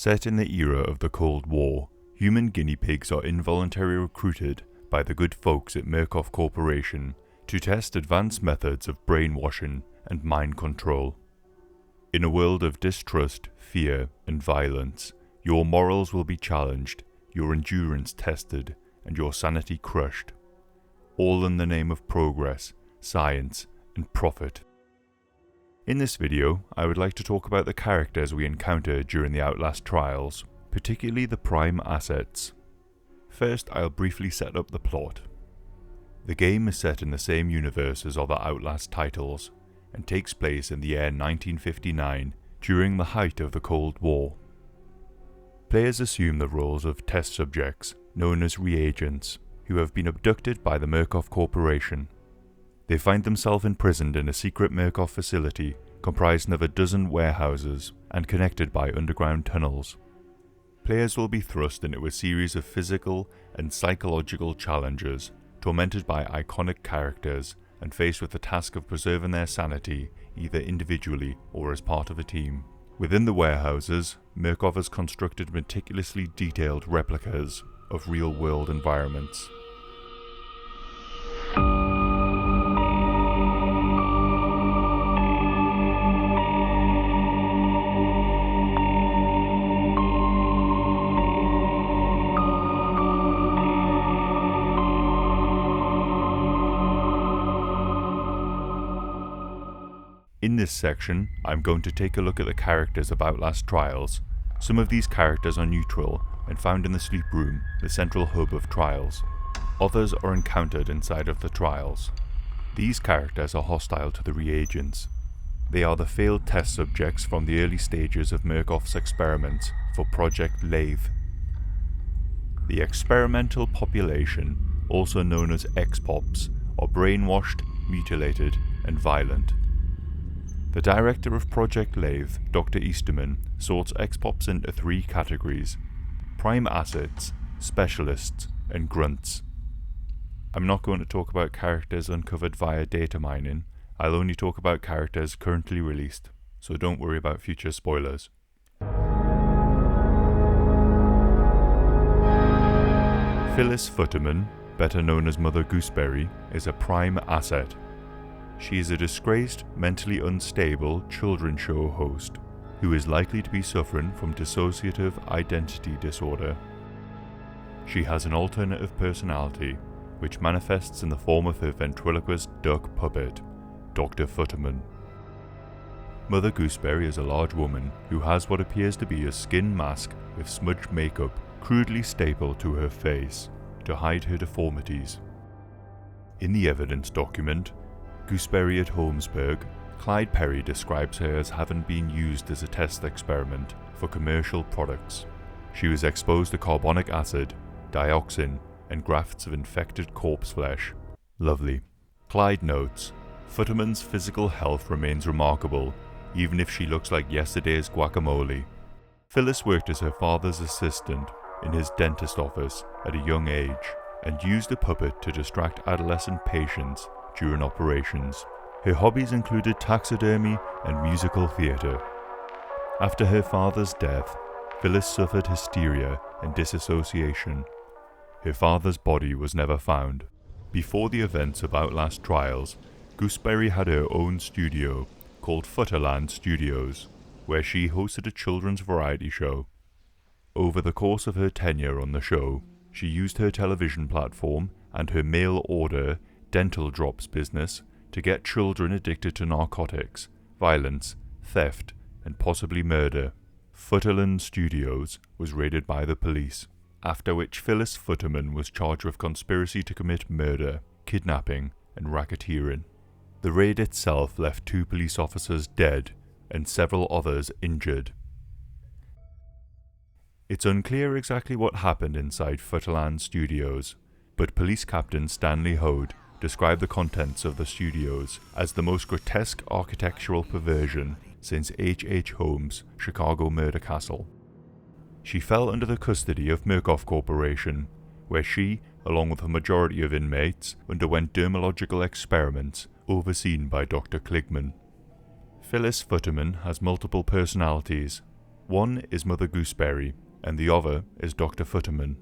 Set in the era of the Cold War, human guinea pigs are involuntarily recruited by the good folks at Murkoff Corporation to test advanced methods of brainwashing and mind control. In a world of distrust, fear, and violence, your morals will be challenged, your endurance tested, and your sanity crushed. All in the name of progress, science, and profit. In this video, I would like to talk about the characters we encounter during the Outlast Trials, particularly the prime assets. First, I'll briefly set up the plot. The game is set in the same universe as other Outlast titles, and takes place in the year 1959, during the height of the Cold War. Players assume the roles of test subjects, known as Reagents, who have been abducted by the Murkoff Corporation. They find themselves imprisoned in a secret Murkoff facility comprising of a dozen warehouses and connected by underground tunnels. Players will be thrust into a series of physical and psychological challenges, tormented by iconic characters and faced with the task of preserving their sanity either individually or as part of a team. Within the warehouses, Murkoff has constructed meticulously detailed replicas of real-world environments. In this section, I'm going to take a look at the characters of Outlast Trials. Some of these characters are neutral and found in the sleep room, the central hub of Trials. Others are encountered inside of the Trials. These characters are hostile to the Reagents. They are the failed test subjects from the early stages of Murkoff's experiments for Project Lathe. The experimental population, also known as X-Pops, are brainwashed, mutilated, and violent. The director of Project Lathe, Dr. Easterman, sorts X-Pops into three categories: prime assets, specialists, and grunts. I'm not going to talk about characters uncovered via data mining. I'll only talk about characters currently released, so don't worry about future spoilers. Phyllis Futterman, better known as Mother Gooseberry, is a prime asset. She is a disgraced, mentally unstable children's show host who is likely to be suffering from dissociative identity disorder. She has an alternative personality, which manifests in the form of her ventriloquist duck puppet, Dr. Futterman. Mother Gooseberry is a large woman who has what appears to be a skin mask with smudged makeup crudely stapled to her face to hide her deformities. In the evidence document, Gooseberry at Holmesburg, Clyde Perry describes her as having been used as a test experiment for commercial products. She was exposed to carbonic acid, dioxin, and grafts of infected corpse flesh. Lovely. Clyde notes, Futterman's physical health remains remarkable, even if she looks like yesterday's guacamole. Phyllis worked as her father's assistant in his dentist office at a young age, and used a puppet to distract adolescent patients during operations. Her hobbies included taxidermy and musical theatre. After her father's death, Phyllis suffered hysteria and disassociation. Her father's body was never found. Before the events of Outlast Trials, Gooseberry had her own studio called Futterland Studios, where she hosted a children's variety show. Over the course of her tenure on the show, she used her television platform and her mail order dental drops business to get children addicted to narcotics, violence, theft, and possibly murder. Futterland Studios was raided by the police, after which Phyllis Futterman was charged with conspiracy to commit murder, kidnapping, and racketeering. The raid itself left 2 police officers dead and several others injured. It's unclear exactly what happened inside Futterland Studios, but Police Captain Stanley Hode described the contents of the studios as the most grotesque architectural perversion since H.H. Holmes' Chicago Murder Castle. She fell under the custody of Murkoff Corporation, where she, along with a majority of inmates, underwent dermalogical experiments overseen by Dr. Kligman. Phyllis Futterman has multiple personalities. One is Mother Gooseberry, and the other is Dr. Futterman.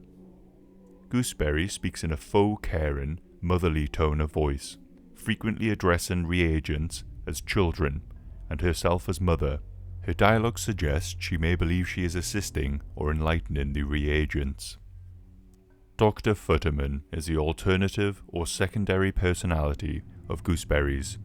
Gooseberry speaks in a faux caring, motherly tone of voice, frequently addressing reagents as children and herself as mother. Her dialogue suggests she may believe she is assisting or enlightening the reagents. Dr. Futterman is the alternative or secondary personality of Gooseberry's.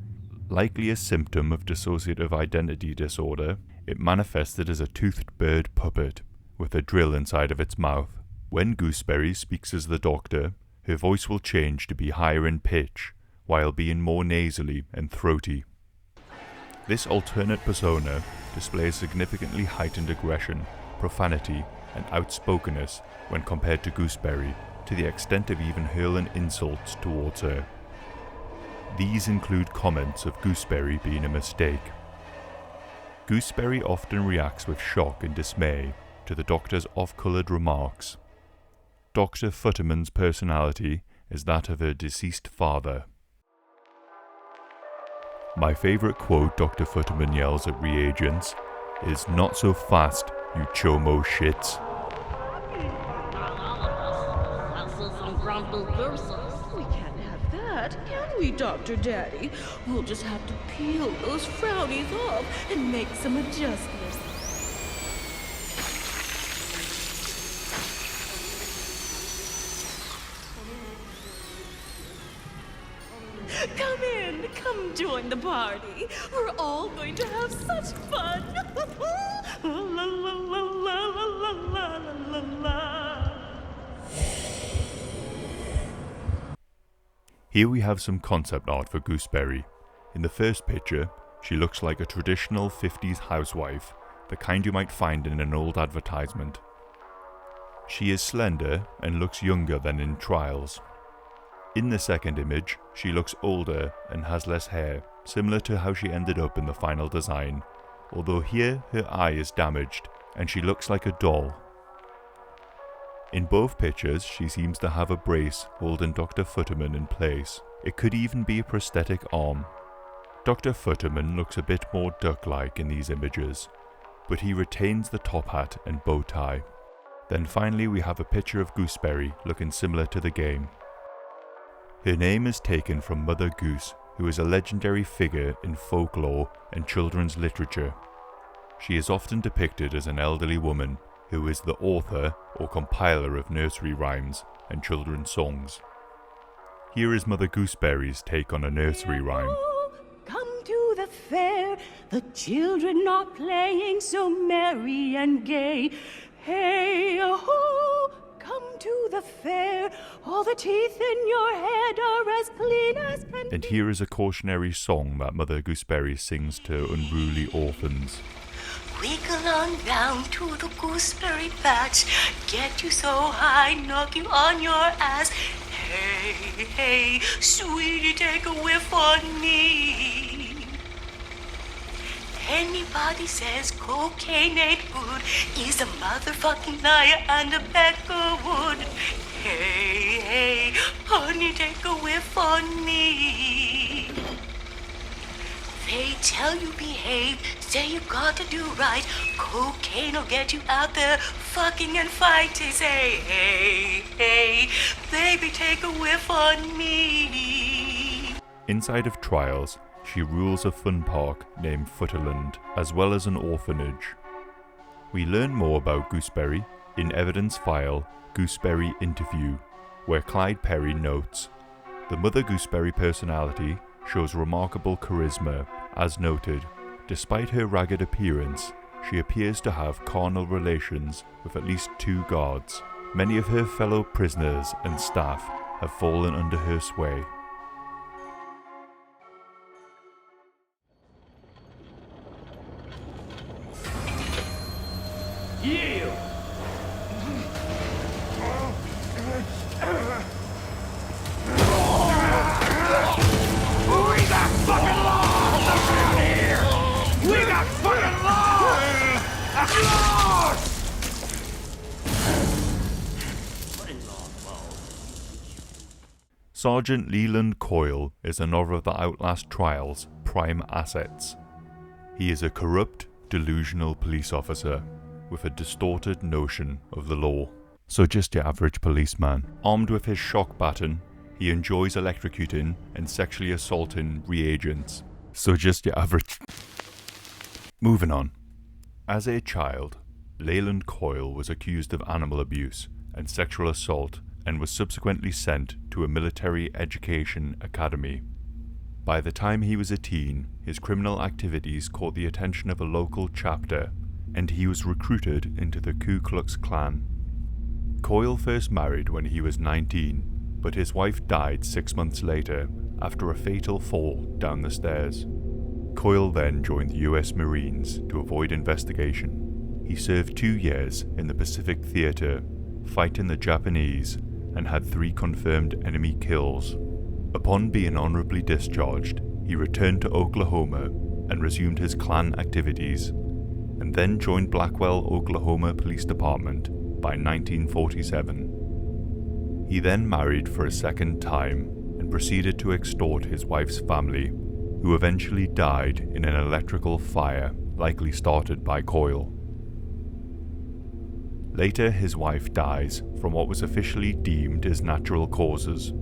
Likely a symptom of dissociative identity disorder, it manifested as a toothed bird puppet with a drill inside of its mouth. When Gooseberry speaks as the Doctor, her voice will change to be higher in pitch, while being more nasally and throaty. This alternate persona displays significantly heightened aggression, profanity, and outspokenness when compared to Gooseberry, to the extent of even hurling insults towards her. These include comments of Gooseberry being a mistake. Gooseberry often reacts with shock and dismay to the Doctor's off-coloured remarks. Dr. Futterman's personality is that of her deceased father. My favourite quote Dr. Futterman yells at reagents is, "Not so fast, you chomo shits." We can't have that, can we, Dr. Daddy? We'll just have to peel those frownies off and make some adjustments. Come in, come join the party. We're all going to have such fun. La la la la la la la la. Here we have some concept art for Gooseberry. In the first picture, she looks like a traditional 50s housewife, the kind you might find in an old advertisement. She is slender and looks younger than in Trials. In the second image, she looks older and has less hair, similar to how she ended up in the final design, although here her eye is damaged and she looks like a doll. In both pictures, she seems to have a brace holding Dr. Futterman in place. It could even be a prosthetic arm. Dr. Futterman looks a bit more duck-like in these images, but he retains the top hat and bow tie. Then finally we have a picture of Gooseberry looking similar to the game. Her name is taken from Mother Goose, who is a legendary figure in folklore and children's literature. She is often depicted as an elderly woman who is the author or compiler of nursery rhymes and children's songs. Here is Mother Gooseberry's take on a nursery rhyme. Come to the fair, the children are playing so merry and gay. Hey ho, come to the fair, all the teeth in your head are as clean as can be. And here is a cautionary song that Mother Gooseberry sings to unruly orphans. Wiggle on down to the gooseberry patch, get you so high, knock you on your ass. Hey, hey, sweetie, take a whiff on me. Anybody says cocaine ain't good is a motherfucking liar and a bag of wood. Hey, hey, honey, take a whiff on me. They tell you behave, say you gotta do right. Cocaine'll get you out there fucking and fighting. Say, hey, hey, baby, take a whiff on me. Inside of Trials, she rules a fun park named Futterland, as well as an orphanage. We learn more about Gooseberry in evidence file Gooseberry Interview, where Clyde Perry notes, "The Mother Gooseberry personality shows remarkable charisma. As noted, despite her ragged appearance, she appears to have carnal relations with at least 2 guards. Many of her fellow prisoners and staff have fallen under her sway." Yeah! We got fucking laws around here! We got fucking laws! Laws! Sergeant Leland COYLE is another of the Outlast Trials' prime assets. He is a corrupt, delusional police officer with a distorted notion of the law. So just your average policeman. Armed with his shock baton, he enjoys electrocuting and sexually assaulting reagents. So just your average... Moving on. As a child, Liliya COYLE was accused of animal abuse and sexual assault and was subsequently sent to a military education academy. By the time he was a teen, his criminal activities caught the attention of a local chapter, and he was recruited into the Ku Klux Klan. COYLE first married when he was 19, but his wife died 6 months later after a fatal fall down the stairs. COYLE then joined the US Marines to avoid investigation. He served 2 years in the Pacific Theater, fighting the Japanese, and had 3 confirmed enemy kills. Upon being honorably discharged, he returned to Oklahoma and resumed his Klan activities, and then joined Blackwell, Oklahoma Police Department by 1947. He then married for a second time and proceeded to extort his wife's family, who eventually died in an electrical fire likely started by COYLE. Later, his wife dies from what was officially deemed as natural causes.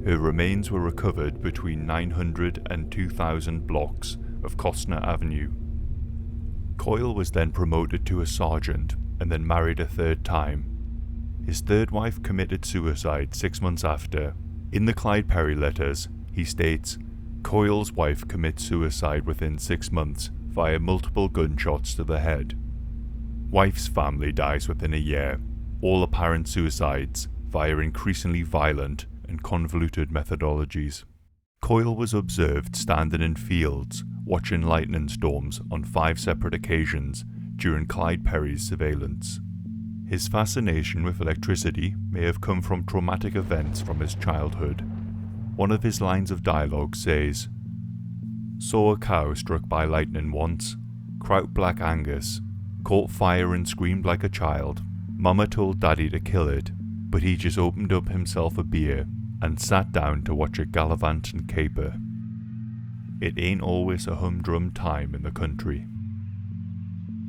Her remains were recovered between 900 and 2,000 blocks of Costner Avenue. COYLE was then promoted to a sergeant and then married a 3rd time. His 3rd wife committed suicide 6 months after. In the Clyde Perry letters, he states, COYLE's wife commits suicide within 6 months via multiple gunshots to the head. Wife's family dies within a year, all apparent suicides via increasingly violent and convoluted methodologies. COYLE was observed standing in fields watching lightning storms on 5 separate occasions during Clyde Perry's surveillance. His fascination with electricity may have come from traumatic events from his childhood. One of his lines of dialogue says, "Saw a cow struck by lightning once, Kraut Black Angus, caught fire and screamed like a child. Mama told Daddy to kill it, but he just opened up himself a beer and sat down to watch it gallivant and caper. It ain't always a humdrum time in the country."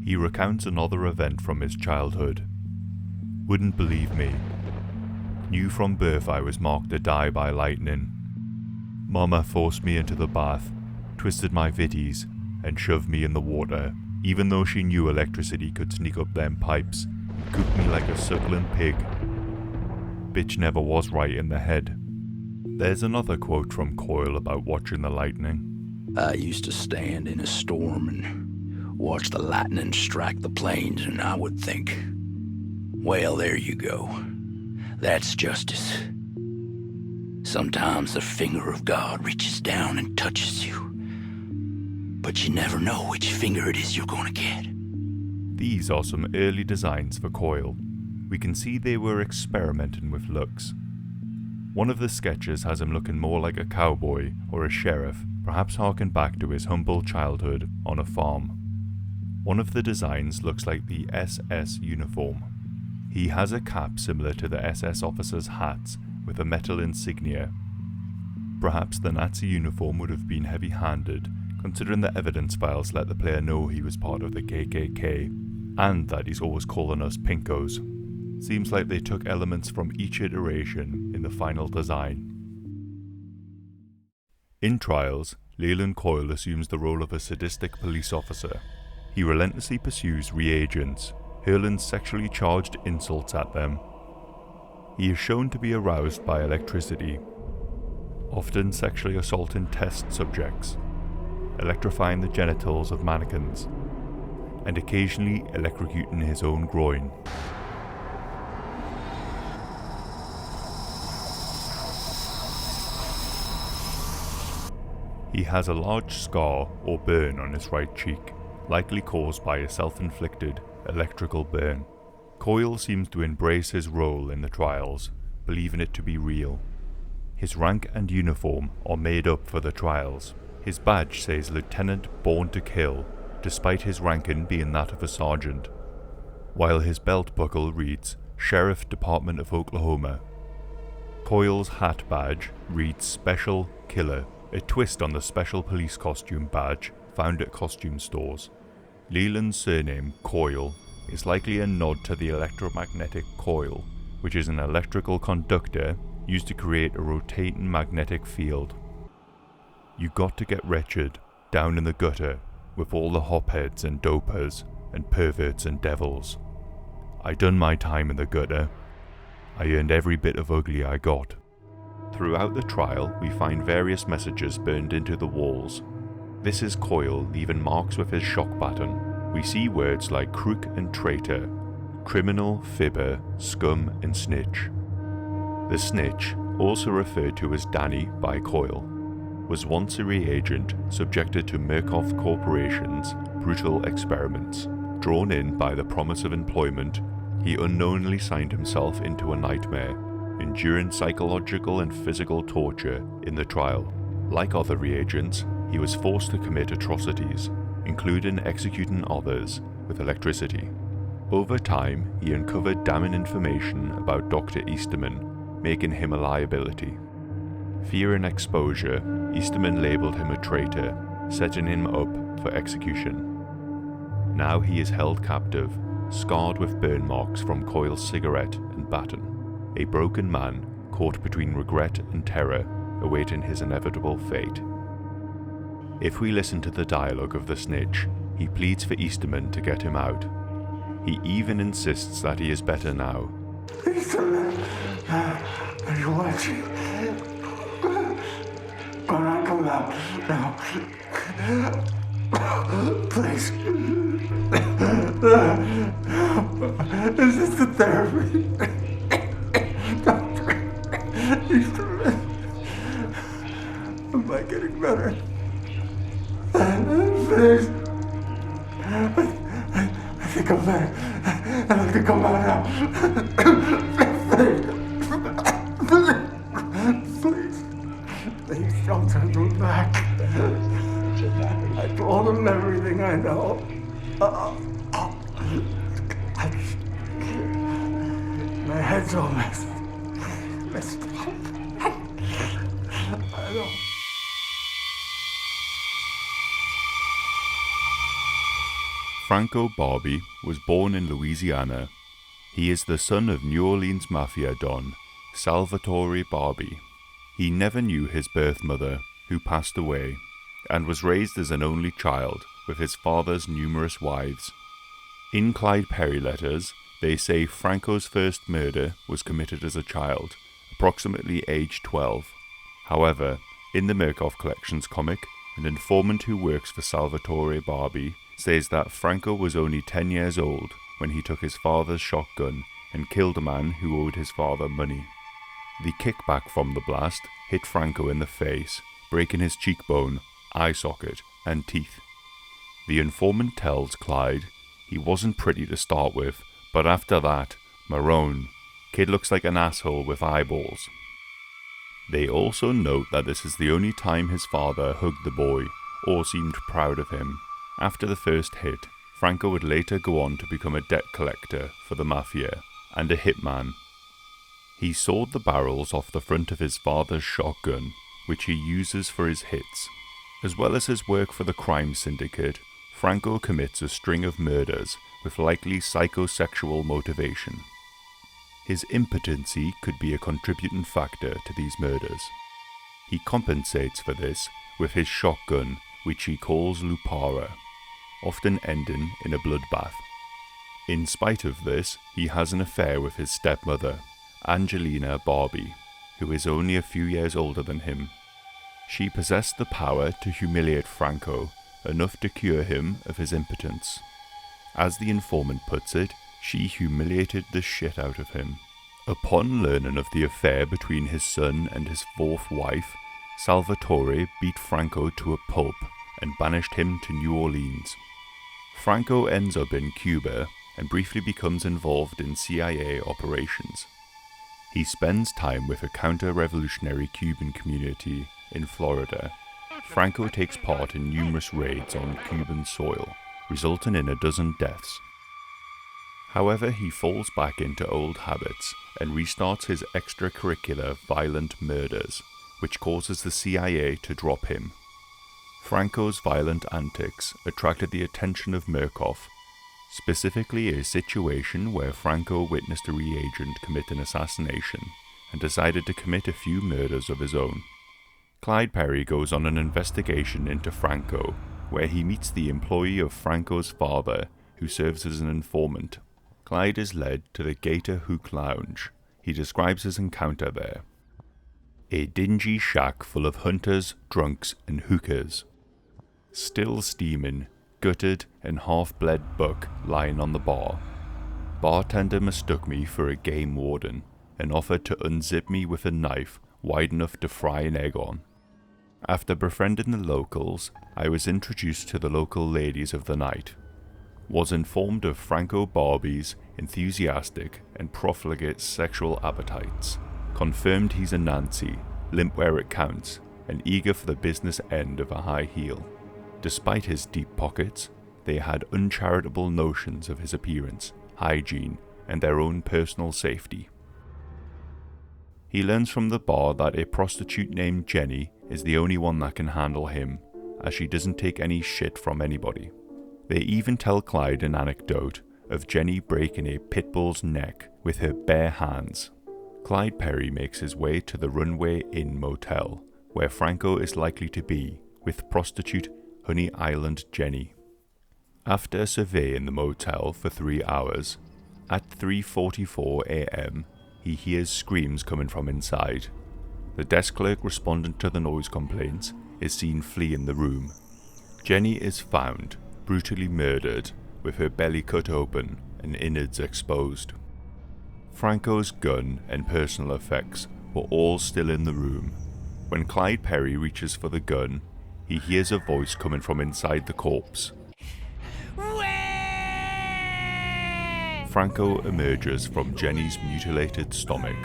He recounts another event from his childhood. "Wouldn't believe me. Knew from birth I was marked to die by lightning. Mama forced me into the bath, twisted my vitties, and shoved me in the water, even though she knew electricity could sneak up them pipes and cook me like a suckling pig. Bitch never was right in the head." There's another quote from COYLE about watching the lightning. "I used to stand in a storm and watch the lightning strike the plains, and I would think, well, there you go. That's justice. Sometimes the finger of God reaches down and touches you, but you never know which finger it is you're gonna get." These are some early designs for COYLE. We can see they were experimenting with looks. One of the sketches has him looking more like a cowboy or a sheriff, perhaps harking back to his humble childhood on a farm. One of the designs looks like the SS uniform. He has a cap similar to the SS officers' hats with a metal insignia. Perhaps the Nazi uniform would have been heavy-handed, considering the evidence files let the player know he was part of the KKK, and that he's always calling us pinkos. Seems like they took elements from each iteration in the final design. In Trials, Liliya COYLE assumes the role of a sadistic police officer. He relentlessly pursues reagents, hurling sexually charged insults at them. He is shown to be aroused by electricity, often sexually assaulting test subjects, electrifying the genitals of mannequins, and occasionally electrocuting his own groin. He has a large scar or burn on his right cheek, likely caused by a self-inflicted electrical burn. COYLE seems to embrace his role in the trials, believing it to be real. His rank and uniform are made up for the trials. His badge says Lieutenant Born to Kill, despite his ranking being that of a sergeant, while his belt buckle reads Sheriff Department of Oklahoma. COYLE's hat badge reads Special Killer, a twist on the special police costume badge found at costume stores. Leland's surname, COYLE, is likely a nod to the electromagnetic coil, which is an electrical conductor used to create a rotating magnetic field. You got to get wretched, down in the gutter, with all the hopheads and dopers, and perverts and devils. I done my time in the gutter. I earned every bit of ugly I got. Throughout the trial, we find various messages burned into the walls. This is COYLE leaving marks with his shock baton. We see words like crook and traitor, criminal, fibber, scum and snitch. The snitch, also referred to as Danny by COYLE, was once a reagent subjected to Murkoff Corporation's brutal experiments. Drawn in by the promise of employment, he unknowingly signed himself into a nightmare, enduring psychological and physical torture in the trial. Like other reagents, he was forced to commit atrocities, including executing others with electricity. Over time, he uncovered damning information about Dr. Easterman, making him a liability. Fearing exposure, Easterman labelled him a traitor, setting him up for execution. Now he is held captive, scarred with burn marks from COYLE's cigarette and baton, a broken man caught between regret and terror, awaiting his inevitable fate. If we listen to the dialogue of the snitch, he pleads for Easterman to get him out. He even insists that he is better now. Easterman, are you watching? Can I come out now? Please. Is this the therapy? Doctor Easterman, am I getting better? Please. I think I'm better. I'd like to come out now. Please don't turn them back. I told them everything I know. My head's all messed up. I don't. Franco Barbi was born in Louisiana. He is the son of New Orleans mafia don Salvatore Barbi. He never knew his birth mother, who passed away, and was raised as an only child with his father's numerous wives. In Clyde Perry letters, they say Franco's first murder was committed as a child, approximately age 12. However, in the Murkoff Collections comic, an informant who works for Salvatore Barbi says that Franco was only 10 years old when he took his father's shotgun and killed a man who owed his father money. The kickback from the blast hit Franco in the face, breaking his cheekbone, eye socket, and teeth. The informant tells Clyde he wasn't pretty to start with, but after that, Marone, kid looks like an asshole with eyeballs. They also note that this is the only time his father hugged the boy or seemed proud of him. After the first hit, Franco would later go on to become a debt collector for the mafia and a hitman. He sawed the barrels off the front of his father's shotgun, which he uses for his hits. As well as his work for the crime syndicate, Franco commits a string of murders with likely psychosexual motivation. His impotency could be a contributing factor to these murders. He compensates for this with his shotgun, which he calls Lupara, often ending in a bloodbath. In spite of this, he has an affair with his stepmother, Angelina Barbi, who is only a few years older than him. She possessed the power to humiliate Franco, enough to cure him of his impotence. As the informant puts it, she humiliated the shit out of him. Upon learning of the affair between his son and his fourth wife, Salvatore beat Franco to a pulp and banished him to New Orleans. Franco ends up in Cuba and briefly becomes involved in CIA operations. He spends time with a counter-revolutionary Cuban community in Florida. Franco takes part in numerous raids on Cuban soil, resulting in a dozen deaths. However, he falls back into old habits and restarts his extracurricular violent murders, which causes the CIA to drop him. Franco's violent antics attracted the attention of Murkoff, specifically a situation where Franco witnessed a reagent commit an assassination and decided to commit a few murders of his own. Clyde Perry goes on an investigation into Franco, where he meets the employee of Franco's father, who serves as an informant. Clyde is led to the Gator Hook Lounge. He describes his encounter there. A dingy shack full of hunters, drunks, and hookers. Still steaming, gutted and half-bled buck lying on the bar. Bartender mistook me for a game warden and offered to unzip me with a knife wide enough to fry an egg on. After befriending the locals, I was introduced to the local ladies of the night. Was informed of Franco Barbi's enthusiastic and profligate sexual appetites. Confirmed he's a Nancy, limp where it counts, and eager for the business end of a high heel. Despite his deep pockets, they had uncharitable notions of his appearance, hygiene, and their own personal safety. He learns from the bar that a prostitute named Jenny is the only one that can handle him, as she doesn't take any shit from anybody. They even tell Clyde an anecdote of Jenny breaking a pit bull's neck with her bare hands. Clyde Perry makes his way to the Runway Inn motel, where Franco is likely to be, with prostitute Honey Island Jenny. After surveying the motel for 3 hours, at 3:44 a.m, he hears screams coming from inside. The desk clerk responding to the noise complaints is seen fleeing the room. Jenny is found, brutally murdered, with her belly cut open and innards exposed. Franco's gun and personal effects were all still in the room. When Clyde Perry reaches for the gun, he hears a voice coming from inside the corpse. Franco emerges from Jenny's mutilated stomach,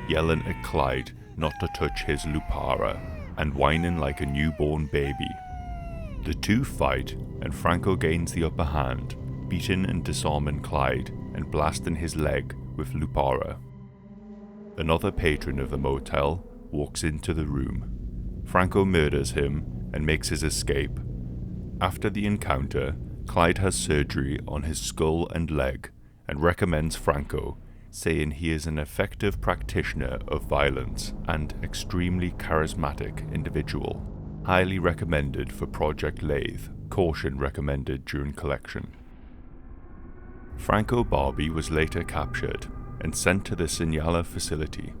yelling at Clyde not to touch his lupara, and whining like a newborn baby. The two fight, and Franco gains the upper hand, beating and disarming Clyde and blasting his leg with lupara. Another patron of the motel walks into the room. Franco murders him and makes his escape. After the encounter, Clyde has surgery on his skull and leg and recommends Franco, saying he is an effective practitioner of violence and extremely charismatic individual. Highly recommended for Project Lathe, caution recommended during collection. Franco Barbi was later captured and sent to the Sinyala facility.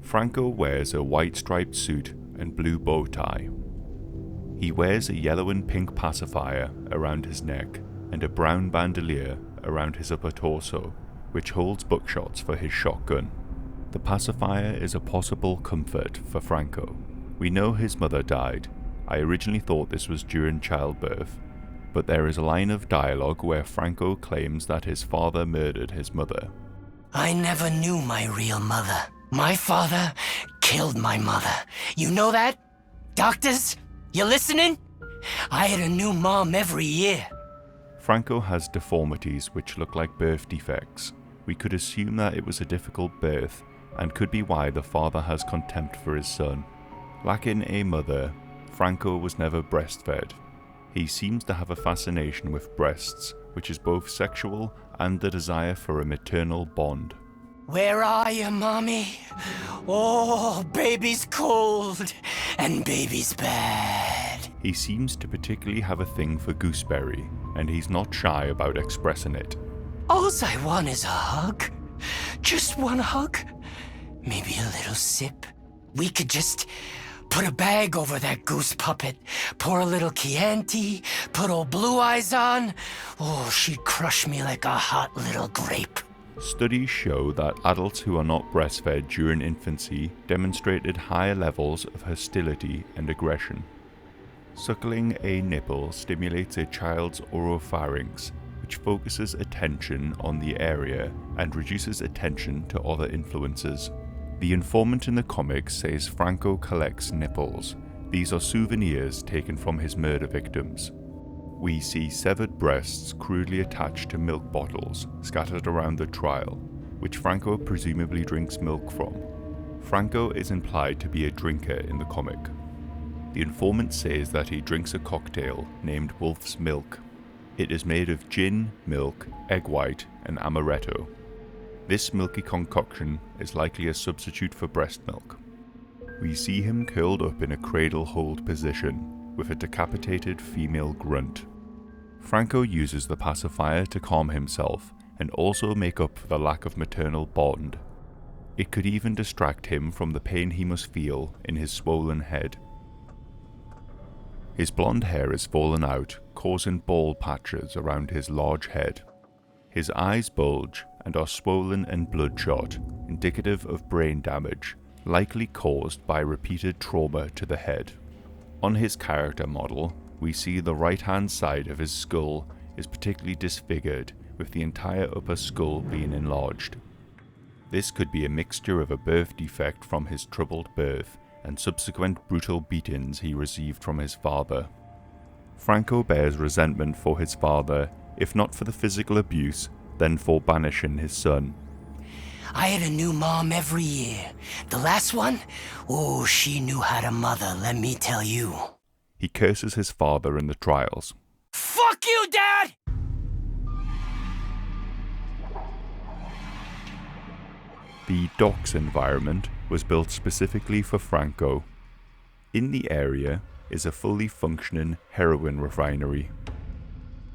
Franco wears a white striped suit and blue bow tie. He wears a yellow and pink pacifier around his neck and a brown bandolier around his upper torso, which holds buckshots for his shotgun. The pacifier is a possible comfort for Franco. We know his mother died. I originally thought this was during childbirth, but there is a line of dialogue where Franco claims that his father murdered his mother. I never knew my real mother. My father killed my mother. You know that? Doctors, you listening? I had a new mom every year. Franco has deformities which look like birth defects. We could assume that it was a difficult birth, and could be why the father has contempt for his son. Lacking a mother, Franco was never breastfed. He seems to have a fascination with breasts, which is both sexual and the desire for a maternal bond. Where are you, Mommy? Oh, baby's cold, and baby's bad. He seems to particularly have a thing for gooseberry, and he's not shy about expressing it. All I want is a hug. Just one hug. Maybe a little sip. We could just put a bag over that goose puppet, pour a little Chianti, put old Blue Eyes on. Oh, she'd crush me like a hot little grape. Studies show that adults who are not breastfed during infancy demonstrated higher levels of hostility and aggression. Suckling a nipple stimulates a child's oropharynx, which focuses attention on the area and reduces attention to other influences. The informant in the comic says Franco collects nipples. These are souvenirs taken from his murder victims. We see severed breasts crudely attached to milk bottles scattered around the trial, which Franco presumably drinks milk from. Franco is implied to be a drinker in the comic. The informant says that he drinks a cocktail named Wolf's Milk. It is made of gin, milk, egg white, and amaretto. This milky concoction is likely a substitute for breast milk. We see him curled up in a cradle hold position with a decapitated female grunt. Franco uses the pacifier to calm himself and also make up for the lack of maternal bond. It could even distract him from the pain he must feel in his swollen head. His blonde hair has fallen out, causing bald patches around his large head. His eyes bulge and are swollen and bloodshot, indicative of brain damage, likely caused by repeated trauma to the head. On his character model, we see the right-hand side of his skull is particularly disfigured, with the entire upper skull being enlarged. This could be a mixture of a birth defect from his troubled birth and subsequent brutal beatings he received from his father. Franco bears resentment for his father, if not for the physical abuse, then for banishing his son. I had a new mom every year. The last one? Oh, she knew how to mother, let me tell you. He curses his father in the trials. Fuck you, Dad! The docks environment was built specifically for Franco. In the area is a fully functioning heroin refinery.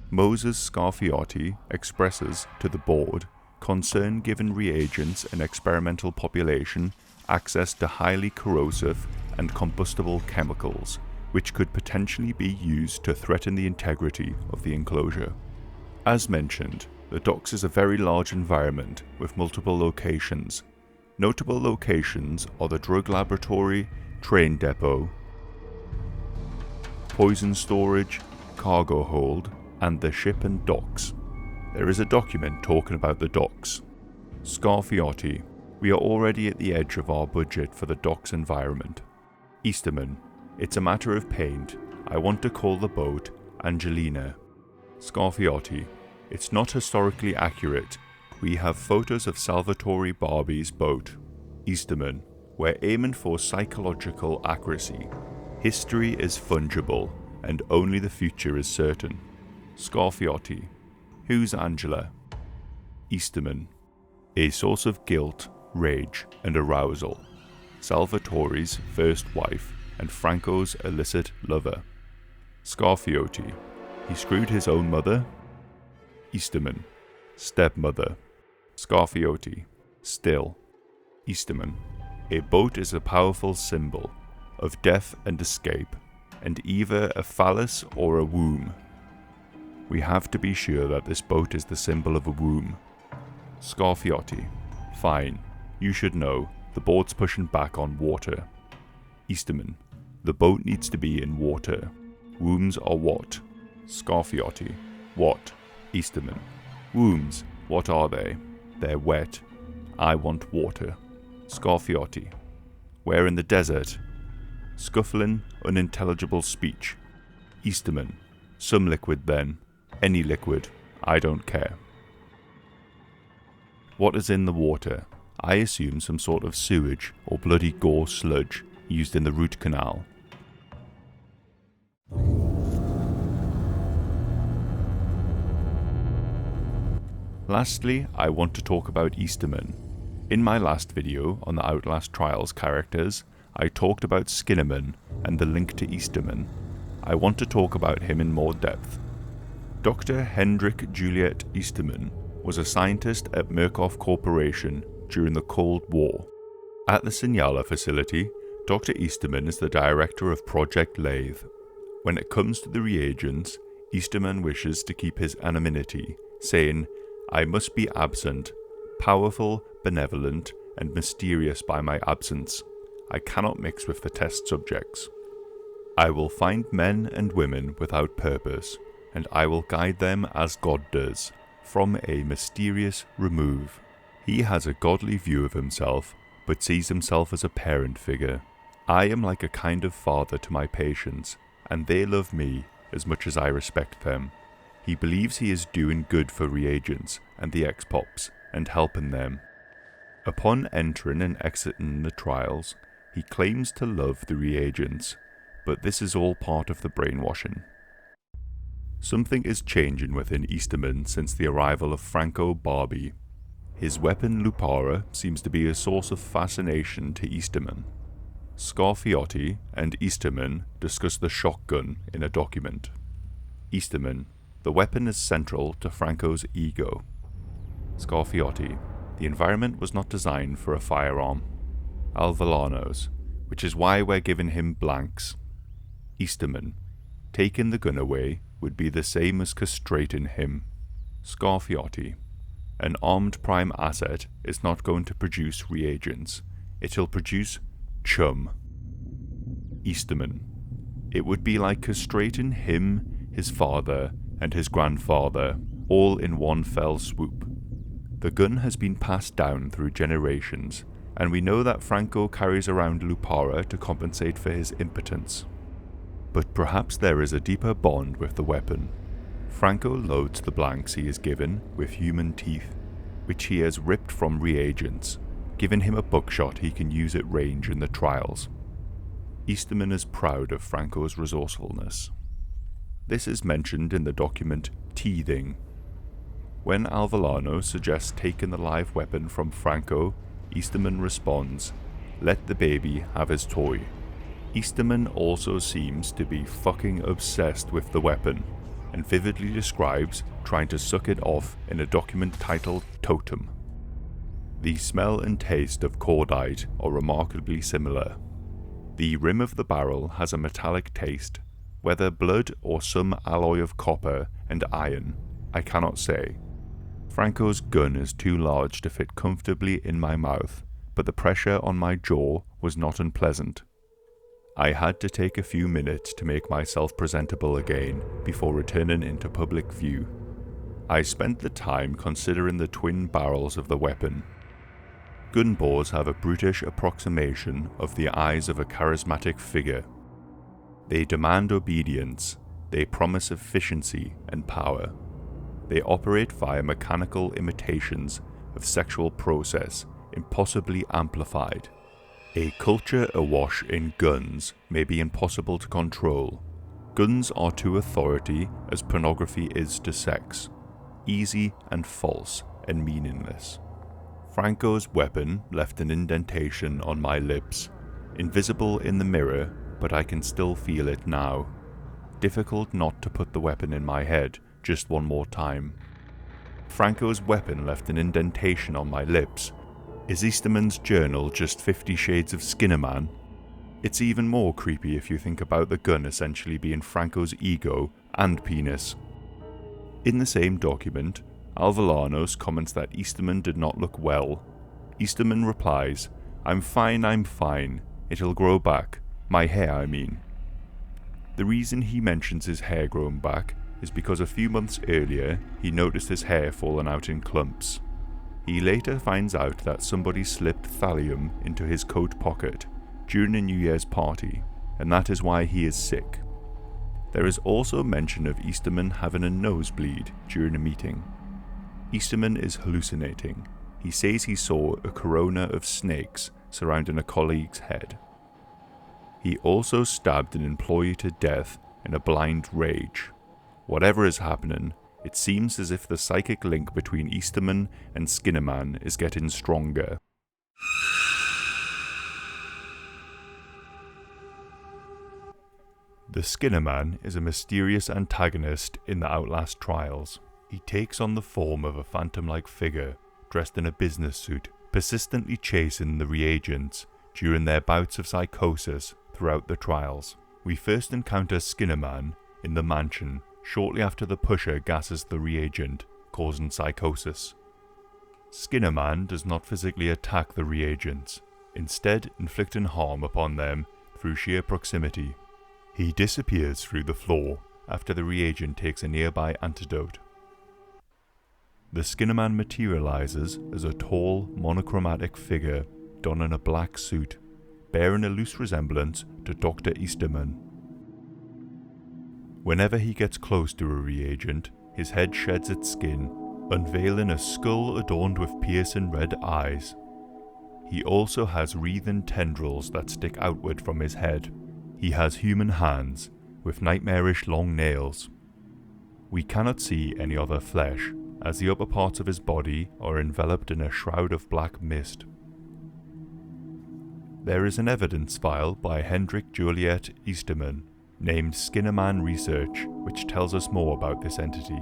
Moses Scarfiotti expresses to the board concern given reagents and experimental population access to highly corrosive and combustible chemicals, which could potentially be used to threaten the integrity of the enclosure. As mentioned, the docks is a very large environment with multiple locations. Notable locations are the drug laboratory, train depot, poison storage, cargo hold, and the ship and docks. There is a document talking about the docks. Scarfiotti, we are already at the edge of our budget for the docks environment. Easterman, it's a matter of paint. I want to call the boat Angelina. Scarfiotti, it's not historically accurate. We have photos of Salvatore Barbi's boat. Easterman, we're aiming for psychological accuracy. History is fungible, and only the future is certain. Scarfiotti, who's Angela? Easterman, a source of guilt, rage, and arousal. Salvatore's first wife and Franco's illicit lover. Scarfiotti, he screwed his own mother? Easterman, stepmother. Scarfiotti, still. Easterman, a boat is a powerful symbol of death and escape, and either a phallus or a womb. We have to be sure that this boat is the symbol of a womb. Scarfiotti, fine, you should know, the boat's pushing back on water. Easterman, the boat needs to be in water. Wombs are what? Scarfiotti, what? Easterman, wombs, what are they? They're wet. I want water. Scarfiotti, we're in the desert. Scuffling, unintelligible speech. Easterman, some liquid then. Any liquid. I don't care. What is in the water? I assume some sort of sewage or bloody gore sludge used in the root canal. Lastly, I want to talk about Easterman. In my last video on the Outlast Trials characters, I talked about Skinnerman and the link to Easterman. I want to talk about him in more depth. Dr. Hendrik Juliet Easterman was a scientist at Murkoff Corporation during the Cold War. At the Sinyala facility, Dr. Easterman is the director of Project Lathe. When it comes to the reagents, Easterman wishes to keep his anonymity, saying, I must be absent, powerful, benevolent, and mysterious by my absence. I cannot mix with the test subjects. I will find men and women without purpose, and I will guide them as God does, from a mysterious remove. He has a godly view of himself, but sees himself as a parent figure. I am like a kind of father to my patients, and they love me as much as I respect them. He believes he is doing good for reagents and the X-Pops, and helping them. Upon entering and exiting the trials, he claims to love the reagents, but this is all part of the brainwashing. Something is changing within Easterman since the arrival of Franco Barbi. His weapon Lupara seems to be a source of fascination to Easterman. Scarfiotti and Easterman discuss the shotgun in a document. Easterman: the weapon is central to Franco's ego. Scarfiotti: the environment was not designed for a firearm. Alvilanos: which is why we're giving him blanks. Easterman: taking the gun away would be the same as castrating him. Scarfiotti: an armed prime asset is not going to produce reagents. It'll produce chum. Easterman: it would be like castrating him, his father, and his grandfather, all in one fell swoop. The gun has been passed down through generations, and we know that Franco carries around Lupara to compensate for his impotence. But perhaps there is a deeper bond with the weapon. Franco loads the blanks he is given with human teeth, which he has ripped from reagents, giving him a buckshot he can use at range in the trials. Easterman is proud of Franco's resourcefulness. This is mentioned in the document Teething. When Alvilano suggests taking the live weapon from Franco, Easterman responds, "Let the baby have his toy." Easterman also seems to be fucking obsessed with the weapon, and vividly describes trying to suck it off in a document titled Totem. The smell and taste of cordite are remarkably similar. The rim of the barrel has a metallic taste, whether blood or some alloy of copper and iron, I cannot say. Franco's gun is too large to fit comfortably in my mouth, but the pressure on my jaw was not unpleasant. I had to take a few minutes to make myself presentable again before returning into public view. I spent the time considering the twin barrels of the weapon. Gun bores have a brutish approximation of the eyes of a charismatic figure. They demand obedience, they promise efficiency and power. They operate via mechanical imitations of sexual process, impossibly amplified. A culture awash in guns may be impossible to control. Guns are to authority as pornography is to sex, easy and false and meaningless. Franco's weapon left an indentation on my lips, invisible in the mirror, but I can still feel it now. Difficult not to put the weapon in my head just one more time. Franco's weapon left an indentation on my lips. Is Easterman's journal just 50 Shades of Skinnerman? It's even more creepy if you think about the gun essentially being Franco's ego and penis. In the same document, Alvilanos comments that Easterman did not look well. Easterman replies, I'm fine, it'll grow back. My hair, I mean." The reason he mentions his hair growing back is because a few months earlier he noticed his hair falling out in clumps. He later finds out that somebody slipped thallium into his coat pocket during a New Year's party, and that is why he is sick. There is also mention of Easterman having a nosebleed during a meeting. Easterman is hallucinating. He says he saw a corona of snakes surrounding a colleague's head. He also stabbed an employee to death in a blind rage. Whatever is happening, it seems as if the psychic link between Easterman and Skinnerman is getting stronger. The Skinnerman is a mysterious antagonist in the Outlast Trials. He takes on the form of a phantom-like figure dressed in a business suit, persistently chasing the reagents during their bouts of psychosis throughout the trials. We first encounter Skinnerman in the mansion shortly after the pusher gasses the reagent, causing psychosis. Skinnerman does not physically attack the reagents, instead inflicting harm upon them through sheer proximity. He disappears through the floor after the reagent takes a nearby antidote. The Skinnerman materializes as a tall, monochromatic figure donning a black suit, bearing a loose resemblance to Dr. Easterman. Whenever he gets close to a reagent, his head sheds its skin, unveiling a skull adorned with piercing red eyes. He also has wreathen tendrils that stick outward from his head. He has human hands, with nightmarish long nails. We cannot see any other flesh, as the upper parts of his body are enveloped in a shroud of black mist. There is an evidence file by Hendrik Juliet Easterman, named Skinnerman Research, which tells us more about this entity.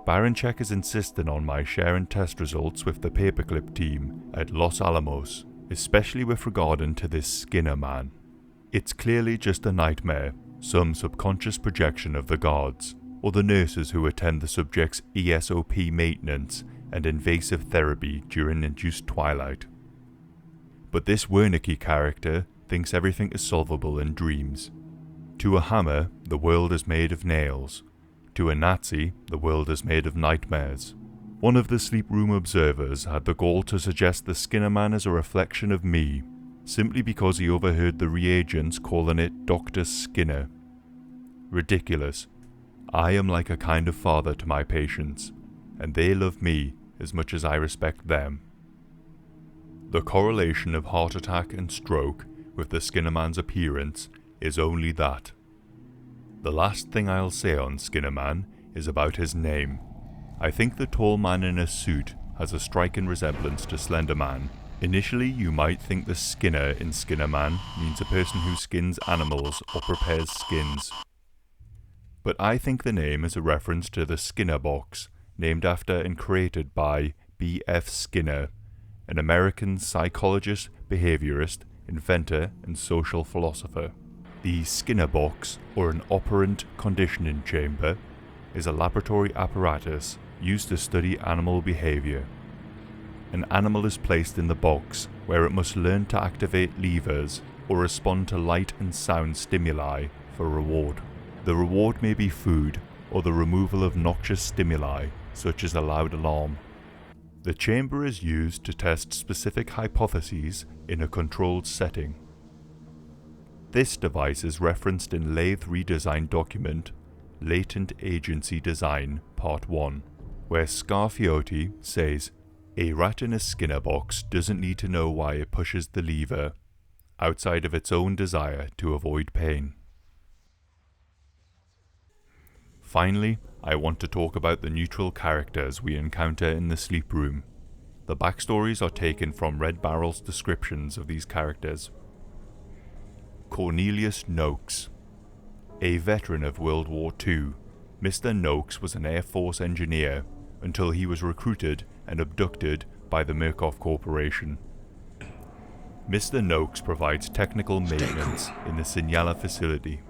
Baranchek is insisting on my sharing test results with the paperclip team at Los Alamos, especially with regarding to this Skinner man. It's clearly just a nightmare, some subconscious projection of the guards, or the nurses who attend the subject's ESOP maintenance and invasive therapy during induced twilight. But this Wernicke character thinks everything is solvable in dreams. To a hammer, the world is made of nails. To a Nazi, the world is made of nightmares. One of the sleep room observers had the gall to suggest the Skinner man is a reflection of me, simply because he overheard the reagents calling it Dr. Skinner. Ridiculous. I am like a kind of father to my patients, and they love me as much as I respect them. The correlation of heart attack and stroke with the Skinner man's appearance is only that. The last thing I'll say on Skinner man is about his name. I think the tall man in a suit has a striking resemblance to Slender Man. Initially you might think the Skinner in Skinner man means a person who skins animals or prepares skins. But I think the name is a reference to the Skinner box, named after and created by B.F. Skinner, an American psychologist, behaviorist, inventor and social philosopher. The Skinner box, or an operant conditioning chamber, is a laboratory apparatus used to study animal behavior. An animal is placed in the box where it must learn to activate levers or respond to light and sound stimuli for reward. The reward may be food or the removal of noxious stimuli, such as a loud alarm. The chamber is used to test specific hypotheses in a controlled setting. This device is referenced in Lathe Redesign document Latent Agency Design Part 1, where Scarfiotti says, "A rat in a Skinner box doesn't need to know why it pushes the lever, outside of its own desire to avoid pain." Finally, I want to talk about the neutral characters we encounter in the sleep room. The backstories are taken from Red Barrel's descriptions of these characters. Cornelius Noakes. A veteran of World War II, Mr. Noakes was an Air Force engineer until he was recruited and abducted by the Murkoff Corporation. Mr. Noakes provides technical maintenance in the Sinyala facility.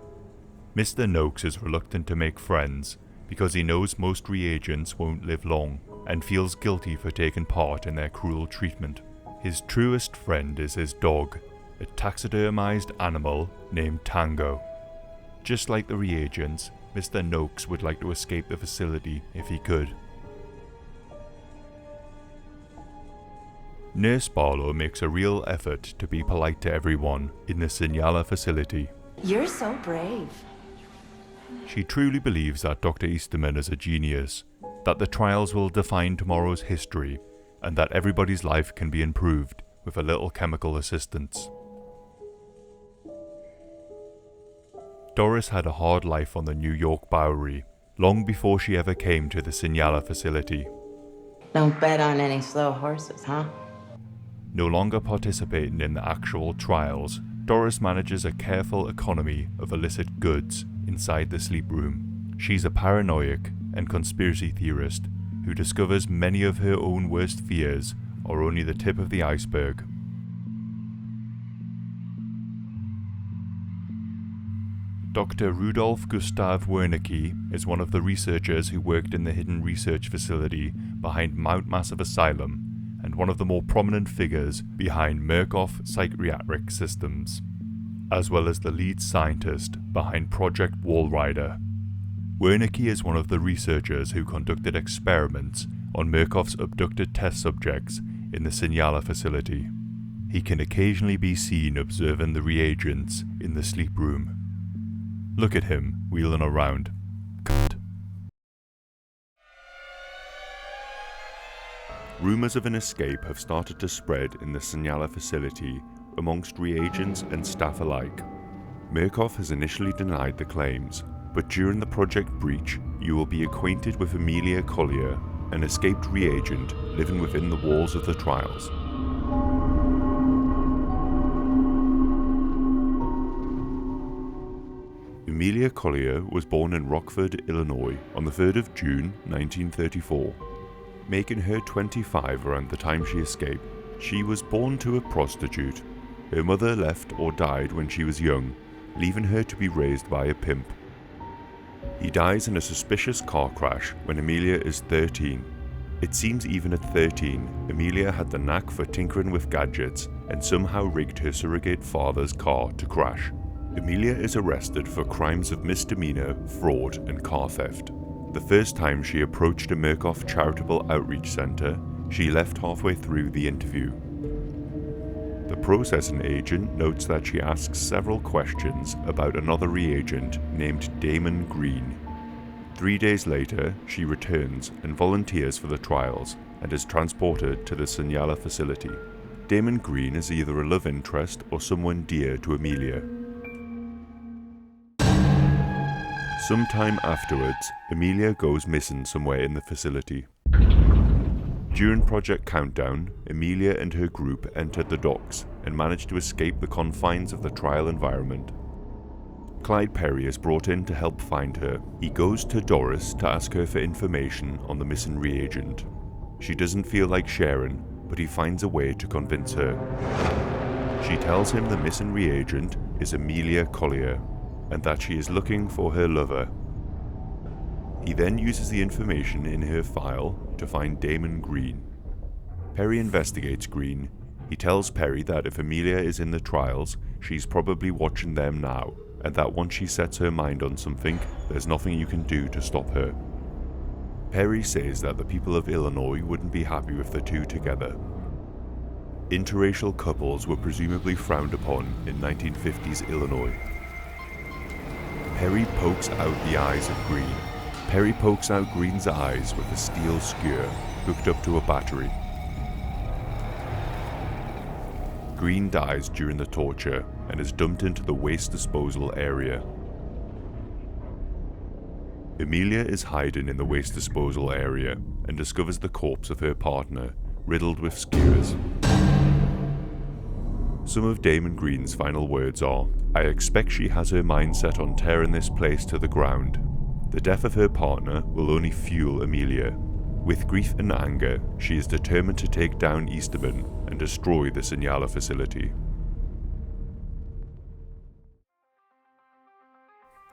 Mr. Noakes is reluctant to make friends because he knows most reagents won't live long and feels guilty for taking part in their cruel treatment. His truest friend is his dog, a taxidermized animal named Tango. Just like the reagents, Mr. Noakes would like to escape the facility if he could. Nurse Barlow makes a real effort to be polite to everyone in the Sinyala facility. You're so brave. She truly believes that Dr. Easterman is a genius, that the trials will define tomorrow's history, and that everybody's life can be improved with a little chemical assistance. Doris had a hard life on the New York Bowery, long before she ever came to the Sinyala facility. Don't bet on any slow horses, huh? No longer participating in the actual trials, Doris manages a careful economy of illicit goods inside the sleep room. She's a paranoiac and conspiracy theorist who discovers many of her own worst fears are only the tip of the iceberg. Dr. Rudolf Gustav Wernicke is one of the researchers who worked in the hidden research facility behind Mount Massive Asylum and one of the more prominent figures behind Murkoff Psychiatric Systems, as well as the lead scientist behind Project Walrider. Wernicke is one of the researchers who conducted experiments on Murkoff's abducted test subjects in the Sinyala facility. He can occasionally be seen observing the reagents in the sleep room. Look at him, wheeling around. Cut. Rumours of an escape have started to spread in the Sinyala facility amongst reagents and staff alike. Murkoff has initially denied the claims, but during the project breach, you will be acquainted with Amelia Collier, an escaped reagent living within the walls of the trials. Amelia Collier was born in Rockford, Illinois on the 3rd of June 1934. Making her 25 around the time she escaped, she was born to a prostitute. Her mother left or died when she was young, leaving her to be raised by a pimp. He dies in a suspicious car crash when Amelia is 13. It seems even at 13, Amelia had the knack for tinkering with gadgets and somehow rigged her surrogate father's car to crash. Amelia is arrested for crimes of misdemeanor, fraud, and car theft. The first time she approached a Murkoff charitable outreach center, she left halfway through the interview. The processing agent notes that she asks several questions about another reagent named Damon Green. 3 days later, she returns and volunteers for the trials and is transported to the Sinyala facility. Damon Green is either a love interest or someone dear to Amelia. Sometime afterwards, Amelia goes missing somewhere in the facility. During Project Countdown, Amelia and her group entered the docks and managed to escape the confines of the trial environment. Clyde Perry is brought in to help find her. He goes to Doris to ask her for information on the missing reagent. She doesn't feel like sharing, but he finds a way to convince her. She tells him the missing reagent is Amelia Collier, and that she is looking for her lover. He then uses the information in her file to find Damon Green. Perry investigates Green. He tells Perry that if Amelia is in the trials, she's probably watching them now, and that once she sets her mind on something, there's nothing you can do to stop her. Perry says that the people of Illinois wouldn't be happy with the two together. Interracial couples were presumably frowned upon in 1950s Illinois. Perry pokes out the eyes of Green. Perry pokes out Green's eyes with a steel skewer hooked up to a battery. Green dies during the torture and is dumped into the waste disposal area. Amelia is hiding in the waste disposal area and discovers the corpse of her partner, riddled with skewers. Some of Damon Green's final words are, "I expect she has her mind set on tearing this place to the ground." The death of her partner will only fuel Amelia. With grief and anger, she is determined to take down Easterman and destroy the Sinyala facility.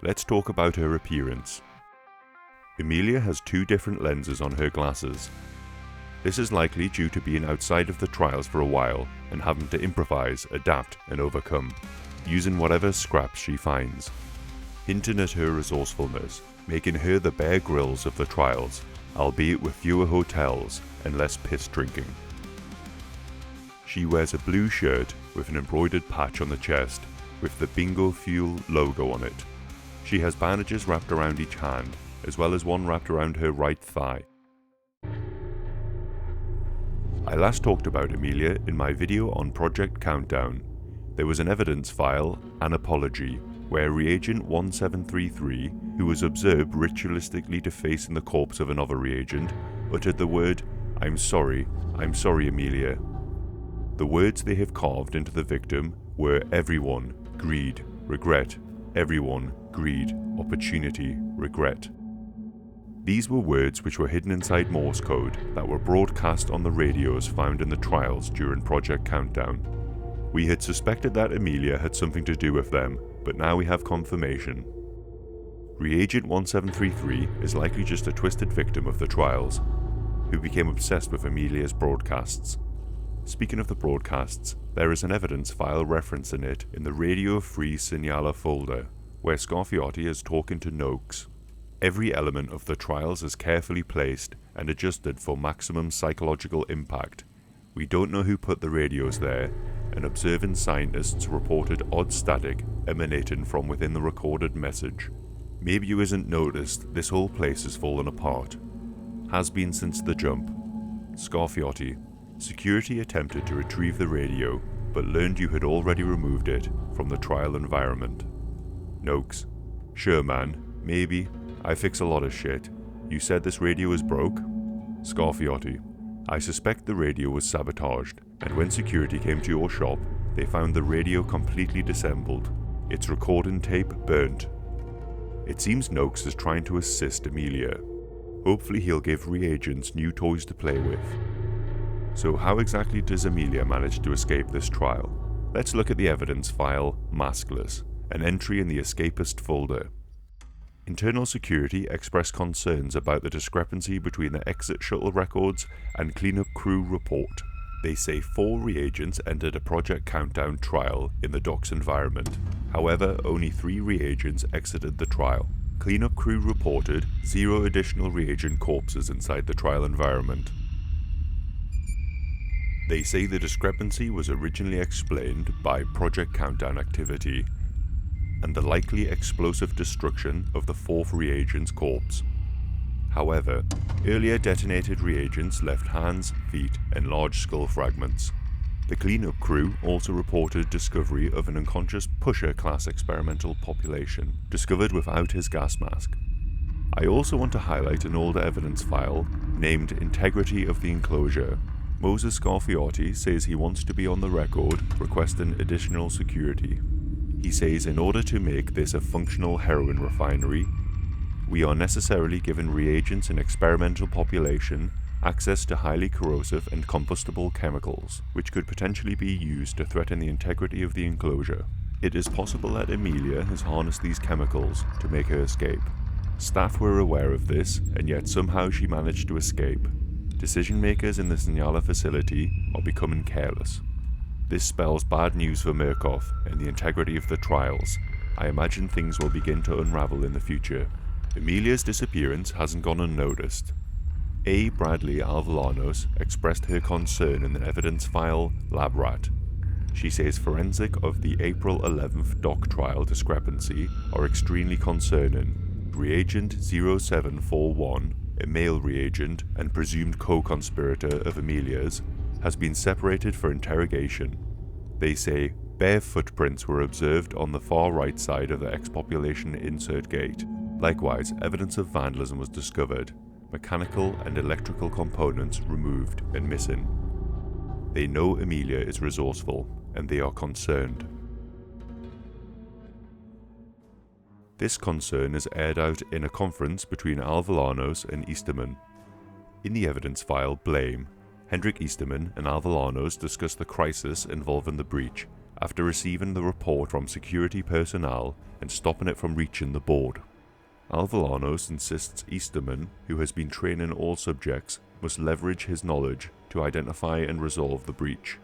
Let's talk about her appearance. Amelia has 2 different lenses on her glasses. This is likely due to being outside of the trials for a while and having to improvise, adapt, and overcome, using whatever scraps she finds, hinting at her resourcefulness, making her the Bear Grylls of the trials, albeit with fewer hotels and less piss drinking. She wears a blue shirt with an embroidered patch on the chest with the Bingo Fuel logo on it. She has bandages wrapped around each hand, as well as one wrapped around her right thigh. I last talked about Amelia in my video on Project Countdown. There was an evidence file, an apology, where Reagent 1733, who was observed ritualistically defacing the corpse of another reagent, uttered the word, I'm sorry, Amelia." The words they have carved into the victim were everyone, greed, regret, everyone, greed, opportunity, regret. These were words which were hidden inside Morse code that were broadcast on the radios found in the trials during Project Countdown. We had suspected that Amelia had something to do with them, but now we have confirmation. Reagent 1733 is likely just a twisted victim of the trials, who became obsessed with Amelia's broadcasts. Speaking of the broadcasts, there is an evidence file referencing it in the Radio Free Sinyala folder, where Scarfiotti is talking to Noakes. Every element of the trials is carefully placed and adjusted for maximum psychological impact. We don't know who put the radios there, and observant scientists reported odd static emanating from within the recorded message. Maybe you hasn't noticed this whole place has fallen apart. Has been since the jump. Scarfiotti. Security attempted to retrieve the radio, but learned you had already removed it from the trial environment. Noakes. Sure man, maybe. I fix a lot of shit. You said this radio is broke? Scarfiotti. I suspect the radio was sabotaged, and when security came to your shop, they found the radio completely disassembled. Its recording tape burnt. It seems Noakes is trying to assist Amelia. Hopefully he'll give Reagents new toys to play with. So how exactly does Amelia manage to escape this trial? Let's look at the evidence file, Maskless, an entry in the escapist folder. Internal security expressed concerns about the discrepancy between the exit shuttle records and cleanup crew report. They say 4 reagents entered a Project Countdown trial in the docks environment. However, only 3 reagents exited the trial. Cleanup crew reported 0 additional reagent corpses inside the trial environment. They say the discrepancy was originally explained by Project Countdown activity and the likely explosive destruction of the 4th reagent's corpse. However, earlier detonated reagents left hands, feet, and large skull fragments. The cleanup crew also reported discovery of an unconscious Pusher-class experimental population, discovered without his gas mask. I also want to highlight an older evidence file named Integrity of the Enclosure. Moses Scarfiotti says he wants to be on the record requesting additional security. He says in order to make this a functional heroin refinery, we are necessarily given reagents and experimental population access to highly corrosive and combustible chemicals, which could potentially be used to threaten the integrity of the enclosure. It is possible that Amelia has harnessed these chemicals to make her escape. Staff were aware of this, and yet somehow she managed to escape. Decision makers in the Sinyala facility are becoming careless. This spells bad news for Murkoff and the integrity of the trials. I imagine things will begin to unravel in the future. Amelia's disappearance hasn't gone unnoticed. A. Bradley Alvolanos expressed her concern in the evidence file Lab Rat. She says forensic of the April 11th dock trial discrepancy are extremely concerning. Reagent 0741, a male reagent and presumed co-conspirator of Amelia's, has been separated for interrogation. They say bare footprints were observed on the far right side of the expopulation insert gate. Likewise, evidence of vandalism was discovered, mechanical and electrical components removed and missing. They know Amelia is resourceful, and they are concerned. This concern is aired out in a conference between Alvolanos and Easterman. In the evidence file Blame, Hendrik Easterman and Alvolanos discuss the crisis involving the breach after receiving the report from security personnel and stopping it from reaching the board. Alvolanos insists Easterman, who has been training all subjects, must leverage his knowledge to identify and resolve the breach.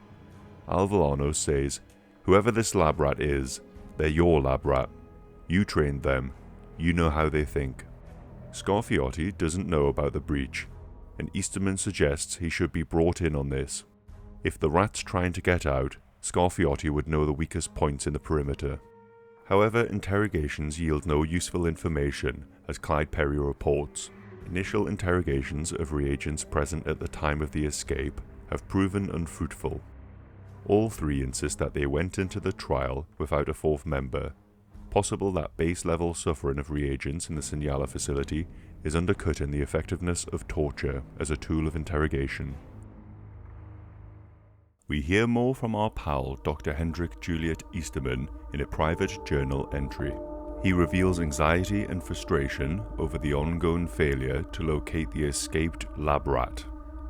Alvolanos says, whoever this lab rat is, they're your lab rat. You trained them. You know how they think. Scarfiotti doesn't know about the breach, and Easterman suggests he should be brought in on this. If the rat's trying to get out, Scarfiotti would know the weakest points in the perimeter. However, interrogations yield no useful information, as Clyde Perry reports. Initial interrogations of reagents present at the time of the escape have proven unfruitful. All 3 insist that they went into the trial without a 4th member. Possible that base-level suffering of reagents in the Sinyala facility is undercutting the effectiveness of torture as a tool of interrogation. We hear more from our pal Dr. Hendrik Juliet Easterman in a private journal entry. He reveals anxiety and frustration over the ongoing failure to locate the escaped lab rat.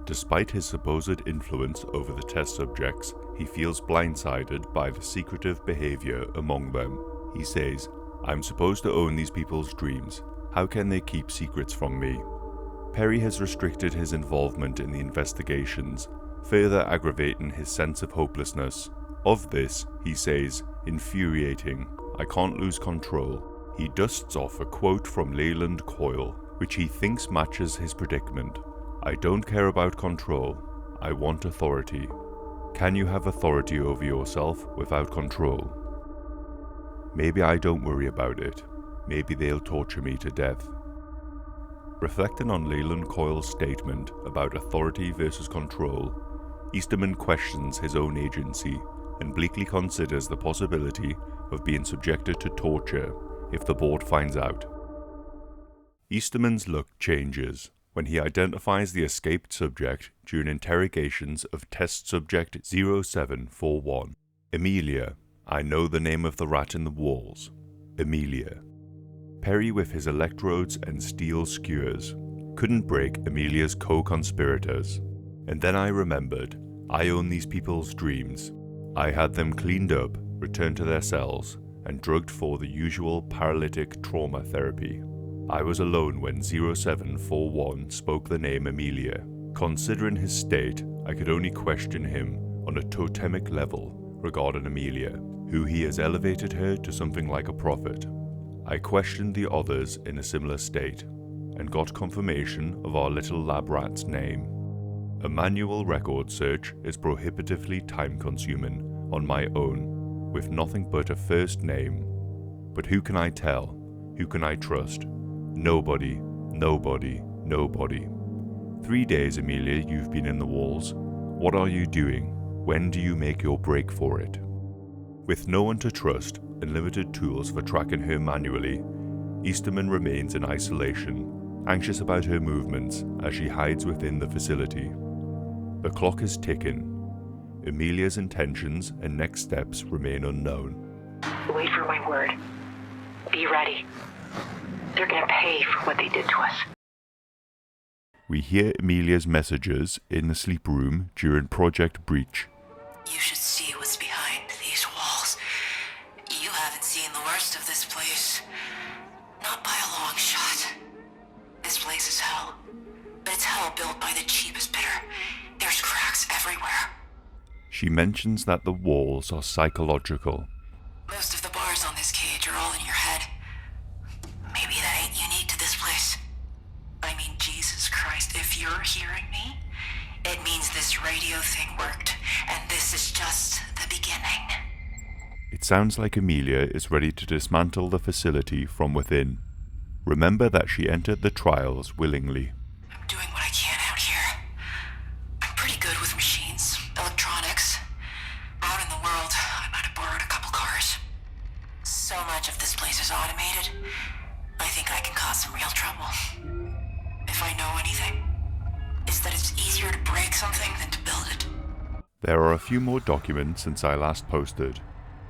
Despite his supposed influence over the test subjects, he feels blindsided by the secretive behavior among them. He says, I'm supposed to own these people's dreams. How can they keep secrets from me? Perry has restricted his involvement in the investigations, further aggravating his sense of hopelessness. Of this, he says, infuriating, I can't lose control. He dusts off a quote from Leyland COYLE, which he thinks matches his predicament. I don't care about control. I want authority. Can you have authority over yourself without control? Maybe I don't worry about it. Maybe they'll torture me to death. Reflecting on Leyland Coyle's statement about authority versus control, Easterman questions his own agency and bleakly considers the possibility of being subjected to torture if the board finds out. Easterman's look changes when he identifies the escaped subject during interrogations of test subject 0741. Amelia, I know the name of the rat in the walls. Amelia. Perry, with his electrodes and steel skewers, couldn't break Amelia's co-conspirators. And then I remembered, I own these people's dreams. I had them cleaned up, returned to their cells, and drugged for the usual paralytic trauma therapy. I was alone when 0741 spoke the name Amelia. Considering his state, I could only question him on a totemic level regarding Amelia, who he has elevated her to something like a prophet. I questioned the others in a similar state, and got confirmation of our little lab rat's name. A manual record search is prohibitively time-consuming on my own, with nothing but a first name. But who can I tell? Who can I trust? Nobody, nobody, nobody. 3 days, Amelia, you've been in the walls. What are you doing? When do you make your break for it? With no one to trust and limited tools for tracking her manually, Easterman remains in isolation, anxious about her movements as she hides within the facility. The clock is ticking. Amelia's intentions and next steps remain unknown. Wait for my word. Be ready. They're gonna pay for what they did to us. We hear Amelia's messages in the sleep room during Project Breach. You should see what's behind these walls. You haven't seen the worst of this place. Not by a long shot. This place is hell. But it's hell built by the cheapest bidder. There's cracks everywhere. She mentions that the walls are psychological. Most of the bars on this cage are all in your head. Maybe that ain't unique to this place. I mean, Jesus Christ, if you're hearing me, it means this radio thing worked, and this is just the beginning. It sounds like Amelia is ready to dismantle the facility from within. Remember that she entered the trials willingly. I'm doing what I can out here. I'm pretty good with machines, electronics. Out in the world, I might have borrowed a couple cars. So much of this place is automated, I think I can cause some real trouble. If I know anything, it's that it's easier to break something than to build it. There are a few more documents since I last posted.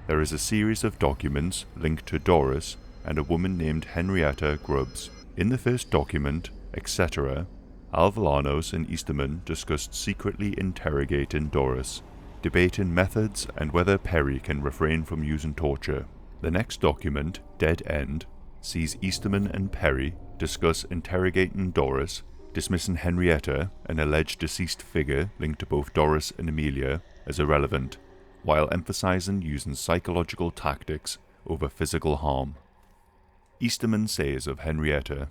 There is a series of documents linked to Doris and a woman named Henrietta Grubbs. In the first document, etc., Alvolanos and Easterman discussed secretly interrogating Doris, debating methods and whether Perry can refrain from using torture. The next document, Dead End, sees Easterman and Perry discuss interrogating Doris, dismissing Henrietta, an alleged deceased figure linked to both Doris and Amelia, as irrelevant, while emphasizing using psychological tactics over physical harm. Easterman says of Henrietta,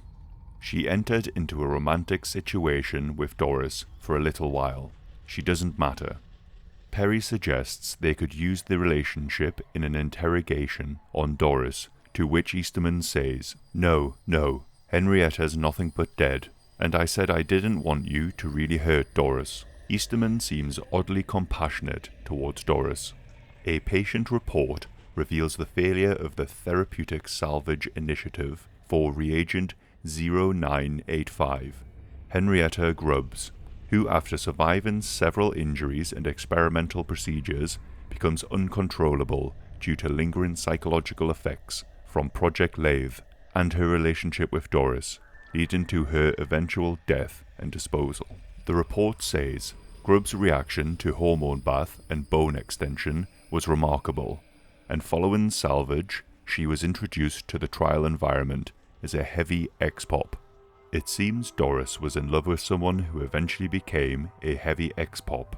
she entered into a romantic situation with Doris for a little while. She doesn't matter. Perry suggests they could use the relationship in an interrogation on Doris, to which Easterman says, no, Henrietta's nothing but dead, and I said I didn't want you to really hurt Doris. Easterman seems oddly compassionate towards Doris. A patient report reveals the failure of the Therapeutic Salvage Initiative for Reagent 0985, Henrietta Grubbs, who after surviving several injuries and experimental procedures becomes uncontrollable due to lingering psychological effects from Project Lathe and her relationship with Doris, leading to her eventual death and disposal. The report says Grubbs' reaction to hormone bath and bone extension was remarkable, and following salvage, she was introduced to the trial environment as a heavy ex-pop. It seems Doris was in love with someone who eventually became a heavy ex-pop.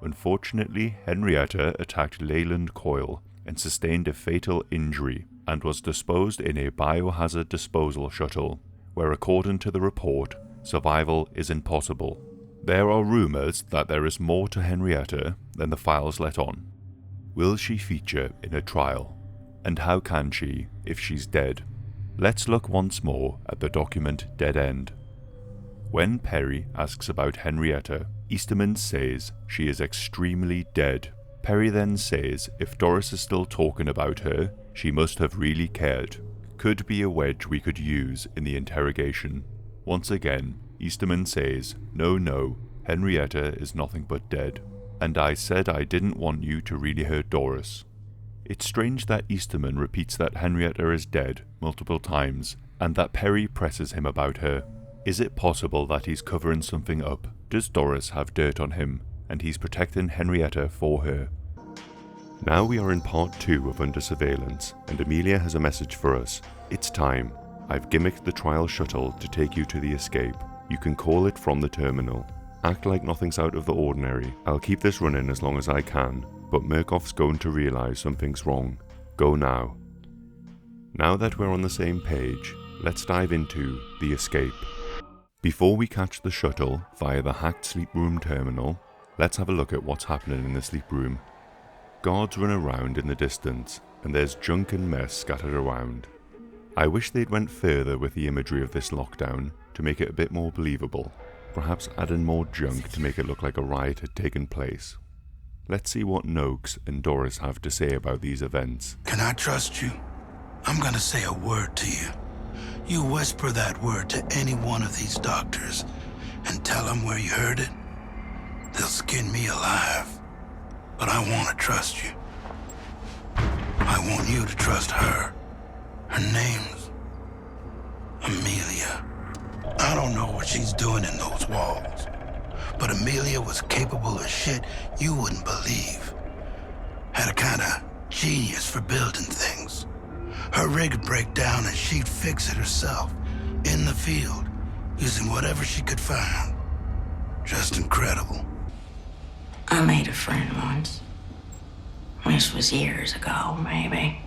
Unfortunately, Henrietta attacked Leyland Coyle and sustained a fatal injury, and was disposed in a biohazard disposal shuttle, where according to the report, survival is impossible. There are rumours that there is more to Henrietta than the files let on. Will she feature in a trial? And how can she if she's dead? Let's look once more at the document Dead End. When Perry asks about Henrietta, Easterman says she is extremely dead. Perry then says if Doris is still talking about her, she must have really cared. Could be a wedge we could use in the interrogation. Once again, Easterman says, no, Henrietta is nothing but dead. And I said I didn't want you to really hurt Doris. It's strange that Easterman repeats that Henrietta is dead multiple times, and that Perry presses him about her. Is it possible that he's covering something up? Does Doris have dirt on him, and he's protecting Henrietta for her? Now we are in part 2 of Under Surveillance, and Amelia has a message for us. It's time. I've gimmicked the trial shuttle to take you to the escape. You can call it from the terminal. Act like nothing's out of the ordinary. I'll keep this running as long as I can, but Murkoff's going to realise something's wrong. Go now. Now that we're on the same page, let's dive into the escape. Before we catch the shuttle via the hacked sleep room terminal, let's have a look at what's happening in the sleep room. Guards run around in the distance, and there's junk and mess scattered around. I wish they'd went further with the imagery of this lockdown to make it a bit more believable, perhaps add in more junk to make it look like a riot had taken place. Let's see what Noakes and Doris have to say about these events. Can I trust you? I'm gonna say a word to you. You whisper that word to any one of these doctors and tell them where you heard it. They'll skin me alive. But I want to trust you. I want you to trust her. Her name's Amelia. I don't know what she's doing in those walls, but Amelia was capable of shit you wouldn't believe. Had a kind of genius for building things. Her rig would break down and she'd fix it herself, in the field, using whatever she could find. Just incredible. I made a friend once. This was years ago, maybe.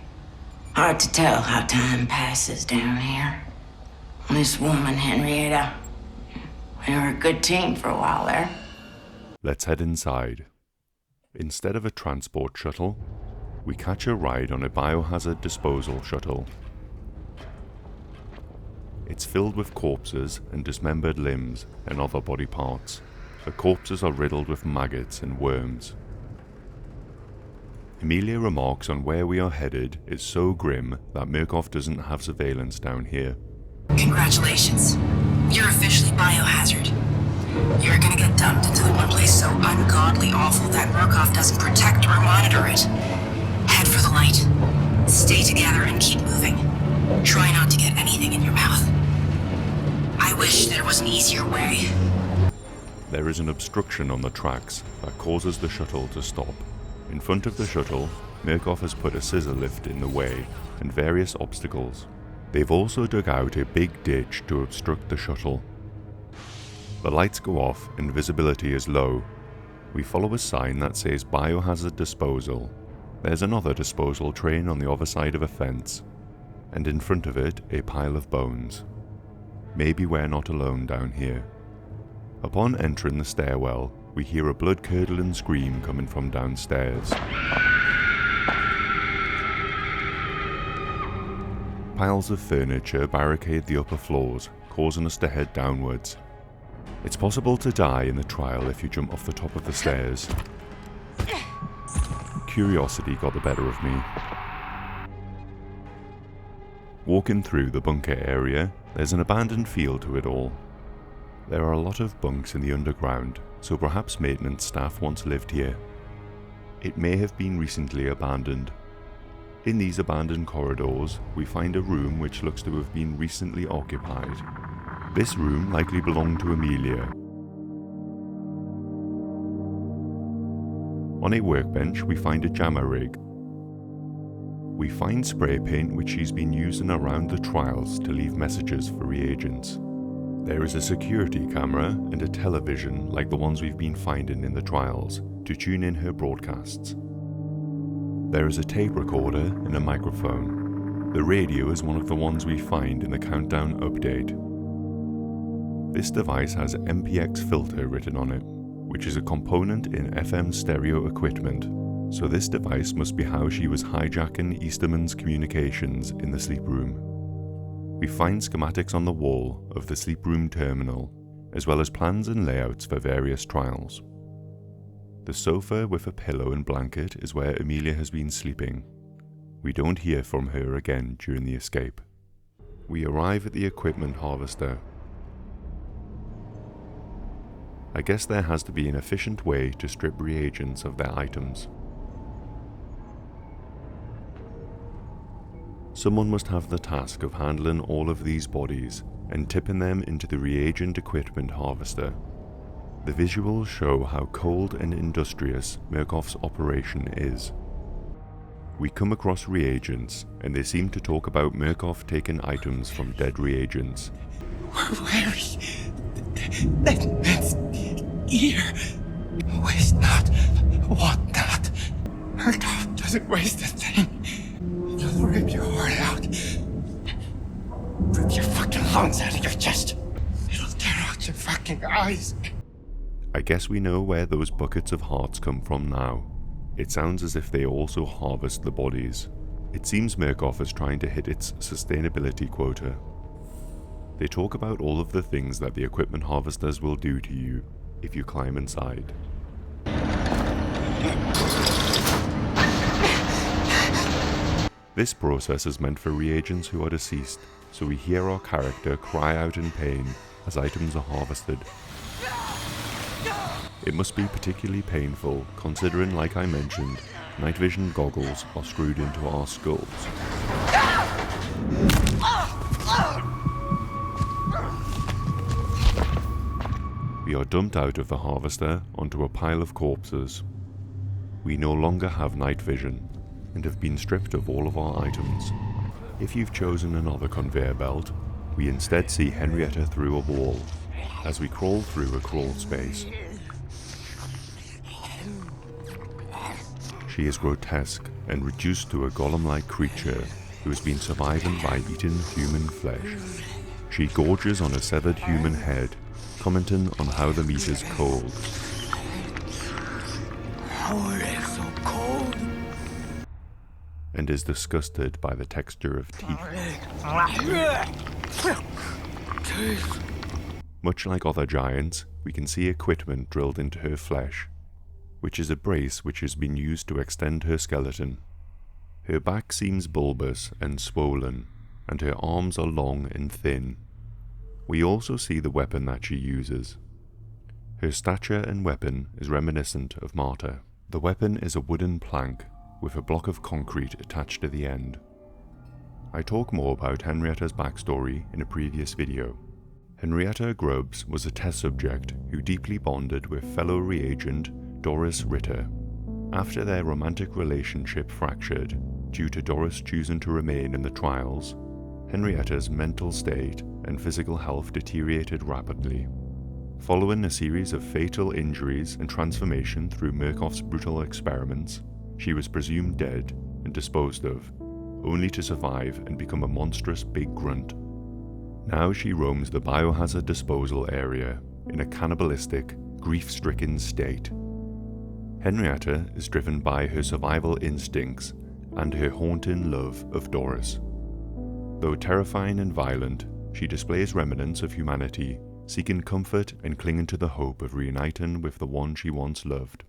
Hard to tell how time passes down here. This woman, Henrietta, we were a good team for a while there. Let's head inside. Instead of a transport shuttle, we catch a ride on a biohazard disposal shuttle. It's filled with corpses and dismembered limbs and other body parts. The corpses are riddled with maggots and worms. Amelia remarks on where we are headed is so grim that Murkoff doesn't have surveillance down here. Congratulations. You're officially biohazard. You're gonna get dumped into the one place so ungodly awful that Murkoff doesn't protect or monitor it. Head for the light. Stay together and keep moving. Try not to get anything in your mouth. I wish there was an easier way. There is an obstruction on the tracks that causes the shuttle to stop. In front of the shuttle, Murkoff has put a scissor lift in the way and various obstacles. They've also dug out a big ditch to obstruct the shuttle. The lights go off and visibility is low. We follow a sign that says biohazard disposal. There's another disposal train on the other side of a fence, and in front of it a pile of bones. Maybe we're not alone down here. Upon entering the stairwell, we hear a blood-curdling scream coming from downstairs. Piles of furniture barricade the upper floors, causing us to head downwards. It's possible to die in the trial if you jump off the top of the stairs. Curiosity got the better of me. Walking through the bunker area, there's an abandoned field to it all. There are a lot of bunks in the underground, so perhaps maintenance staff once lived here. It may have been recently abandoned. In these abandoned corridors, we find a room which looks to have been recently occupied. This room likely belonged to Amelia. On a workbench, we find a jammer rig. We find spray paint which she's been using around the trials to leave messages for reagents. There is a security camera and a television like the ones we've been finding in the trials to tune in her broadcasts. There is a tape recorder and a microphone. The radio is one of the ones we find in the countdown update. This device has MPX filter written on it, which is a component in FM stereo equipment, so this device must be how she was hijacking Easterman's communications in the sleep room. We find schematics on the wall of the sleep room terminal, as well as plans and layouts for various trials. The sofa with a pillow and blanket is where Amelia has been sleeping. We don't hear from her again during the escape. We arrive at the equipment harvester. I guess there has to be an efficient way to strip reagents of their items. Someone must have the task of handling all of these bodies and tipping them into the reagent equipment harvester. The visuals show how cold and industrious Murkoff's operation is. We come across reagents, and they seem to talk about Murkoff taking items from dead reagents. Where is that's here? Waste not, want not. Murkoff doesn't waste a thing. He'll rip your heart out. Rip your fucking lungs out of your chest. It'll tear out your fucking eyes. I guess we know where those buckets of hearts come from now. It sounds as if they also harvest the bodies. It seems Murkoff is trying to hit its sustainability quota. They talk about all of the things that the equipment harvesters will do to you if you climb inside. This process is meant for reagents who are deceased, so we hear our character cry out in pain as items are harvested. It must be particularly painful, considering, like I mentioned, night vision goggles are screwed into our skulls. We are dumped out of the harvester onto a pile of corpses. We no longer have night vision, and have been stripped of all of our items. If you've chosen another conveyor belt, we instead see Henrietta through a wall, as we crawl through a crawl space. She is grotesque and reduced to a golem-like creature who has been surviving by eating human flesh. She gorges on a severed human head, commenting on how the meat is cold. How it is so cold. And is disgusted by the texture of teeth. Much like other giants, we can see equipment drilled into her flesh, which is a brace which has been used to extend her skeleton. Her back seems bulbous and swollen, and her arms are long and thin. We also see the weapon that she uses. Her stature and weapon is reminiscent of Marta. The weapon is a wooden plank with a block of concrete attached to the end. I talk more about Henrietta's backstory in a previous video. Henrietta Grubbs was a test subject who deeply bonded with fellow reagent Doris Ritter. After their romantic relationship fractured due to Doris choosing to remain in the trials, Henrietta's mental state and physical health deteriorated rapidly. Following a series of fatal injuries and transformation through Murkoff's brutal experiments, she was presumed dead and disposed of, only to survive and become a monstrous big grunt. Now she roams the biohazard disposal area in a cannibalistic, grief-stricken state. Henrietta is driven by her survival instincts and her haunting love of Doris. Though terrifying and violent, she displays remnants of humanity, seeking comfort and clinging to the hope of reuniting with the one she once loved.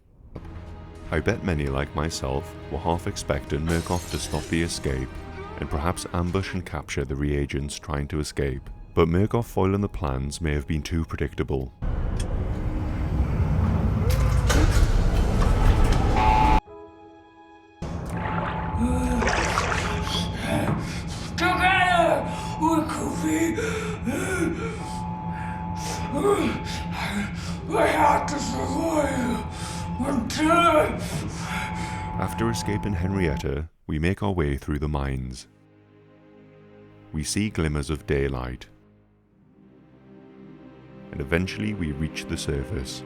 I bet many like myself were half expecting Murkoff to stop the escape and perhaps ambush and capture the reagents trying to escape, but Murkoff foiling the plans may have been too predictable. Together we could be. We have to survive until. After escaping Henrietta, we make our way through the mines. We see glimmers of daylight, and eventually we reach the surface.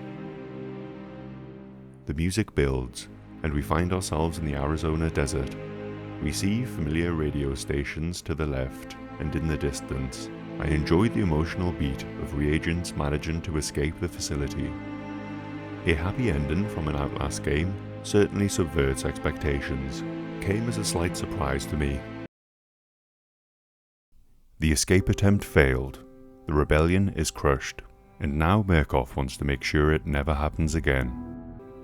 The music builds, and we find ourselves in the Arizona desert. We see familiar radio stations to the left, and in the distance, I enjoyed the emotional beat of reagents managing to escape the facility. A happy ending from an Outlast game certainly subverts expectations, came as a slight surprise to me. The escape attempt failed. The rebellion is crushed. and now Murkoff wants to make sure it never happens again.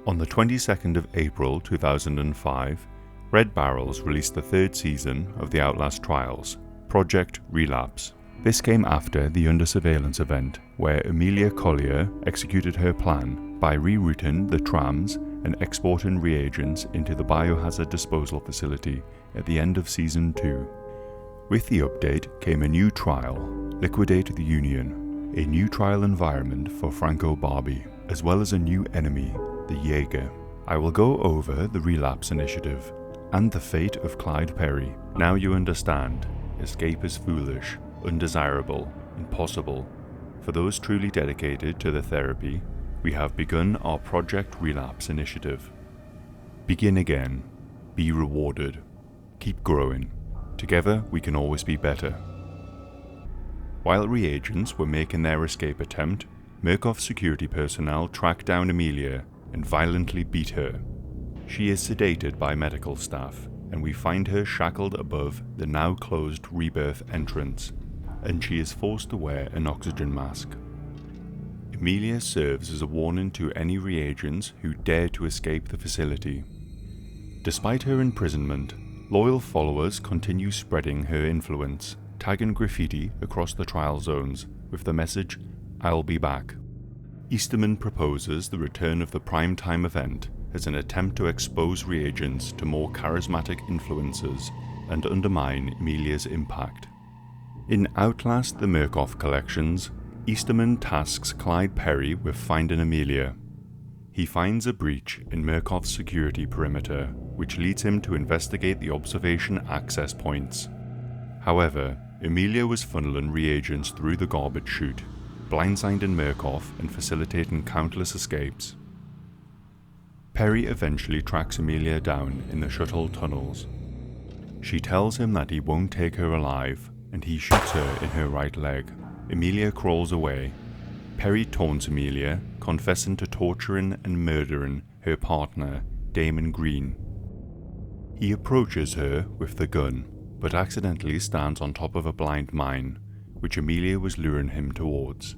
On the 22nd of April 2005, Red Barrels released the third season of the Outlast Trials, Project Relapse. This came after the Under Surveillance event, where Amelia Collier executed her plan by rerouting the trams and exporting reagents into the biohazard disposal facility at the end of Season 2. With the update came a new trial, Liquidate the Union, a new trial environment for Franco Barbi, as well as a new enemy, the Jaeger. I will go over the Relapse initiative and the fate of Clyde Perry. Now you understand, escape is foolish, undesirable, impossible. For those truly dedicated to the therapy, we have begun our Project Relapse initiative. Begin again. Be rewarded. Keep growing. Together we can always be better. While reagents were making their escape attempt, Murkoff's security personnel tracked down Amelia and violently beat her. She is sedated by medical staff, and we find her shackled above the now closed Rebirth entrance, and she is forced to wear an oxygen mask. Amelia serves as a warning to any reagents who dare to escape the facility. Despite her imprisonment, loyal followers continue spreading her influence, tagging graffiti across the trial zones with the message, "I'll be back." Easterman proposes the return of the primetime event as an attempt to expose reagents to more charismatic influencers and undermine Amelia's impact. In Outlast the Murkoff collections, Easterman tasks Clyde Perry with finding Amelia. He finds a breach in Murkoff's security perimeter, which leads him to investigate the observation access points. However, Amelia was funneling reagents through the garbage chute, blindsiding Murkoff and facilitating countless escapes. Perry eventually tracks Amelia down in the shuttle tunnels. She tells him that he won't take her alive, and he shoots her in her right leg. Amelia crawls away. Perry taunts Amelia, confessing to torturing and murdering her partner, Damon Green. He approaches her with the gun, but accidentally stands on top of a blind mine, which Amelia was luring him towards.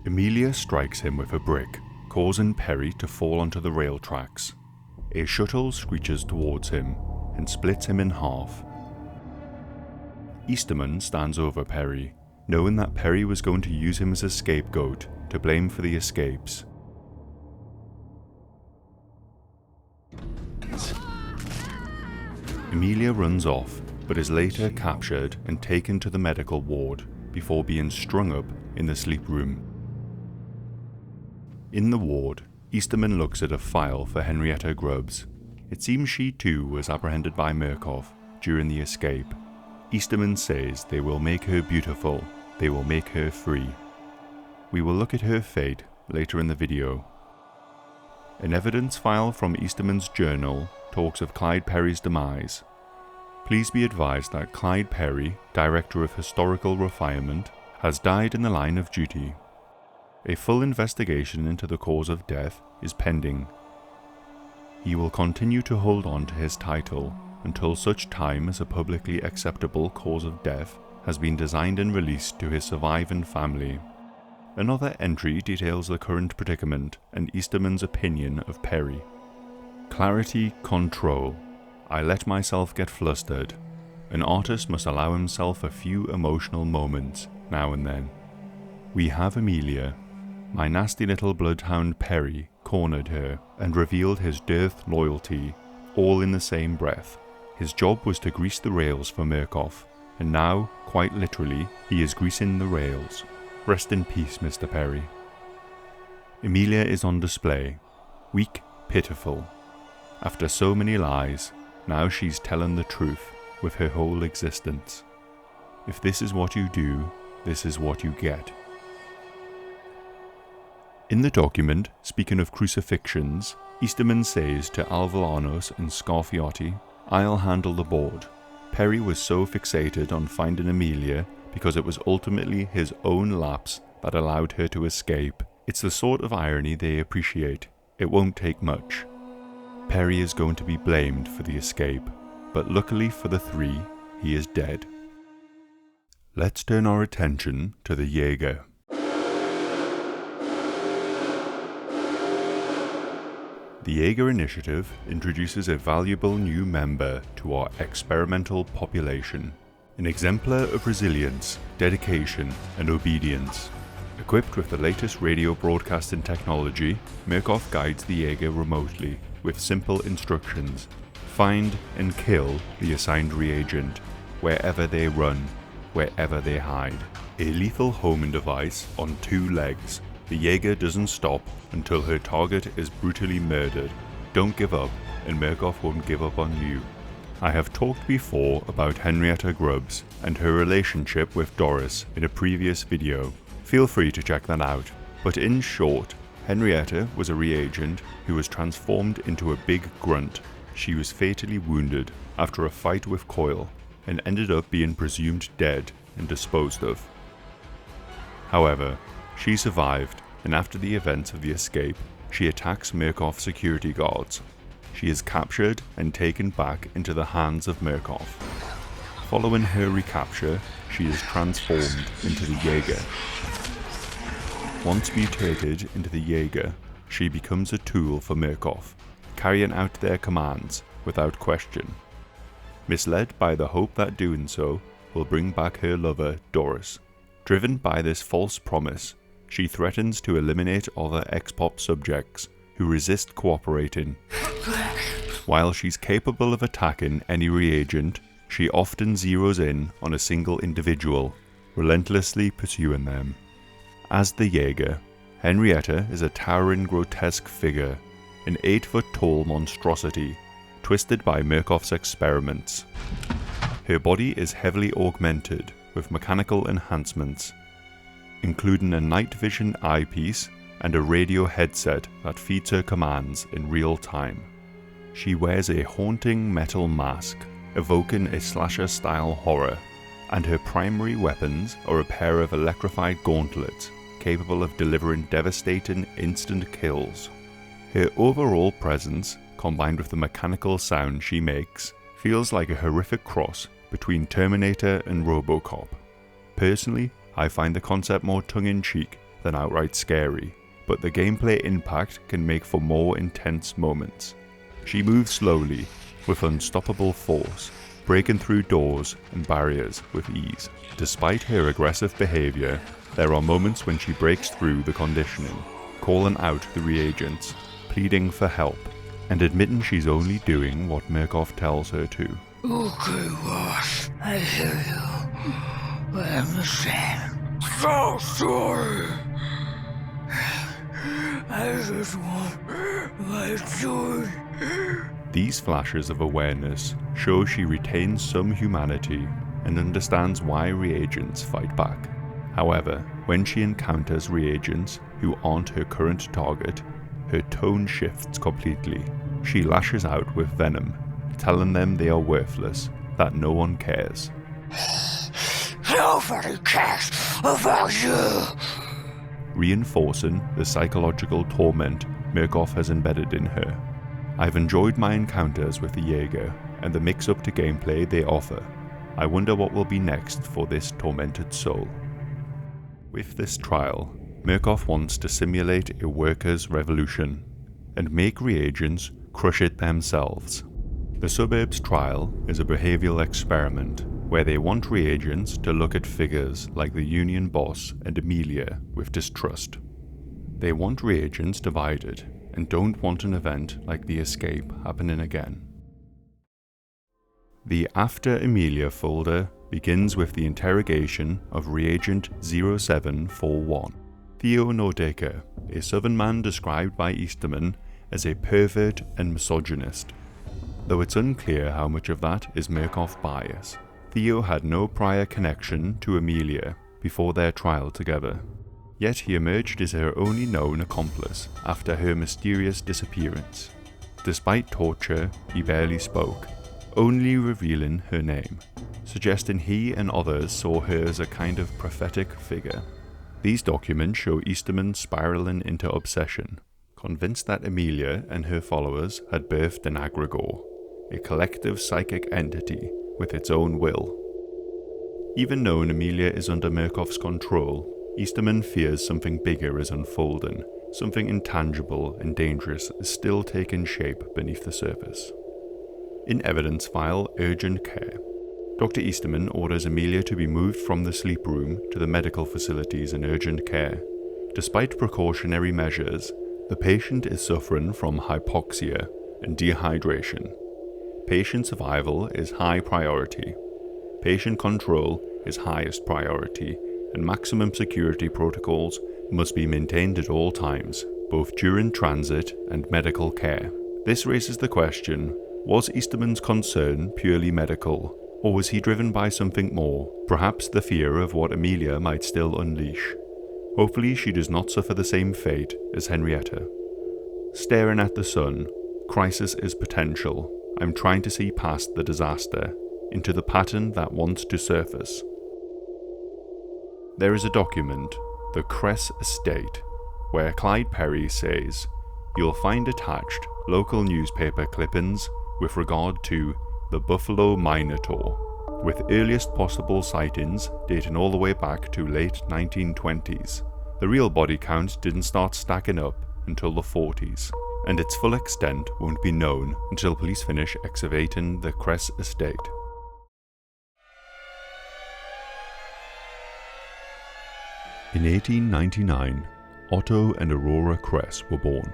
Amelia strikes him with a brick, causing Perry to fall onto the rail tracks. A shuttle screeches towards him and splits him in half. Easterman stands over Perry, knowing that Perry was going to use him as a scapegoat to blame for the escapes. Amelia runs off, but is later captured and taken to the medical ward before being strung up in the sleep room. In the ward, Easterman looks at a file for Henrietta Grubbs. It seems she too was apprehended by Murkoff during the escape. Easterman says they will make her beautiful, they will make her free. We will look at her fate later in the video. An evidence file from Easterman's journal talks of Clyde Perry's demise. Please be advised that Clyde Perry, Director of Historical Refinement, has died in the line of duty. A full investigation into the cause of death is pending. He will continue to hold on to his title until such time as a publicly acceptable cause of death has been designed and released to his surviving family. Another entry details the current predicament and Easterman's opinion of Perry. Clarity, control. I let myself get flustered. An artist must allow himself a few emotional moments now and then. We have Amelia. My nasty little bloodhound Perry cornered her and revealed his dearth loyalty, all in the same breath. His job was to grease the rails for Murkoff, and now, quite literally, he is greasing the rails. Rest in peace, Mr. Perry. Amelia is on display. Weak, pitiful. After so many lies, now she's telling the truth with her whole existence. If this is what you do, this is what you get. In the document, speaking of crucifixions, Easterman says to Alvillanos and Scarfiotti, I'll handle the board. Perry was so fixated on finding Amelia because it was ultimately his own lapse that allowed her to escape. It's the sort of irony they appreciate. It won't take much. Perry is going to be blamed for the escape, but luckily for the three, he is dead. Let's turn our attention to the Jaeger. The Jaeger initiative introduces a valuable new member to our experimental population, an exemplar of resilience, dedication, and obedience. Equipped with the latest radio broadcasting technology, Murkoff guides the Jaeger remotely with simple instructions. Find and kill the assigned reagent, wherever they run, wherever they hide. A lethal homing device on 2 legs. The Jaeger doesn't stop until her target is brutally murdered. Don't give up, and Murkoff won't give up on you. I have talked before about Henrietta Grubbs and her relationship with Doris in a previous video. Feel free to check that out. But in short, Henrietta was a reagent who was transformed into a big grunt. She was fatally wounded after a fight with COYLE and ended up being presumed dead and disposed of. However, she survived, and after the events of the escape, she attacks Murkoff's security guards. She is captured and taken back into the hands of Murkoff. Following her recapture, she is transformed into the Jaeger. Once mutated into the Jaeger, she becomes a tool for Murkoff, carrying out their commands without question. Misled by the hope that doing so will bring back her lover, Doris. Driven by this false promise, she threatens to eliminate other X-Pop subjects who resist cooperating. While she's capable of attacking any reagent, she often zeroes in on a single individual, relentlessly pursuing them. As the Jaeger, Henrietta is a towering, grotesque figure, an 8-foot-tall monstrosity, twisted by Murkoff's experiments. Her body is heavily augmented with mechanical enhancements, including a night vision eyepiece and a radio headset that feeds her commands in real time. She wears a haunting metal mask, evoking a slasher-style horror, and her primary weapons are a pair of electrified gauntlets capable of delivering devastating instant kills. Her overall presence, combined with the mechanical sound she makes, feels like a horrific cross between Terminator and RoboCop. Personally, I find the concept more tongue-in-cheek than outright scary, but the gameplay impact can make for more intense moments. She moves slowly, with unstoppable force, breaking through doors and barriers with ease. Despite her aggressive behaviour, there are moments when she breaks through the conditioning, calling out the reagents, pleading for help, and admitting she's only doing what Murkoff tells her to. Okay, boss, I hear you. I understand. So sorry. I just want my joy. These flashes of awareness show she retains some humanity and understands why reagents fight back. However, when she encounters reagents who aren't her current target, her tone shifts completely. She lashes out with venom, telling them they are worthless, that no one cares. Nobody cares about you! Reinforcing the psychological torment Murkoff has embedded in her. I've enjoyed my encounters with the Jaeger and the mix-up to gameplay they offer. I wonder what will be next for this tormented soul. With this trial, Murkoff wants to simulate a workers' revolution and make reagents crush it themselves. The Suburbs trial is a behavioural experiment where they want reagents to look at figures like the union boss and Amelia with distrust. They want reagents divided and don't want an event like the escape happening again. The After Amelia folder begins with the interrogation of Reagent 0741. Theo Nordeker, a southern man described by Easterman as a pervert and misogynist, though it's unclear how much of that is Murkoff bias. Theo had no prior connection to Amelia before their trial together, yet he emerged as her only known accomplice after her mysterious disappearance. Despite torture, he barely spoke, only revealing her name, suggesting he and others saw her as a kind of prophetic figure. These documents show Easterman spiraling into obsession, convinced that Amelia and her followers had birthed an egregore, a collective psychic entity with its own will. Even knowing Amelia is under Murkoff's control, Easterman fears something bigger is unfolding, something intangible and dangerous is still taking shape beneath the surface. In evidence file Urgent Care, Dr. Easterman orders Amelia to be moved from the sleep room to the medical facilities in urgent care. Despite precautionary measures, the patient is suffering from hypoxia and dehydration. Patient survival is high priority. Patient control is highest priority, and maximum security protocols must be maintained at all times, both during transit and medical care. This raises the question, was Easterman's concern purely medical, or was he driven by something more, perhaps the fear of what Amelia might still unleash? Hopefully she does not suffer the same fate as Henrietta. Staring at the sun, crisis is potential. I'm trying to see past the disaster, into the pattern that wants to surface. There is a document, the Kress Estate, where Clyde Perry says, "You'll find attached local newspaper clippings with regard to the Buffalo Minotaur, with earliest possible sightings dating all the way back to late 1920s. The real body count didn't start stacking up until the 40s, and its full extent won't be known until police finish excavating the Kress Estate." In 1899, Otto and Aurora Kress were born.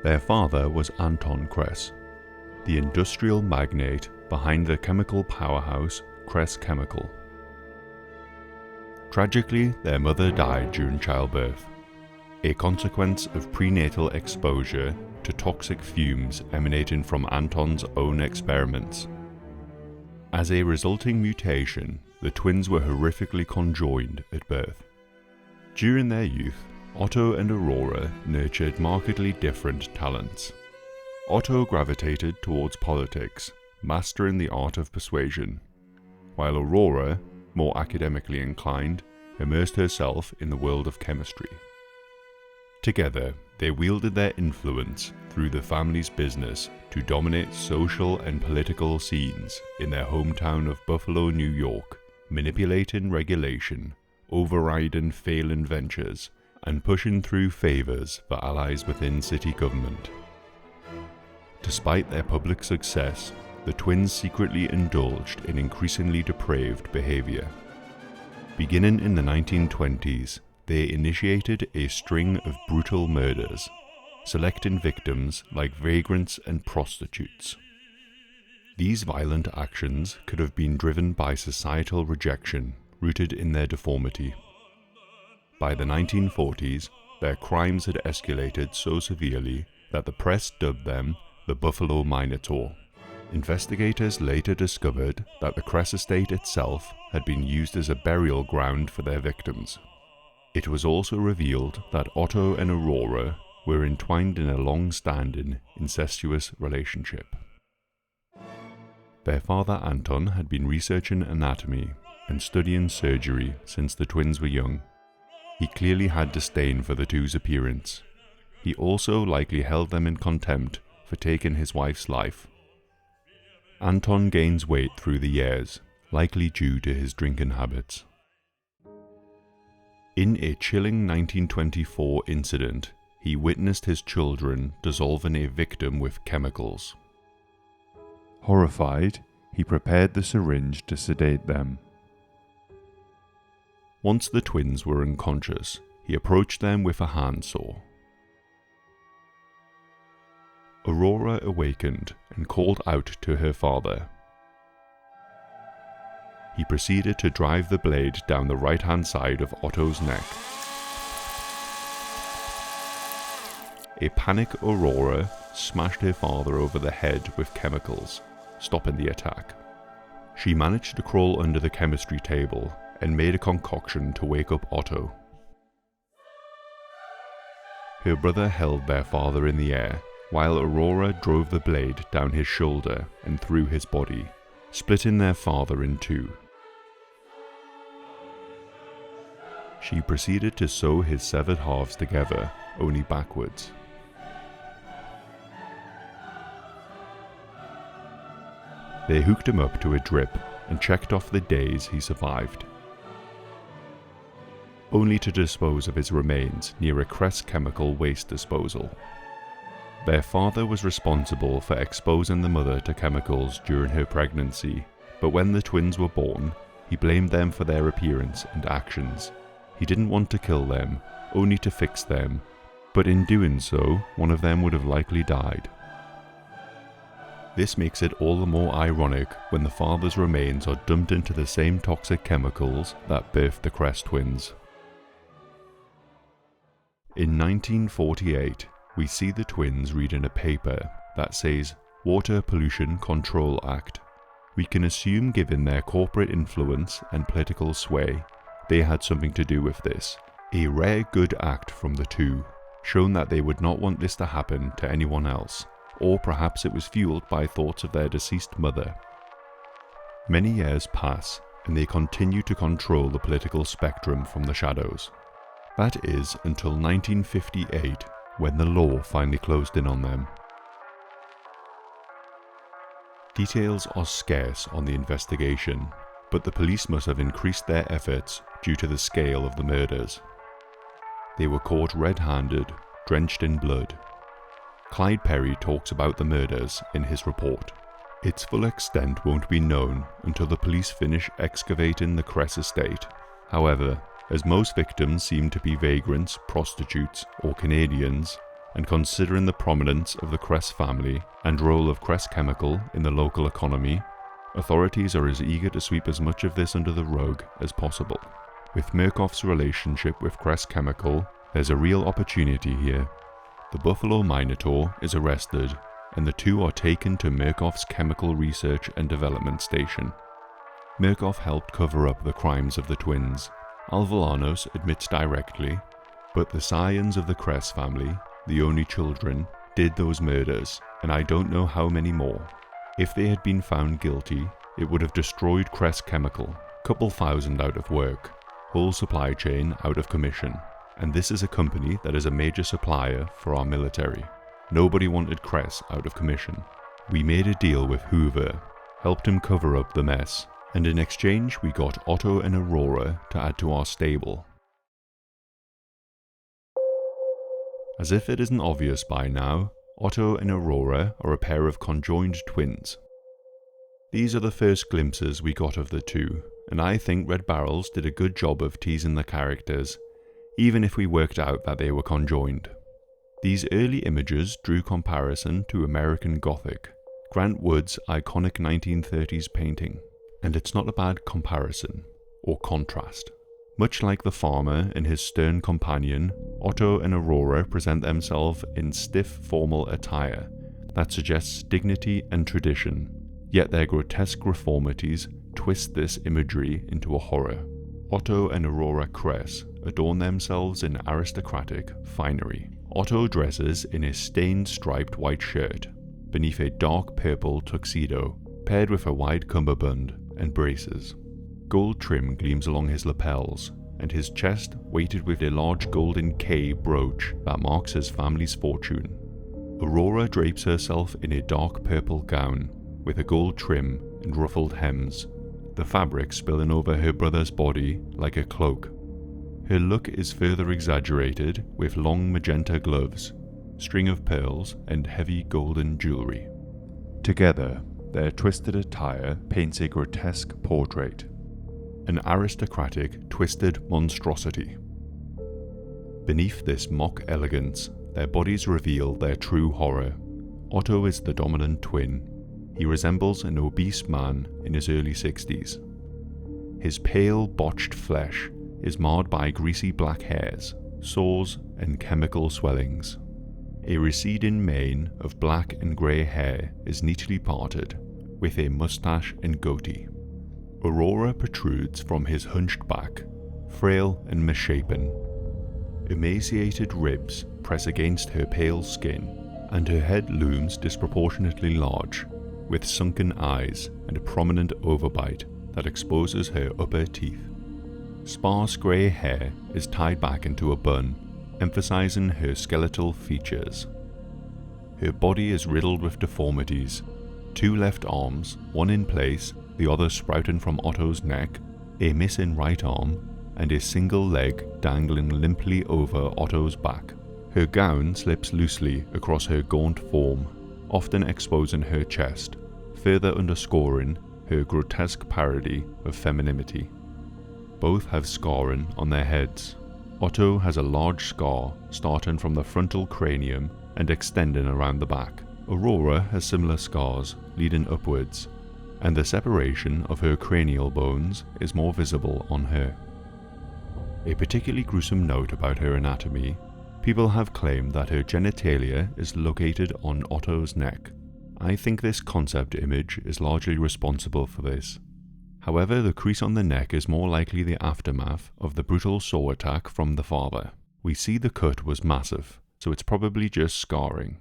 Their father was Anton Kress, the industrial magnate behind the chemical powerhouse Kress Chemical. Tragically, their mother died during childbirth, a consequence of prenatal exposure to toxic fumes emanating from Anton's own experiments. As a resulting mutation, the twins were horrifically conjoined at birth. During their youth, Otto and Aurora nurtured markedly different talents. Otto gravitated towards politics, mastering the art of persuasion, while Aurora, more academically inclined, immersed herself in the world of chemistry. Together, they wielded their influence through the family's business to dominate social and political scenes in their hometown of Buffalo, New York, manipulating regulation, overriding failing ventures, and pushing through favors for allies within city government. Despite their public success, the twins secretly indulged in increasingly depraved behavior. Beginning in the 1920s, they initiated a string of brutal murders, selecting victims like vagrants and prostitutes. These violent actions could have been driven by societal rejection rooted in their deformity. By the 1940s, their crimes had escalated so severely that the press dubbed them the Buffalo Minotaur. Investigators later discovered that the Kress estate itself had been used as a burial ground for their victims. It was also revealed that Otto and Aurora were entwined in a long-standing incestuous relationship. Their father Anton had been researching anatomy and studying surgery since the twins were young. He clearly had disdain for the two's appearance. He also likely held them in contempt for taking his wife's life. Anton gains weight through the years, likely due to his drinking habits. In a chilling 1924 incident, he witnessed his children dissolving a victim with chemicals. Horrified, he prepared the syringe to sedate them. Once the twins were unconscious, he approached them with a handsaw. Aurora awakened and called out to her father. He proceeded to drive the blade down the right-hand side of Otto's neck. A panicked Aurora smashed her father over the head with chemicals, stopping the attack. She managed to crawl under the chemistry table and made a concoction to wake up Otto. Her brother held their father in the air, while Aurora drove the blade down his shoulder and through his body, splitting their father in two. She proceeded to sew his severed halves together, only backwards. They hooked him up to a drip and checked off the days he survived. only to dispose of his remains near a Kress chemical waste disposal. Their father was responsible for exposing the mother to chemicals during her pregnancy, but when the twins were born, he blamed them for their appearance and actions. He didn't want to kill them, only to fix them, but in doing so, one of them would have likely died. This makes it all the more ironic when the father's remains are dumped into the same toxic chemicals that birthed the Kress twins. In 1948, we see the twins reading a paper that says Water Pollution Control Act. We can assume, given their corporate influence and political sway, they had something to do with this. A rare good act from the two, shown that they would not want this to happen to anyone else, or perhaps it was fueled by thoughts of their deceased mother. Many years pass, and they continue to control the political spectrum from the shadows. That is until 1958, when the law finally closed in on them. Details are scarce on the investigation, but the police must have increased their efforts due to the scale of the murders. They were caught red-handed, drenched in blood. Clyde Perry talks about the murders in his report. Its full extent won't be known until the police finish excavating the Kress estate. However, as most victims seem to be vagrants, prostitutes, or Canadians, and considering the prominence of the Kress family and role of Kress Chemical in the local economy, authorities are as eager to sweep as much of this under the rug as possible. With Murkoff's relationship with Kress Chemical, there's a real opportunity here. The Buffalo Minotaur is arrested, and the two are taken to Murkoff's Chemical Research and Development Station. Murkoff helped cover up the crimes of the twins. Alvillanos admits directly, but the scions of the Kress family, the only children, did those murders, and I don't know how many more. If they had been found guilty, it would have destroyed Kress Chemical, couple thousand out of work, whole supply chain out of commission, and this is a company that is a major supplier for our military. Nobody wanted Kress out of commission. We made a deal with Hoover, helped him cover up the mess, and in exchange we got Otto and Aurora to add to our stable. As if it isn't obvious by now, Otto and Aurora are a pair of conjoined twins. These are the first glimpses we got of the two, and I think Red Barrels did a good job of teasing the characters, even if we worked out that they were conjoined. These early images drew comparison to American Gothic, Grant Wood's iconic 1930s painting, and it's not a bad comparison, or contrast. Much like the farmer and his stern companion, Otto and Aurora present themselves in stiff formal attire that suggests dignity and tradition, yet their grotesque reformities twist this imagery into a horror. Otto and Aurora Kress adorn themselves in aristocratic finery. Otto dresses in a stained striped white shirt, beneath a dark purple tuxedo, paired with a wide cummerbund and braces. Gold trim gleams along his lapels, and his chest weighted with a large golden K brooch that marks his family's fortune. Aurora drapes herself in a dark purple gown, with a gold trim and ruffled hems, the fabric spilling over her brother's body like a cloak. Her look is further exaggerated with long magenta gloves, string of pearls, and heavy golden jewelry. Together, their twisted attire paints a grotesque portrait, an aristocratic, twisted monstrosity. Beneath this mock elegance, their bodies reveal their true horror. Otto is the dominant twin. He resembles an obese man in his early 60s. His pale, botched flesh is marred by greasy black hairs, sores, and chemical swellings. A receding mane of black and grey hair is neatly parted, with a moustache and goatee. Aurora protrudes from his hunched back, frail and misshapen. Emaciated ribs press against her pale skin, and her head looms disproportionately large, with sunken eyes and a prominent overbite that exposes her upper teeth. Sparse grey hair is tied back into a bun, emphasizing her skeletal features. Her body is riddled with deformities. 2 left arms, one in place, the other sprouting from Otto's neck, a missing right arm, and a single leg dangling limply over Otto's back. Her gown slips loosely across her gaunt form, often exposing her chest, further underscoring her grotesque parody of femininity. Both have scarring on their heads. Otto has a large scar starting from the frontal cranium and extending around the back. Aurora has similar scars leading upwards, and the separation of her cranial bones is more visible on her. A particularly gruesome note about her anatomy: people have claimed that her genitalia is located on Otto's neck. I think this concept image is largely responsible for this. However, the crease on the neck is more likely the aftermath of the brutal saw attack from the father. We see the cut was massive, so it's probably just scarring.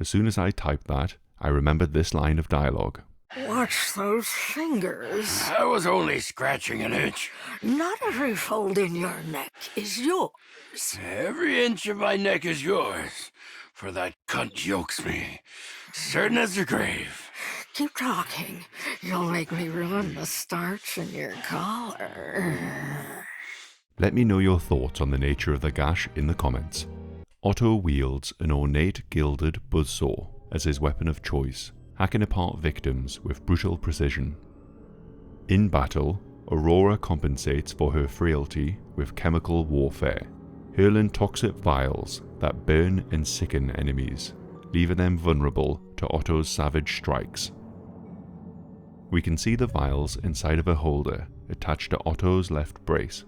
As soon as I typed that, I remembered this line of dialogue. Watch those fingers. I was only scratching an itch. Not every fold in your neck is yours. Every inch of my neck is yours, for that cunt jokes me, certain as the grave. Keep talking. You'll make me ruin the starch in your collar. Let me know your thoughts on the nature of the gash in the comments. Otto wields an ornate gilded buzzsaw as his weapon of choice, hacking apart victims with brutal precision. In battle, Aurora compensates for her frailty with chemical warfare, hurling toxic vials that burn and sicken enemies, leaving them vulnerable to Otto's savage strikes. We can see the vials inside of a holder attached to Otto's left brace.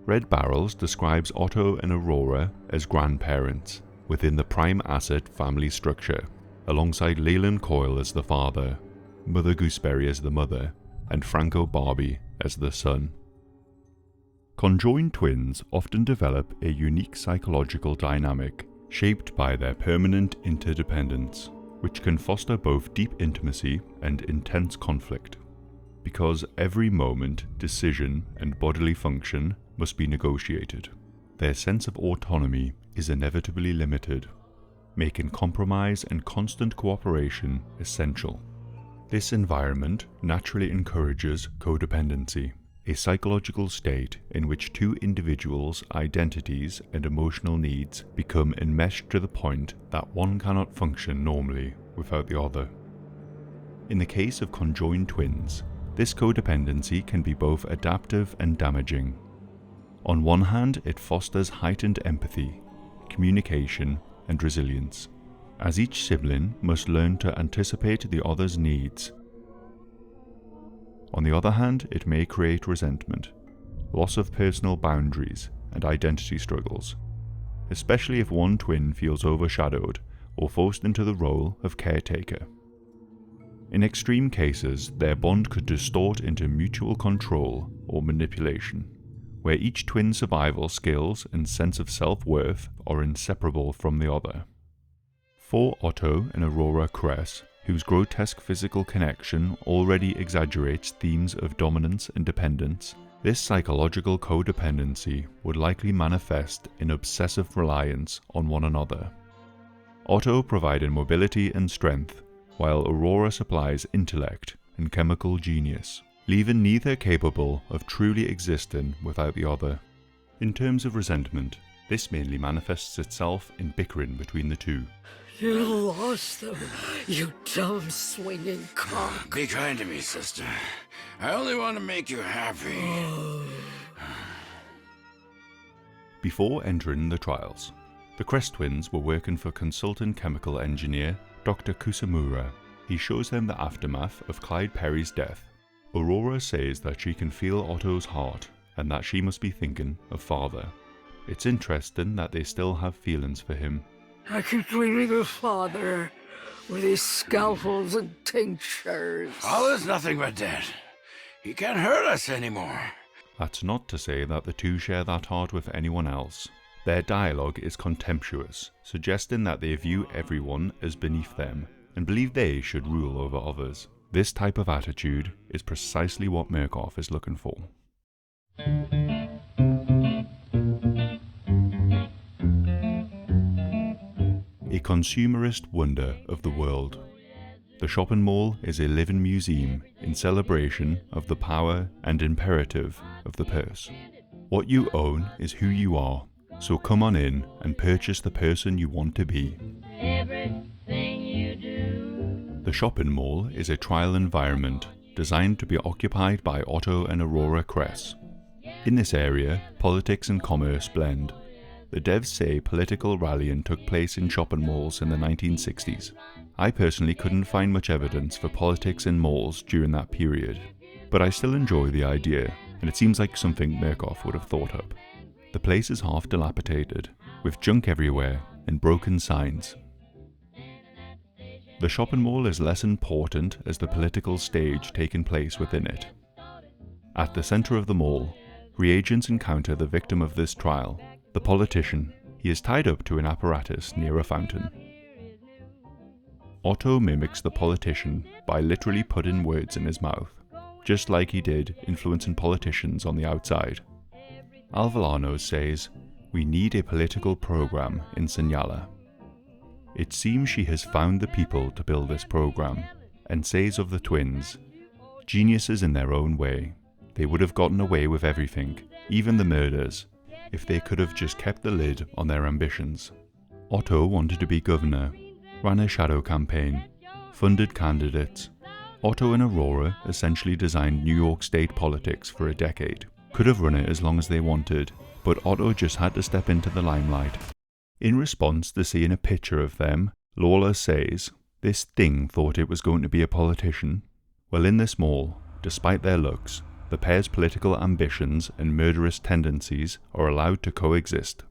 Red Barrels describes Otto and Aurora as grandparents within the Prime Asset family structure, alongside Liliya COYLE as the father, Mother Gooseberry as the mother, and Franco Barbi as the son. Conjoined twins often develop a unique psychological dynamic shaped by their permanent interdependence, which can foster both deep intimacy and intense conflict, because every moment, decision, and bodily function must be negotiated. Their sense of autonomy is inevitably limited, making compromise and constant cooperation essential. This environment naturally encourages codependency, a psychological state in which two individuals' identities and emotional needs become enmeshed to the point that one cannot function normally without the other. In the case of conjoined twins, this codependency can be both adaptive and damaging. On one hand, it fosters heightened empathy, communication, and resilience, as each sibling must learn to anticipate the other's needs. On the other hand, it may create resentment, loss of personal boundaries, and identity struggles, especially if one twin feels overshadowed or forced into the role of caretaker. In extreme cases, their bond could distort into mutual control or manipulation, where each twin's survival skills and sense of self-worth are inseparable from the other. For Otto and Aurora Kress, whose grotesque physical connection already exaggerates themes of dominance and dependence, this psychological codependency would likely manifest in obsessive reliance on one another. Otto providing mobility and strength, while Aurora supplies intellect and chemical genius, leaving neither capable of truly existing without the other. In terms of resentment, this mainly manifests itself in bickering between the two. You lost them, you dumb swinging cock. Be kind to me, sister. I only want to make you happy. Before entering the trials, the Kress Twins were working for consultant chemical engineer Dr. Kusamura. He shows them the aftermath of Clyde Perry's death. Aurora says that she can feel Otto's heart and that she must be thinking of father. It's interesting that they still have feelings for him. I keep dreaming of father with his scalpels and tinctures. All is nothing but death. He can't hurt us anymore. That's not to say that the two share that heart with anyone else. Their dialogue is contemptuous, suggesting that they view everyone as beneath them and believe they should rule over others. This type of attitude is precisely what Murkoff is looking for. A consumerist wonder of the world. The shopping mall is a living museum in celebration of the power and imperative of the purse. What you own is who you are, so come on in and purchase the person you want to be. The shopping mall is a trial environment designed to be occupied by Otto and Aurora Kress. In this area, politics and commerce blend. The devs say political rallying took place in shopping malls in the 1960s. I personally couldn't find much evidence for politics in malls during that period, but I still enjoy the idea, and it seems like something Murkoff would have thought up. The place is half dilapidated, with junk everywhere and broken signs. The shopping mall is less important as the political stage taking place within it. At the centre of the mall, Reagents encounter the victim of this trial, the politician. He is tied up to an apparatus near a fountain. Otto mimics the politician by literally putting words in his mouth, just like he did influencing politicians on the outside. Alvolanos says, "We need a political program in Sinyala." It seems she has found the people to build this program, and says of the twins, "Geniuses in their own way. They would have gotten away with everything, even the murders, if they could have just kept the lid on their ambitions." Otto wanted to be governor, ran a shadow campaign, funded candidates. Otto and Aurora essentially designed New York State politics for a decade. Could have run it as long as they wanted, but Otto just had to step into the limelight. In response to seeing a picture of them, Lola says, "This thing thought it was going to be a politician." Well, in this mall, despite their looks, the pair's political ambitions and murderous tendencies are allowed to coexist.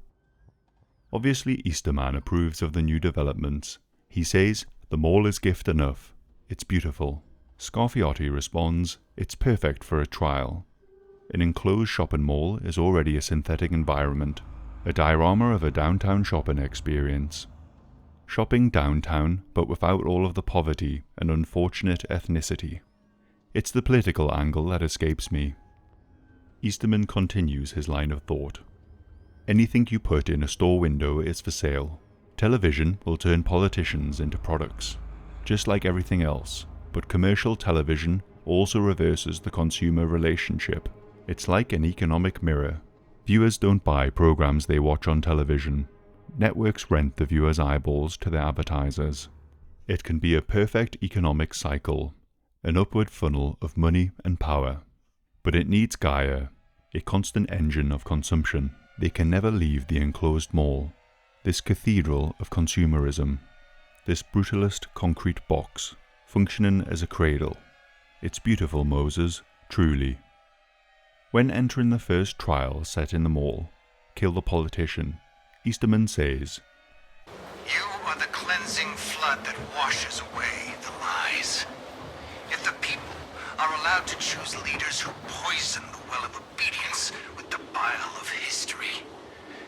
Obviously, Easterman approves of the new developments. He says, "The mall is gift enough. It's beautiful." Scarfiotti responds, "It's perfect for a trial." An enclosed shopping mall is already a synthetic environment, a diorama of a downtown shopping experience. Shopping downtown, but without all of the poverty and unfortunate ethnicity. It's the political angle that escapes me. Easterman continues his line of thought. Anything you put in a store window is for sale. Television will turn politicians into products, just like everything else, but commercial television also reverses the consumer relationship. It's like an economic mirror. Viewers don't buy programs they watch on television. Networks rent the viewers' eyeballs to their advertisers. It can be a perfect economic cycle, an upward funnel of money and power. But it needs Gaia, a constant engine of consumption. They can never leave the enclosed mall, this cathedral of consumerism, this brutalist concrete box, functioning as a cradle. It's beautiful, Moses, truly. When entering the first trial set in the mall, Kill the Politician, Easterman says, "You are the cleansing flood that washes away the lies. If the people are allowed to choose leaders who poison the well of obedience with the bile of history,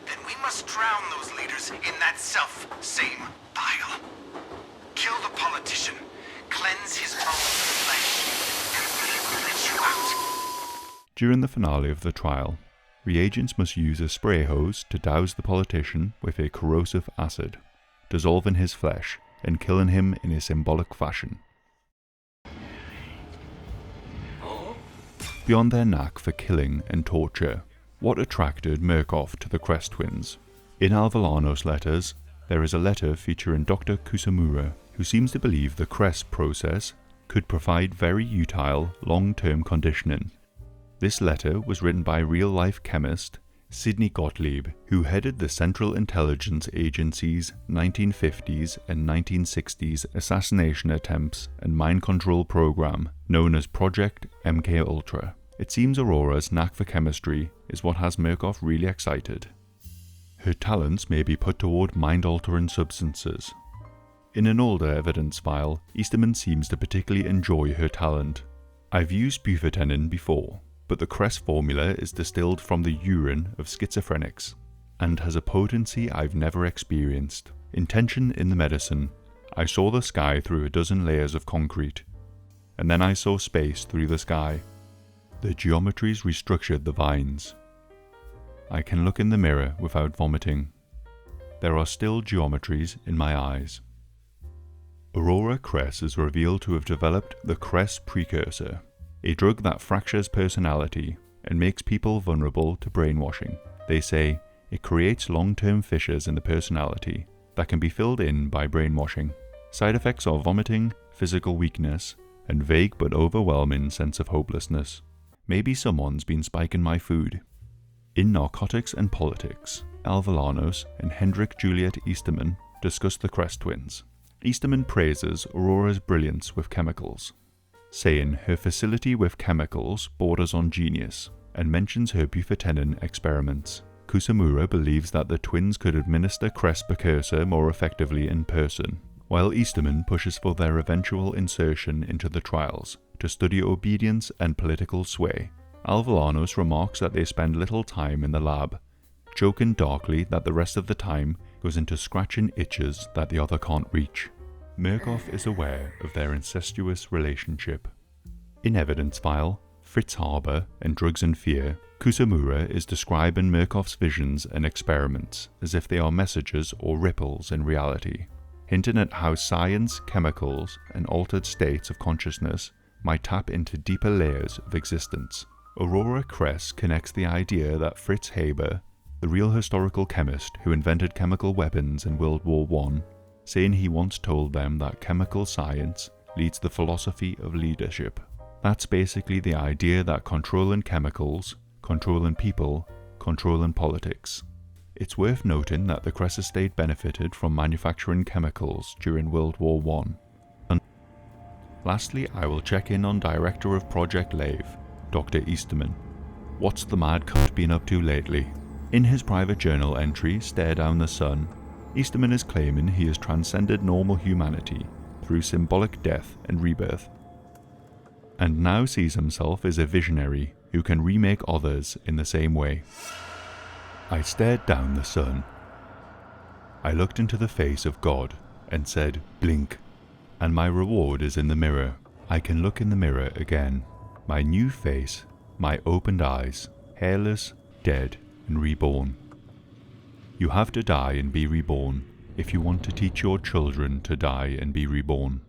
then we must drown those leaders in that self-same bile. Kill the politician, cleanse his own flesh, and we will let you out." During the finale of the trial, reagents must use a spray hose to douse the politician with a corrosive acid, dissolving his flesh and killing him in a symbolic fashion. Beyond their knack for killing and torture, what attracted Murkoff to the Kress Twins? In Alvolanos' letters, there is a letter featuring Dr. Kusamura, who seems to believe the Kress process could provide very utile long-term conditioning. This letter was written by real-life chemist Sidney Gottlieb, who headed the Central Intelligence Agency's 1950s and 1960s assassination attempts and mind control program known as Project MKUltra. It seems Aurora's knack for chemistry is what has Murkoff really excited. Her talents may be put toward mind-altering substances. In an older evidence file, Easterman seems to particularly enjoy her talent. I've used bufotenin before, but the Kress formula is distilled from the urine of schizophrenics and has a potency I've never experienced. Intention in the medicine. I saw the sky through a dozen layers of concrete, and then I saw space through the sky. The geometries restructured the vines. I can look in the mirror without vomiting. There are still geometries in my eyes. Aurora Kress is revealed to have developed the Kress precursor, a drug that fractures personality and makes people vulnerable to brainwashing. They say it creates long-term fissures in the personality that can be filled in by brainwashing. Side effects are vomiting, physical weakness, and vague but overwhelming sense of hopelessness. Maybe someone's been spiking my food. In Narcotics and Politics, Al Villanos and Hendrik Juliet Easterman discuss the Kress Twins. Easterman praises Aurora's brilliance with chemicals, saying her facility with chemicals borders on genius, and mentions her bufotenin experiments. Kusamura believes that the twins could administer Kress precursor more effectively in person, while Easterman pushes for their eventual insertion into the trials to study obedience and political sway. Al Villanos remarks that they spend little time in the lab, joking darkly that the rest of the time goes into scratching itches that the other can't reach. Murkoff is aware of their incestuous relationship. In Evidence File, Fritz Harbour and Drugs and Fear, Kusamura is describing Murkoff's visions and experiments as if they are messages or ripples in reality, hinting at how science, chemicals, and altered states of consciousness might tap into deeper layers of existence. Aurora Kress connects the idea that Fritz Haber, the real historical chemist who invented chemical weapons in World War I, saying he once told them that chemical science leads the philosophy of leadership. That's basically the idea that controlling chemicals, controlling people, controlling politics. It's worth noting that the Kress estate benefited from manufacturing chemicals during World War I. Lastly, I will check in on Director of Project Lave, Dr. Easterman. What's the mad cunt been up to lately? In his private journal entry, Stare Down the Sun, Easterman is claiming he has transcended normal humanity through symbolic death and rebirth, and now sees himself as a visionary who can remake others in the same way. I stared down the sun. I looked into the face of God and said, blink, and my reward is in the mirror. I can look in the mirror again. My new face, my opened eyes, hairless, dead, and reborn. You have to die and be reborn if you want to teach your children to die and be reborn.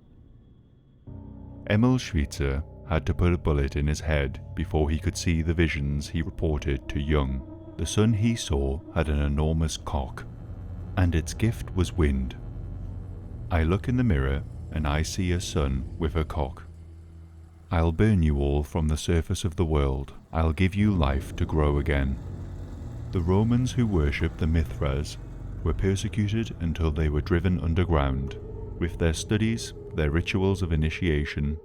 Emil Schweitzer had to put a bullet in his head before he could see the visions he reported to Jung. The sun he saw had an enormous cock, and its gift was wind. I look in the mirror and I see a sun with a cock. I'll burn you all from the surface of the world. I'll give you life to grow again. The Romans who worshipped the Mithras were persecuted until they were driven underground, with their studies, their rituals of initiation,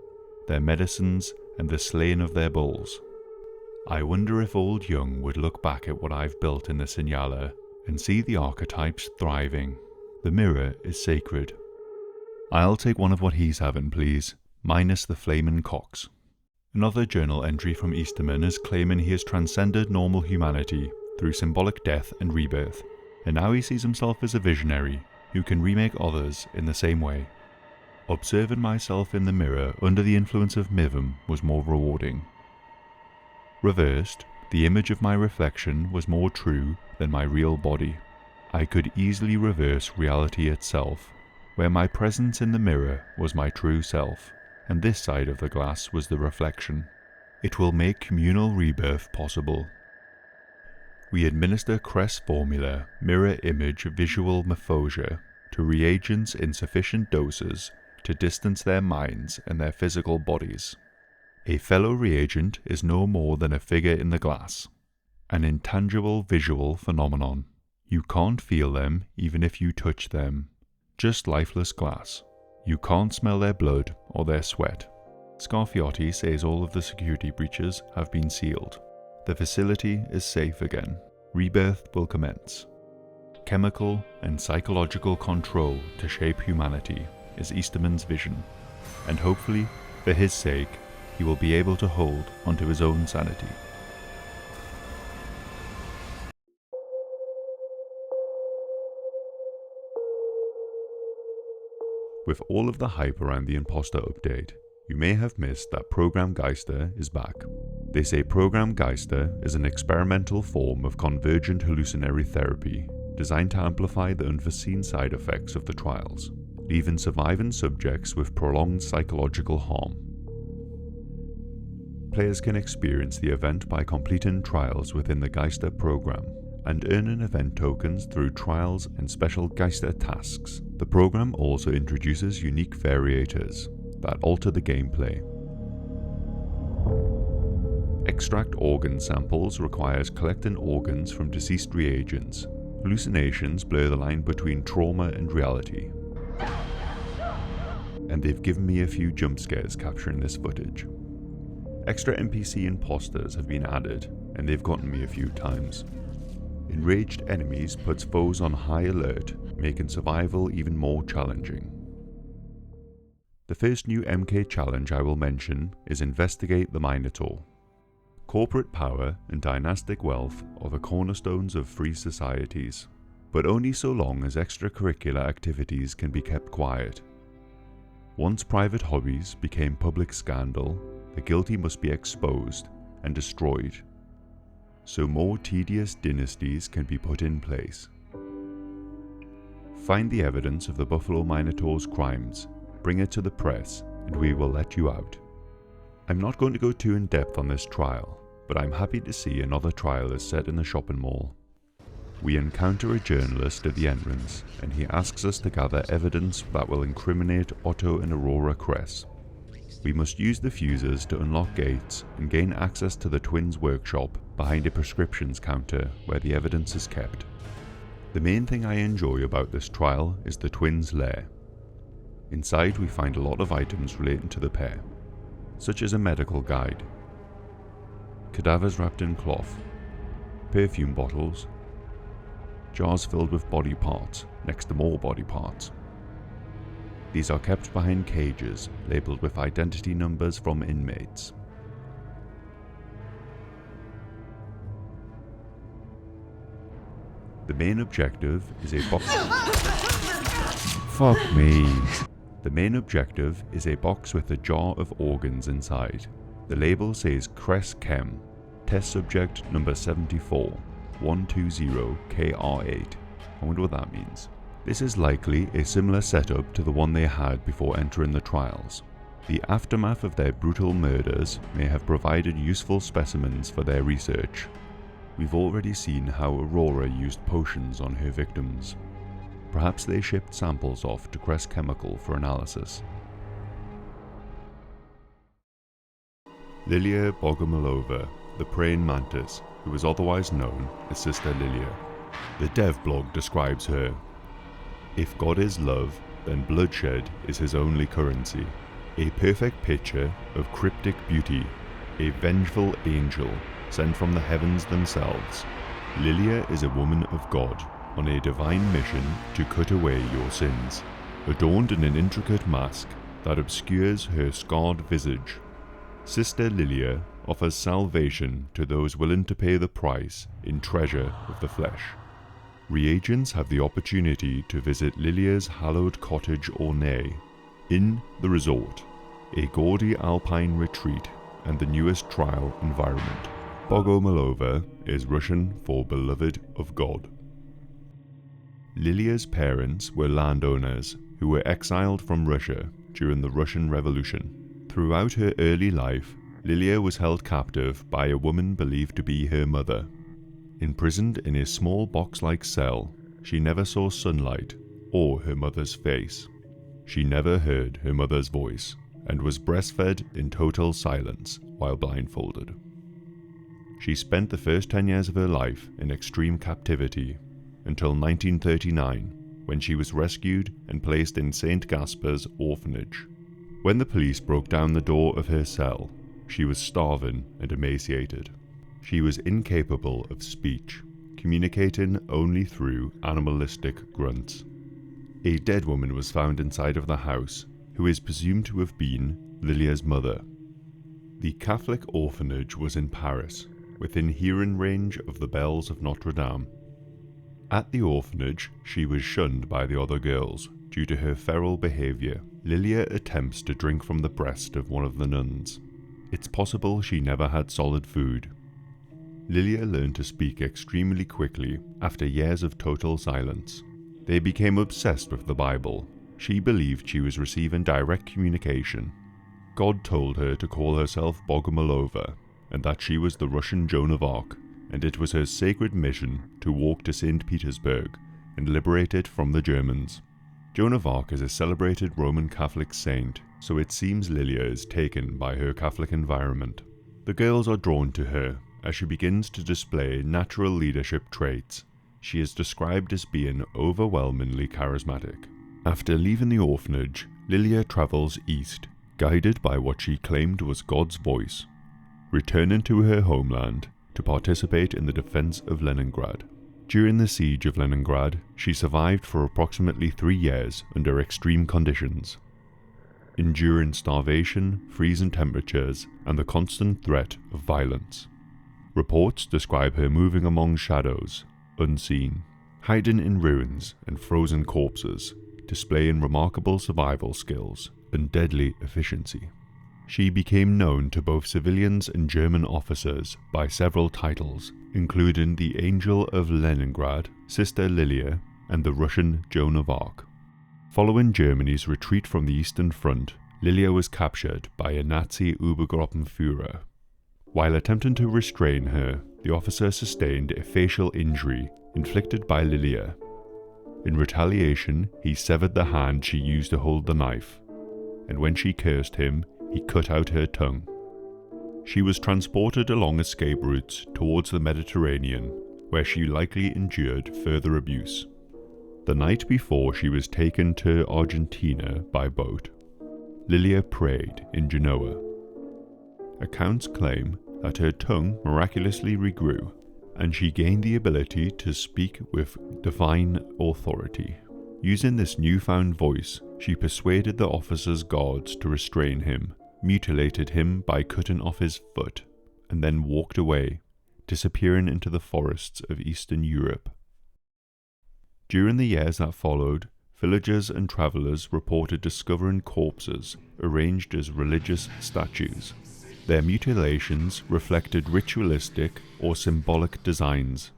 their medicines, and the slaying of their bulls. I wonder if old Jung would look back at what I've built in the Sinyala and see the archetypes thriving. The mirror is sacred. I'll take one of what he's having, please, minus the flamin' cocks. Another journal entry from Easterman is claiming he has transcended normal humanity through symbolic death and rebirth, and now he sees himself as a visionary who can remake others in the same way. Observing myself in the mirror under the influence of Mivum was more rewarding. Reversed, the image of my reflection was more true than my real body. I could easily reverse reality itself, where my presence in the mirror was my true self, and this side of the glass was the reflection. It will make communal rebirth possible. We administer Kress formula mirror image visual morphosia to reagents in sufficient doses to distance their minds and their physical bodies. A fellow reagent is no more than a figure in the glass, an intangible visual phenomenon. You can't feel them even if you touch them, just lifeless glass. You can't smell their blood or their sweat. Scarfiotti says all of the security breaches have been sealed. The facility is safe again. Rebirth will commence. Chemical and psychological control to shape humanity is Easterman's vision, and hopefully, for his sake, he will be able to hold onto his own sanity. With all of the hype around the Imposter update, you may have missed that Program Geister is back. They say Program Geister is an experimental form of convergent hallucinatory therapy designed to amplify the unforeseen side effects of the trials, leaving surviving subjects with prolonged psychological harm. Players can experience the event by completing trials within the Geister program and earning event tokens through trials and special Geister tasks. The program also introduces unique variators that alter the gameplay. Extract organ samples requires collecting organs from deceased reagents. Hallucinations blur the line between trauma and reality. And they've given me a few jump scares capturing this footage. Extra NPC imposters have been added, and they've gotten me a few times. Enraged enemies puts foes on high alert, making survival even more challenging. The first new MK challenge I will mention is Investigate the Minotaur. Corporate power and dynastic wealth are the cornerstones of free societies, but only so long as extracurricular activities can be kept quiet. Once private hobbies became public scandal, the guilty must be exposed and destroyed, so more tedious dynasties can be put in place. Find the evidence of the Buffalo Minotaur's crimes, bring it to the press, and we will let you out. I'm not going to go too in depth on this trial, but I'm happy to see another trial is set in the shopping mall. We encounter a journalist at the entrance, and he asks us to gather evidence that will incriminate Otto and Aurora Kress. We must use the fuses to unlock gates and gain access to the twins' workshop behind a prescriptions counter where the evidence is kept. The main thing I enjoy about this trial is the twins' lair. Inside we find a lot of items relating to the pair, such as a medical guide, cadavers wrapped in cloth, perfume bottles, jars filled with body parts next to more body parts. These are kept behind cages labelled with identity numbers from inmates. The main objective is a box. Fuck me. The main objective is a box with a jar of organs inside. The label says Kress Chem, test subject number 74, 120KR8. I wonder what that means. This is likely a similar setup to the one they had before entering the trials. The aftermath of their brutal murders may have provided useful specimens for their research. We've already seen how Aurora used potions on her victims. Perhaps they shipped samples off to Kress Chemical for analysis. Liliya Bogomolova, the praying mantis, who is otherwise known as Sister Liliya. The dev blog describes her. If God is love, then bloodshed is his only currency. A perfect picture of cryptic beauty, a vengeful angel sent from the heavens themselves. Liliya is a woman of God, on a divine mission to cut away your sins, adorned in an intricate mask that obscures her scarred visage. Sister Liliya offers salvation to those willing to pay the price in treasure of the flesh. Reagents have the opportunity to visit Liliya's hallowed cottage ornée in the resort, a gaudy alpine retreat and the newest trial environment. Bogomolova is Russian for beloved of God. Liliya's parents were landowners who were exiled from Russia during the Russian Revolution. Throughout her early life, Liliya was held captive by a woman believed to be her mother. Imprisoned in a small box-like cell, she never saw sunlight or her mother's face. She never heard her mother's voice and was breastfed in total silence while blindfolded. She spent the first 10 years of her life in extreme captivity until 1939, when she was rescued and placed in St. Gaspar's orphanage. When the police broke down the door of her cell, she was starving and emaciated. She was incapable of speech, communicating only through animalistic grunts. A dead woman was found inside of the house, who is presumed to have been Liliya's mother. The Catholic orphanage was in Paris, within hearing range of the bells of Notre Dame. At the orphanage, she was shunned by the other girls due to her feral behaviour. Liliya attempts to drink from the breast of one of the nuns. It's possible she never had solid food. Liliya learned to speak extremely quickly after years of total silence. They became obsessed with the Bible. she believed she was receiving direct communication. God told her to call herself Bogomolova, and that she was the Russian Joan of Arc, and it was her sacred mission to walk to St. Petersburg and liberate it from the Germans. Joan of Arc is a celebrated Roman Catholic saint, so it seems Liliya is taken by her Catholic environment. The girls are drawn to her as she begins to display natural leadership traits. She is described as being overwhelmingly charismatic. After leaving the orphanage, Liliya travels east, guided by what she claimed was God's voice, returning to her homeland to participate in the defense of Leningrad. During the siege of Leningrad, she survived for approximately 3 years under extreme conditions, enduring starvation, freezing temperatures, and the constant threat of violence. Reports describe her moving among shadows, unseen, hiding in ruins and frozen corpses, displaying remarkable survival skills and deadly efficiency. She became known to both civilians and German officers by several titles, including the Angel of Leningrad, Sister Liliya, and the Russian Joan of Arc. Following Germany's retreat from the Eastern Front, Liliya was captured by a Nazi Obergruppenführer. While attempting to restrain her, the officer sustained a facial injury inflicted by Liliya. In retaliation, he severed the hand she used to hold the knife, and when she cursed him, he cut out her tongue. She was transported along escape routes towards the Mediterranean, where she likely endured further abuse. The night before she was taken to Argentina by boat, Liliya prayed in Genoa. Accounts claim that her tongue miraculously regrew, and she gained the ability to speak with divine authority. Using this newfound voice, she persuaded the officer's guards to restrain him, mutilated him by cutting off his foot, and then walked away, disappearing into the forests of Eastern Europe. During the years that followed, villagers and travellers reported discovering corpses arranged as religious statues. Their mutilations reflected ritualistic or symbolic designs.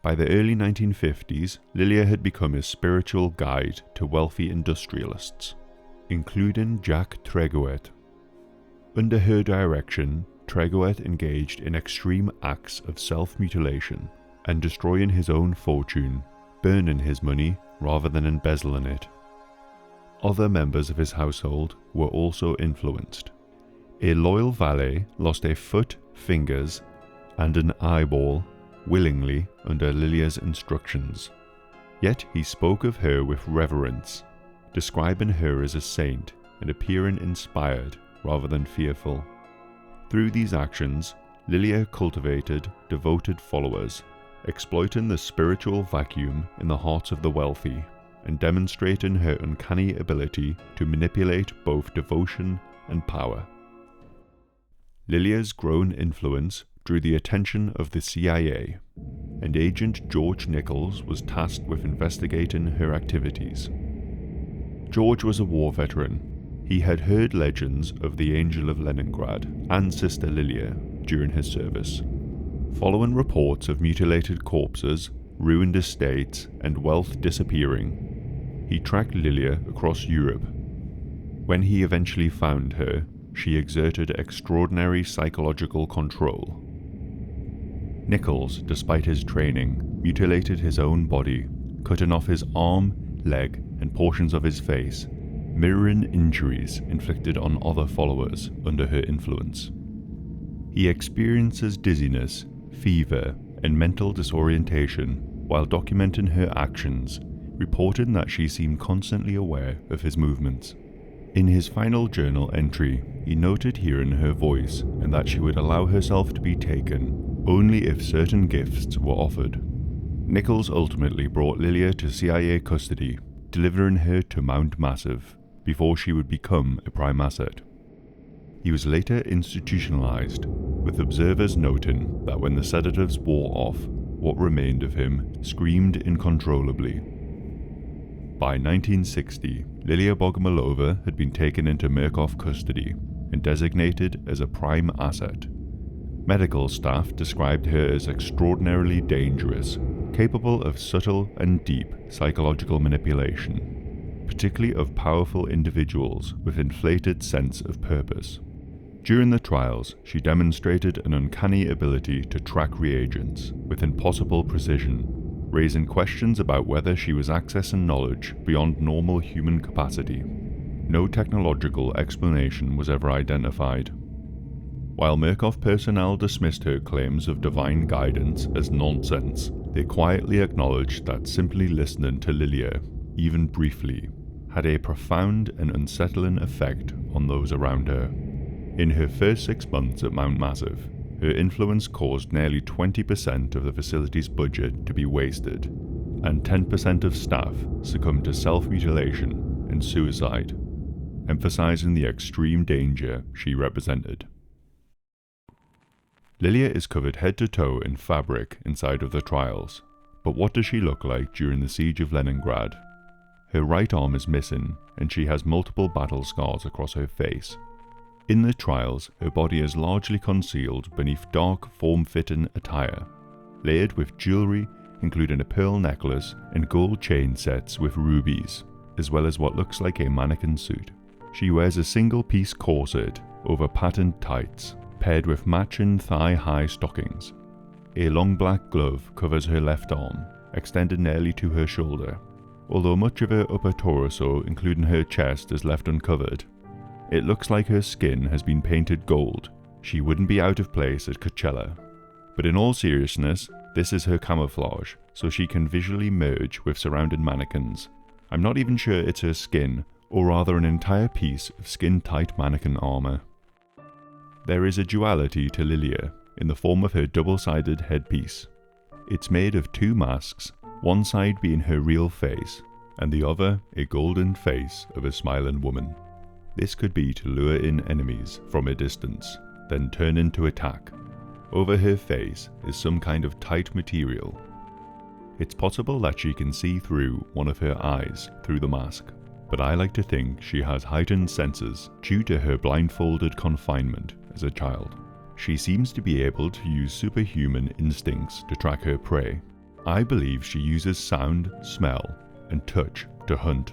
By the early 1950s, Liliya had become a spiritual guide to wealthy industrialists, including Jacques Treguet. Under her direction, Treguet engaged in extreme acts of self-mutilation and destroying his own fortune, burning his money rather than embezzling it. Other members of his household were also influenced. A loyal valet lost a foot, fingers, and an eyeball willingly under Liliya's instructions. Yet he spoke of her with reverence, describing her as a saint and appearing inspired rather than fearful. Through these actions, Liliya cultivated devoted followers, exploiting the spiritual vacuum in the hearts of the wealthy, and demonstrating her uncanny ability to manipulate both devotion and power. Liliya's growing influence drew the attention of the CIA, and Agent George Nichols was tasked with investigating her activities. George was a war veteran. He had heard legends of the Angel of Leningrad and Sister Liliya during his service. Following reports of mutilated corpses, ruined estates, and wealth disappearing, he tracked Liliya across Europe. When he eventually found her, she exerted extraordinary psychological control. Nichols, despite his training, mutilated his own body, cutting off his arm, leg, and portions of his face, mirroring injuries inflicted on other followers under her influence. He experiences dizziness, fever, and mental disorientation while documenting her actions, reporting that she seemed constantly aware of his movements. In his final journal entry, he noted hearing her voice and that she would allow herself to be taken only if certain gifts were offered. Nichols ultimately brought Liliya to CIA custody, delivering her to Mount Massive before she would become a prime asset. He was later institutionalized, with observers noting that when the sedatives wore off, what remained of him screamed uncontrollably. By 1960, Liliya Bogomolova had been taken into Murkoff custody and designated as a prime asset. Medical staff described her as extraordinarily dangerous, capable of subtle and deep psychological manipulation, particularly of powerful individuals with inflated sense of purpose. During the trials, she demonstrated an uncanny ability to track reagents with impossible precision, raising questions about whether she was accessing knowledge beyond normal human capacity. No technological explanation was ever identified. While Murkoff personnel dismissed her claims of divine guidance as nonsense, they quietly acknowledged that simply listening to Liliya, even briefly, had a profound and unsettling effect on those around her. In her first 6 months at Mount Massive, her influence caused nearly 20% of the facility's budget to be wasted, and 10% of staff succumbed to self-mutilation and suicide, emphasizing the extreme danger she represented. Liliya is covered head to toe in fabric inside of the trials, but what does she look like during the siege of Leningrad? Her right arm is missing, and she has multiple battle scars across her face. In the trials, her body is largely concealed beneath dark, form-fitting attire, layered with jewellery including a pearl necklace and gold chain sets with rubies, as well as what looks like a mannequin suit. She wears a single-piece corset over patterned tights, paired with matching thigh-high stockings. A long black glove covers her left arm, extended nearly to her shoulder, although much of her upper torso, including her chest, is left uncovered. It looks like her skin has been painted gold. She wouldn't be out of place at Coachella. But in all seriousness, this is her camouflage, so she can visually merge with surrounding mannequins. I'm not even sure it's her skin, or rather an entire piece of skin-tight mannequin armour. There is a duality to Liliya in the form of her double-sided headpiece. It's made of two masks, one side being her real face, and the other a golden face of a smiling woman. This could be to lure in enemies from a distance, then turn into attack. Over her face is some kind of tight material. It's possible that she can see through one of her eyes through the mask, but I like to think she has heightened senses due to her blindfolded confinement as a child. She seems to be able to use superhuman instincts to track her prey. I believe she uses sound, smell, and touch to hunt,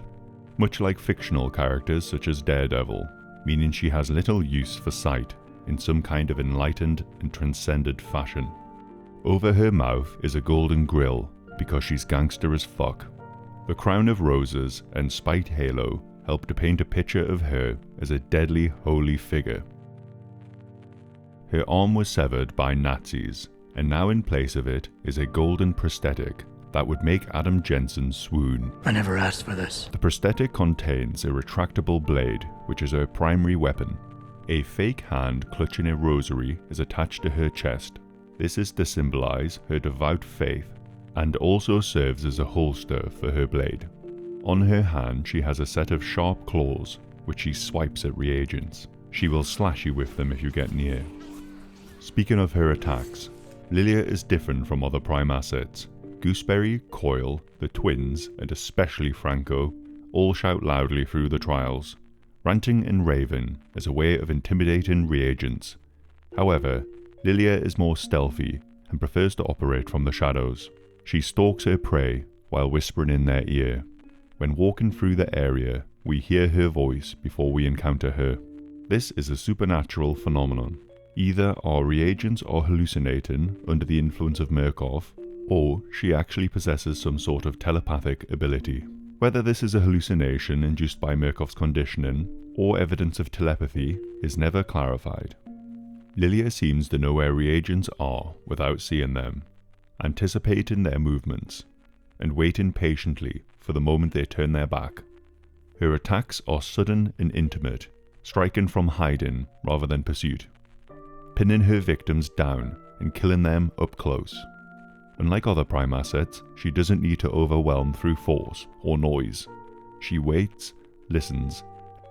much like fictional characters such as Daredevil, meaning she has little use for sight in some kind of enlightened and transcended fashion. Over her mouth is a golden grill because she's gangster as fuck. The crown of roses and spiked halo help to paint a picture of her as a deadly holy figure. Her arm was severed by Nazis, and now in place of it is a golden prosthetic that would make Adam Jensen swoon. I never asked for this. The prosthetic contains a retractable blade, which is her primary weapon. A fake hand clutching a rosary is attached to her chest. This is to symbolize her devout faith, and also serves as a holster for her blade. On her hand she has a set of sharp claws, which she swipes at reagents. She will slash you with them if you get near. Speaking of her attacks, Liliya is different from other Prime assets. Gooseberry, COYLE, the twins, and especially Franco, all shout loudly through the trials, ranting and raving as a way of intimidating reagents. However, Liliya is more stealthy and prefers to operate from the shadows. She stalks her prey while whispering in their ear. When walking through the area, we hear her voice before we encounter her. This is a supernatural phenomenon. Either our reagents are hallucinating under the influence of Murkoff, or she actually possesses some sort of telepathic ability. Whether this is a hallucination induced by Murkoff's conditioning, or evidence of telepathy, is never clarified. Liliya seems to know where reagents are without seeing them, anticipating their movements, and waiting patiently for the moment they turn their back. Her attacks are sudden and intimate, striking from hiding rather than pursuit, pinning her victims down and killing them up close. Unlike other Prime assets, she doesn't need to overwhelm through force or noise. She waits, listens,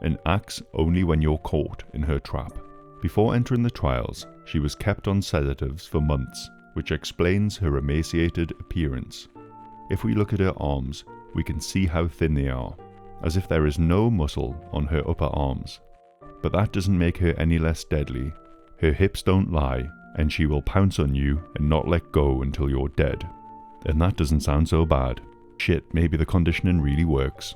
and acts only when you're caught in her trap. Before entering the trials, she was kept on sedatives for months, which explains her emaciated appearance. If we look at her arms, we can see how thin they are, as if there is no muscle on her upper arms. But that doesn't make her any less deadly. Her hips don't lie, and she will pounce on you and not let go until you're dead. And that doesn't sound so bad. Shit, maybe the conditioning really works.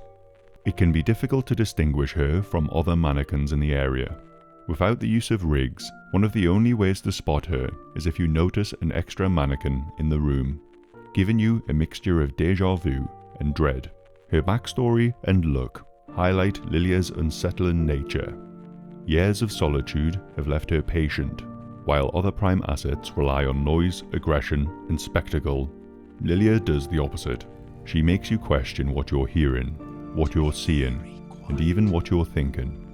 It can be difficult to distinguish her from other mannequins in the area. Without the use of rigs, one of the only ways to spot her is if you notice an extra mannequin in the room, giving you a mixture of deja vu and dread. Her backstory and look highlight Liliya's unsettling nature. Years of solitude have left her patient. While other prime assets rely on noise, aggression, and spectacle, Liliya does the opposite. She makes you question what you're hearing, what you're seeing, and even what you're thinking.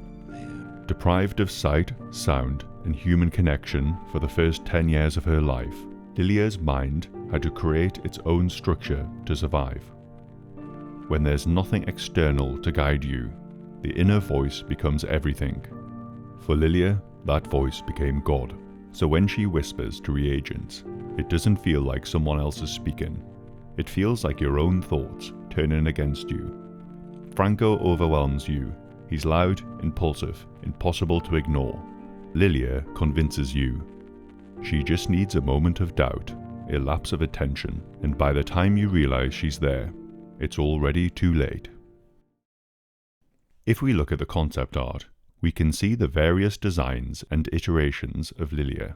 Deprived of sight, sound, and human connection for the first 10 years of her life, Liliya's mind had to create its own structure to survive. When there's nothing external to guide you, the inner voice becomes everything. For Liliya, that voice became God. So when she whispers to Reagents, it doesn't feel like someone else is speaking. It feels like your own thoughts turning against you. Franco overwhelms you. He's loud, impulsive, impossible to ignore. Liliya convinces you. She just needs a moment of doubt, a lapse of attention, and by the time you realize she's there, it's already too late. If we look at the concept art, we can see the various designs and iterations of Liliya.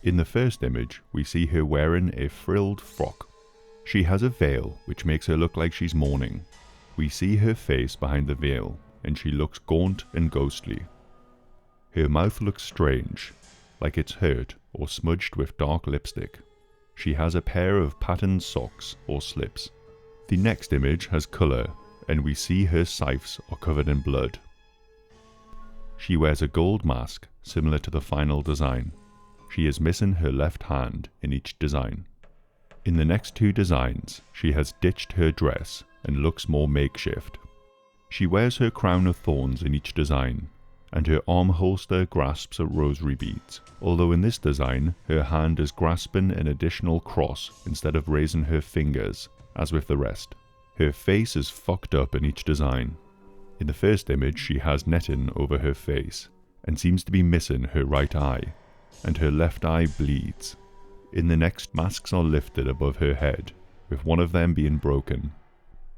In the first image, we see her wearing a frilled frock. She has a veil which makes her look like she's mourning. We see her face behind the veil, and she looks gaunt and ghostly. Her mouth looks strange, like it's hurt or smudged with dark lipstick. She has a pair of patterned socks or slips. The next image has colour, and we see her scythes are covered in blood. She wears a gold mask similar to the final design. She is missing her left hand in each design. In the next two designs, she has ditched her dress and looks more makeshift. She wears her crown of thorns in each design, and her arm holster grasps at rosary beads, although in this design her hand is grasping an additional cross instead of raising her fingers, as with the rest. Her face is fucked up in each design. In the first image she has netting over her face, and seems to be missing her right eye, and her left eye bleeds. In the next, masks are lifted above her head, with one of them being broken.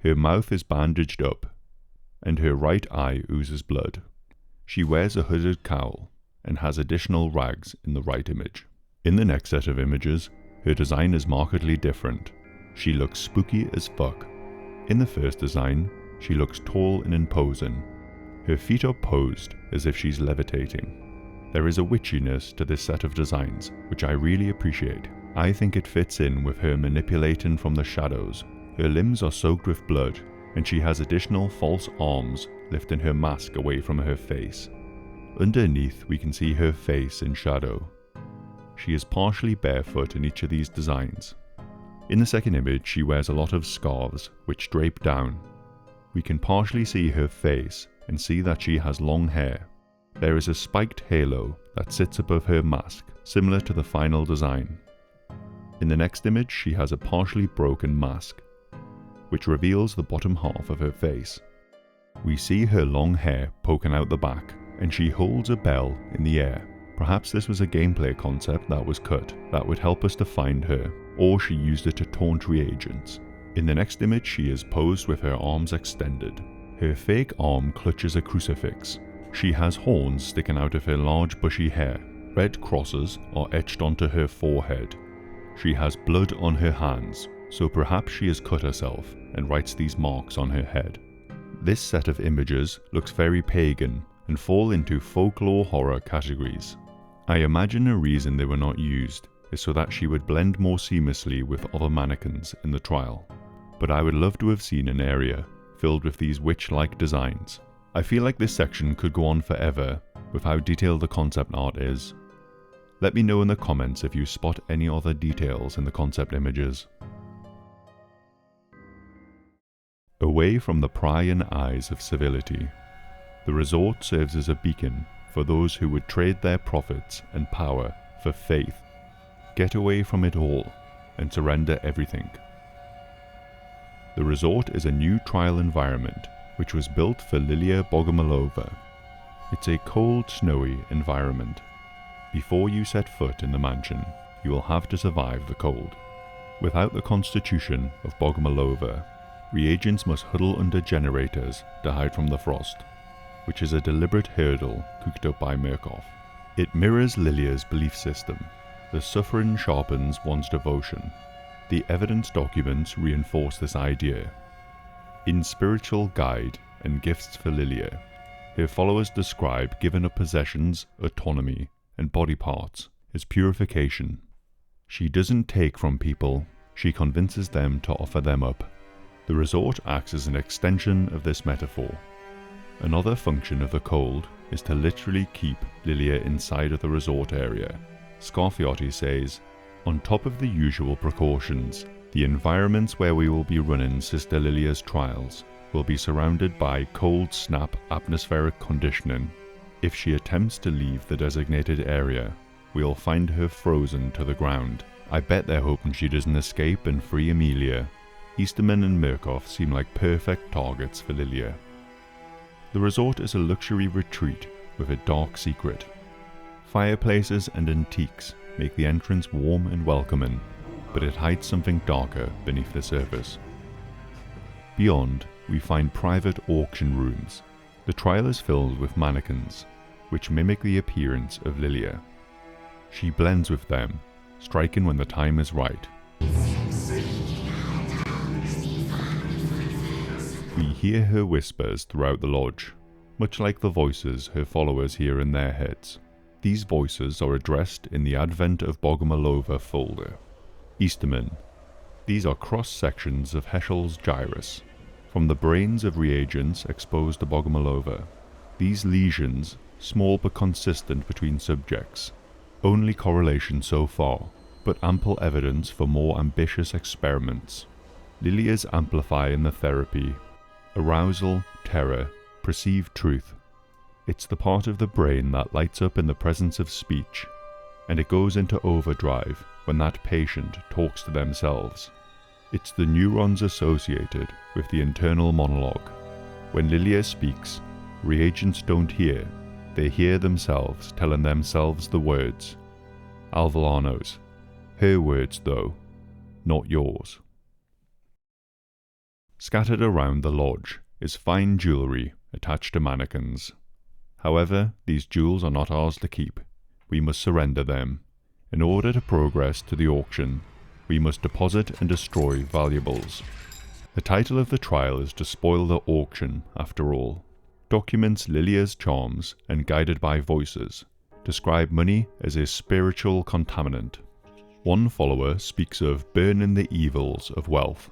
Her mouth is bandaged up, and her right eye oozes blood. She wears a hooded cowl, and has additional rags in the right image. In the next set of images, her design is markedly different. She looks spooky as fuck. In the first design, she looks tall and imposing. Her feet are posed as if she's levitating. There is a witchiness to this set of designs, which I really appreciate. I think it fits in with her manipulating from the shadows. Her limbs are soaked with blood, and she has additional false arms lifting her mask away from her face. Underneath, we can see her face in shadow. She is partially barefoot in each of these designs. In the second image, she wears a lot of scarves, which drape down. We can partially see her face and see that she has long hair. There is a spiked halo that sits above her mask, similar to the final design. In the next image, she has a partially broken mask, which reveals the bottom half of her face. We see her long hair poking out the back, and she holds a bell in the air. Perhaps this was a gameplay concept that was cut that would help us to find her, or she used it to taunt Reagents. In the next image, she is posed with her arms extended. Her fake arm clutches a crucifix. She has horns sticking out of her large bushy hair. Red crosses are etched onto her forehead. She has blood on her hands, so perhaps she has cut herself and writes these marks on her head. This set of images looks very pagan and fall into folklore horror categories. I imagine a reason they were not used is so that she would blend more seamlessly with other mannequins in the trial. But I would love to have seen an area filled with these witch-like designs. I feel like this section could go on forever with how detailed the concept art is. Let me know in the comments if you spot any other details in the concept images. Away from the prying eyes of civility, the resort serves as a beacon for those who would trade their profits and power for faith, get away from it all, and surrender everything. The resort is a new trial environment which was built for Liliya Bogomolova. It's a cold, snowy environment. Before you set foot in the mansion, you will have to survive the cold. Without the constitution of Bogomolova, reagents must huddle under generators to hide from the frost, which is a deliberate hurdle cooked up by Murkoff. It mirrors Liliya's belief system. The suffering sharpens one's devotion. The evidence documents reinforce this idea. In Spiritual Guide and Gifts for Liliya, her followers describe giving up possessions, autonomy, and body parts as purification. She doesn't take from people, she convinces them to offer them up. The resort acts as an extension of this metaphor. Another function of the cold is to literally keep Liliya inside of the resort area. Scarfiotti says, on top of the usual precautions, the environments where we will be running Sister Liliya's trials will be surrounded by cold snap atmospheric conditioning. If she attempts to leave the designated area, we'll find her frozen to the ground. I bet they're hoping she doesn't escape and free Amelia. Easterman and Murkoff seem like perfect targets for Liliya. The resort is a luxury retreat with a dark secret. Fireplaces and antiques make the entrance warm and welcoming, but it hides something darker beneath the surface. Beyond, we find private auction rooms. The trial is filled with mannequins, which mimic the appearance of Liliya. She blends with them, striking when the time is right. We hear her whispers throughout the lodge, much like the voices her followers hear in their heads. These voices are addressed in the Advent of Bogomolova folder. Easterman. These are cross-sections of Heschel's gyrus, from the brains of reagents exposed to Bogomolova. These lesions, small but consistent between subjects. Only correlation so far, but ample evidence for more ambitious experiments. Liliya's amplifying the therapy. Arousal, terror, perceived truth. It's the part of the brain that lights up in the presence of speech, and it goes into overdrive when that patient talks to themselves. It's the neurons associated with the internal monologue. When Liliya speaks, reagents don't hear, they hear themselves telling themselves the words. Alvolanos. Her words though, not yours. Scattered around the lodge is fine jewellery attached to mannequins. However, these jewels are not ours to keep. We must surrender them. In order to progress to the auction, we must deposit and destroy valuables. The title of the trial is to spoil the auction, after all. Documents Liliya's charms and guided by voices describe money as a spiritual contaminant. One follower speaks of burning the evils of wealth.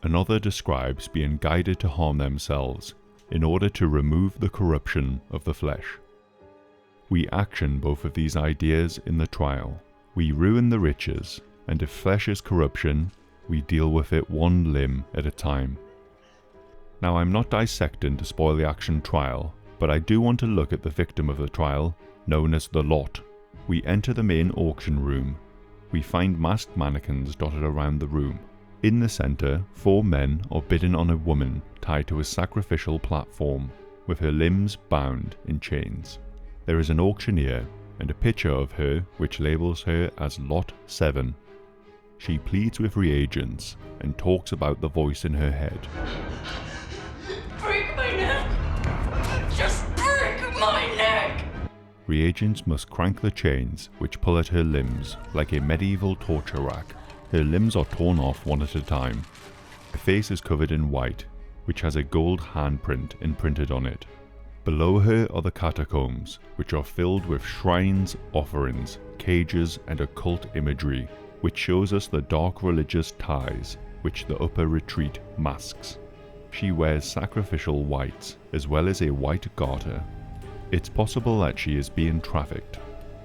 Another describes being guided to harm themselves in order to remove the corruption of the flesh. We action both of these ideas in the trial. We ruin the riches, and if flesh is corruption, we deal with it one limb at a time. Now, I'm not dissecting to spoil the action trial, but I do want to look at the victim of the trial, known as the Lot. We enter the main auction room. We find masked mannequins dotted around the room. In the centre, 4 men are bidding on a woman tied to a sacrificial platform, with her limbs bound in chains. There is an auctioneer and a picture of her which labels her as Lot 7. She pleads with reagents and talks about the voice in her head. Break my neck! Just break my neck! Reagents must crank the chains which pull at her limbs like a medieval torture rack. Her limbs are torn off one at a time. Her face is covered in white, which has a gold handprint imprinted on it. Below her are the catacombs, which are filled with shrines, offerings, cages, and occult imagery, which shows us the dark religious ties which the upper retreat masks. She wears sacrificial whites, as well as a white garter. It's possible that she is being trafficked.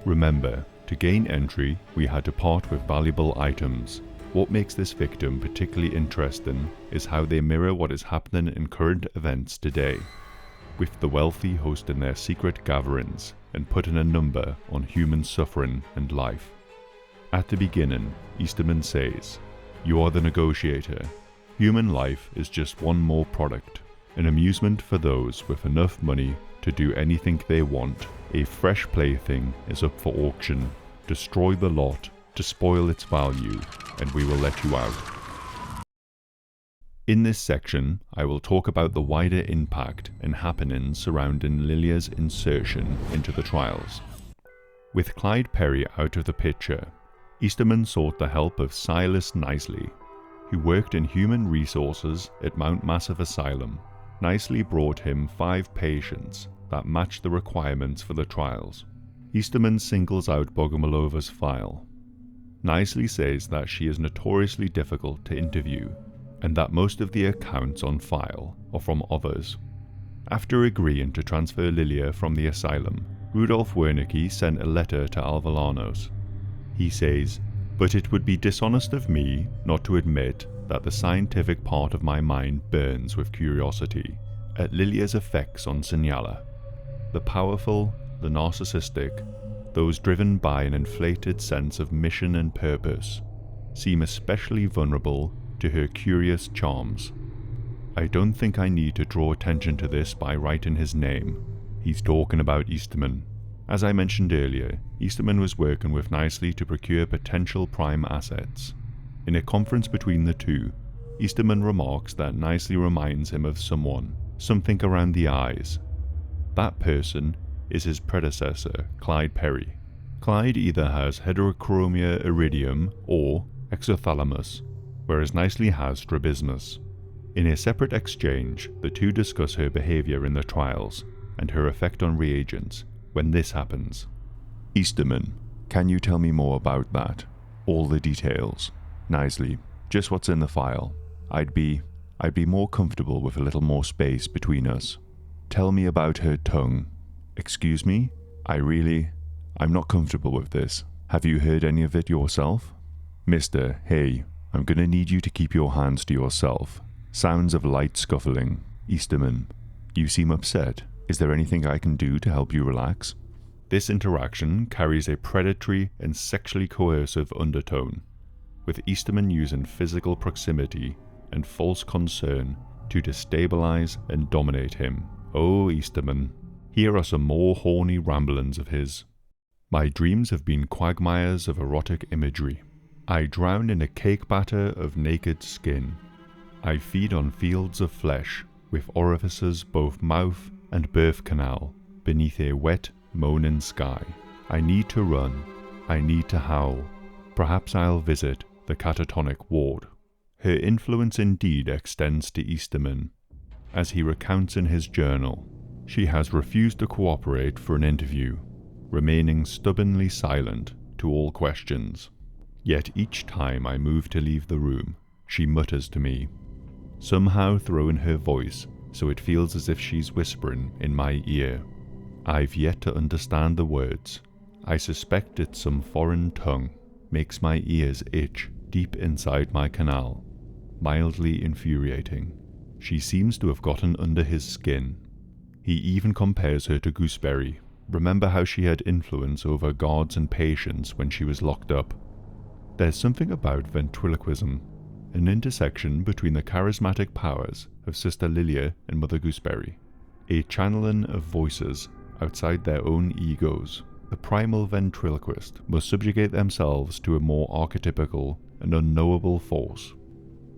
Remember, to gain entry, we had to part with valuable items. What makes this victim particularly interesting is how they mirror what is happening in current events today, with the wealthy hosting their secret gatherings and putting a number on human suffering and life. At the beginning, Easterman says, "You are the negotiator. Human life is just one more product, an amusement for those with enough money to do anything they want, A fresh plaything is up for auction. Destroy the lot to spoil its value, and we will let you out. In this section, I will talk about the wider impact and happenings surrounding Liliya's insertion into the trials. With Clyde Perry out of the picture, Easterman sought the help of Silas Knisley, who worked in human resources at Mount Massive Asylum. Knisley brought him 5 patients that matched the requirements for the trials. Easterman singles out Bogomolova's file. Knisley says that she is notoriously difficult to interview, and that most of the accounts on file are from others. After agreeing to transfer Liliya from the asylum, Rudolf Wernicke sent a letter to Alvalanos. He says, "But it would be dishonest of me not to admit that the scientific part of my mind burns with curiosity at Liliya's effects on Sinyala. The powerful, the narcissistic, those driven by an inflated sense of mission and purpose, seem especially vulnerable to her curious charms. I don't think I need to draw attention to this by writing his name." He's talking about Easterman. As I mentioned earlier, Easterman was working with Knisley to procure potential prime assets. In a conference between the two, Easterman remarks that Knisley reminds him of someone, something around the eyes. That person is his predecessor, Clyde Perry. Clyde either has heterochromia iridium or exothalamus, whereas Knisley has strabismus. In a separate exchange, the two discuss her behavior in the trials and her effect on reagents when this happens. Easterman, can you tell me more about that? All the details. Knisley, just what's in the file. I'd be more comfortable with a little more space between us. Tell me about her tongue. Excuse me? I'm not comfortable with this. Have you heard any of it yourself? Mister, hey, I'm gonna need you to keep your hands to yourself. Sounds of light scuffling. Easterman, you seem upset. Is there anything I can do to help you relax? This interaction carries a predatory and sexually coercive undertone, with Easterman using physical proximity and false concern to destabilize and dominate him. Oh, Easterman, here are some more horny ramblings of his. My dreams have been quagmires of erotic imagery. I drown in a cake batter of naked skin. I feed on fields of flesh, with orifices both mouth and birth canal, beneath a wet, moaning sky. I need to run. I need to howl. Perhaps I'll visit the catatonic ward. Her influence indeed extends to Easterman. As he recounts in his journal, she has refused to cooperate for an interview, remaining stubbornly silent to all questions. Yet each time I move to leave the room, she mutters to me, somehow throwing her voice so it feels as if she's whispering in my ear. I've yet to understand the words. I suspect it's some foreign tongue, makes my ears itch deep inside my canal, mildly infuriating. She seems to have gotten under his skin. He even compares her to Gooseberry. Remember how she had influence over guards and patients when she was locked up? There's something about ventriloquism, an intersection between the charismatic powers of Sister Liliya and Mother Gooseberry, a channeling of voices outside their own egos. The primal ventriloquist must subjugate themselves to a more archetypical and unknowable force,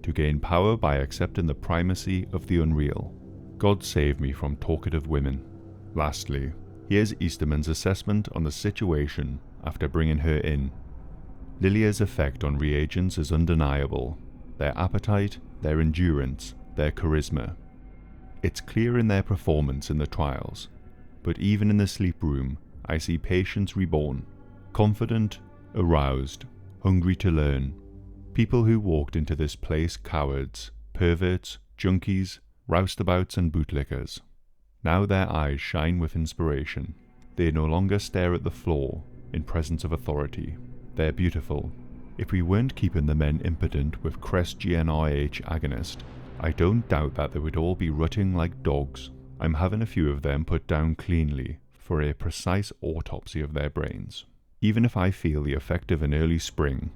to gain power by accepting the primacy of the unreal. God save me from talkative women. Lastly, here's Easterman's assessment on the situation after bringing her in. Liliya's effect on reagents is undeniable. Their appetite, their endurance, their charisma. It's clear in their performance in the trials, but even in the sleep room, I see patients reborn, confident, aroused, hungry to learn. People who walked into this place cowards, perverts, junkies, roustabouts and bootlickers. Now their eyes shine with inspiration. They no longer stare at the floor in presence of authority. They're beautiful. If we weren't keeping the men impotent with Kress GnRH agonist, I don't doubt that they would all be rutting like dogs. I'm having a few of them put down cleanly for a precise autopsy of their brains. Even if I feel the effect of an early spring,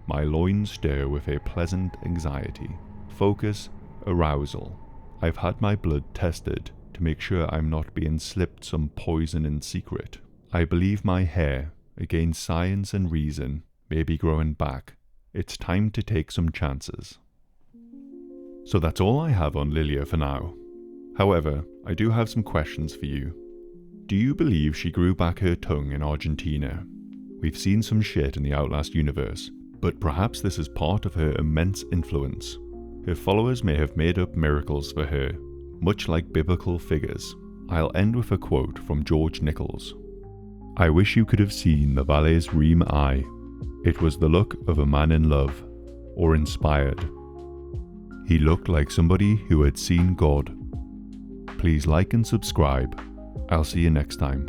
my loins stir with a pleasant anxiety, focus, arousal. I've had my blood tested to make sure I'm not being slipped some poison in secret. I believe my hair, against science and reason, may be growing back. It's time to take some chances. So that's all I have on Liliya for now. However, I do have some questions for you. Do you believe she grew back her tongue in Argentina? We've seen some shit in the Outlast universe, but perhaps this is part of her immense influence. Her followers may have made up miracles for her, much like biblical figures. I'll end with a quote from George Nichols. "I wish you could have seen the valet's ream eye. It was the look of a man in love, or inspired. He looked like somebody who had seen God." Please like and subscribe. I'll see you next time.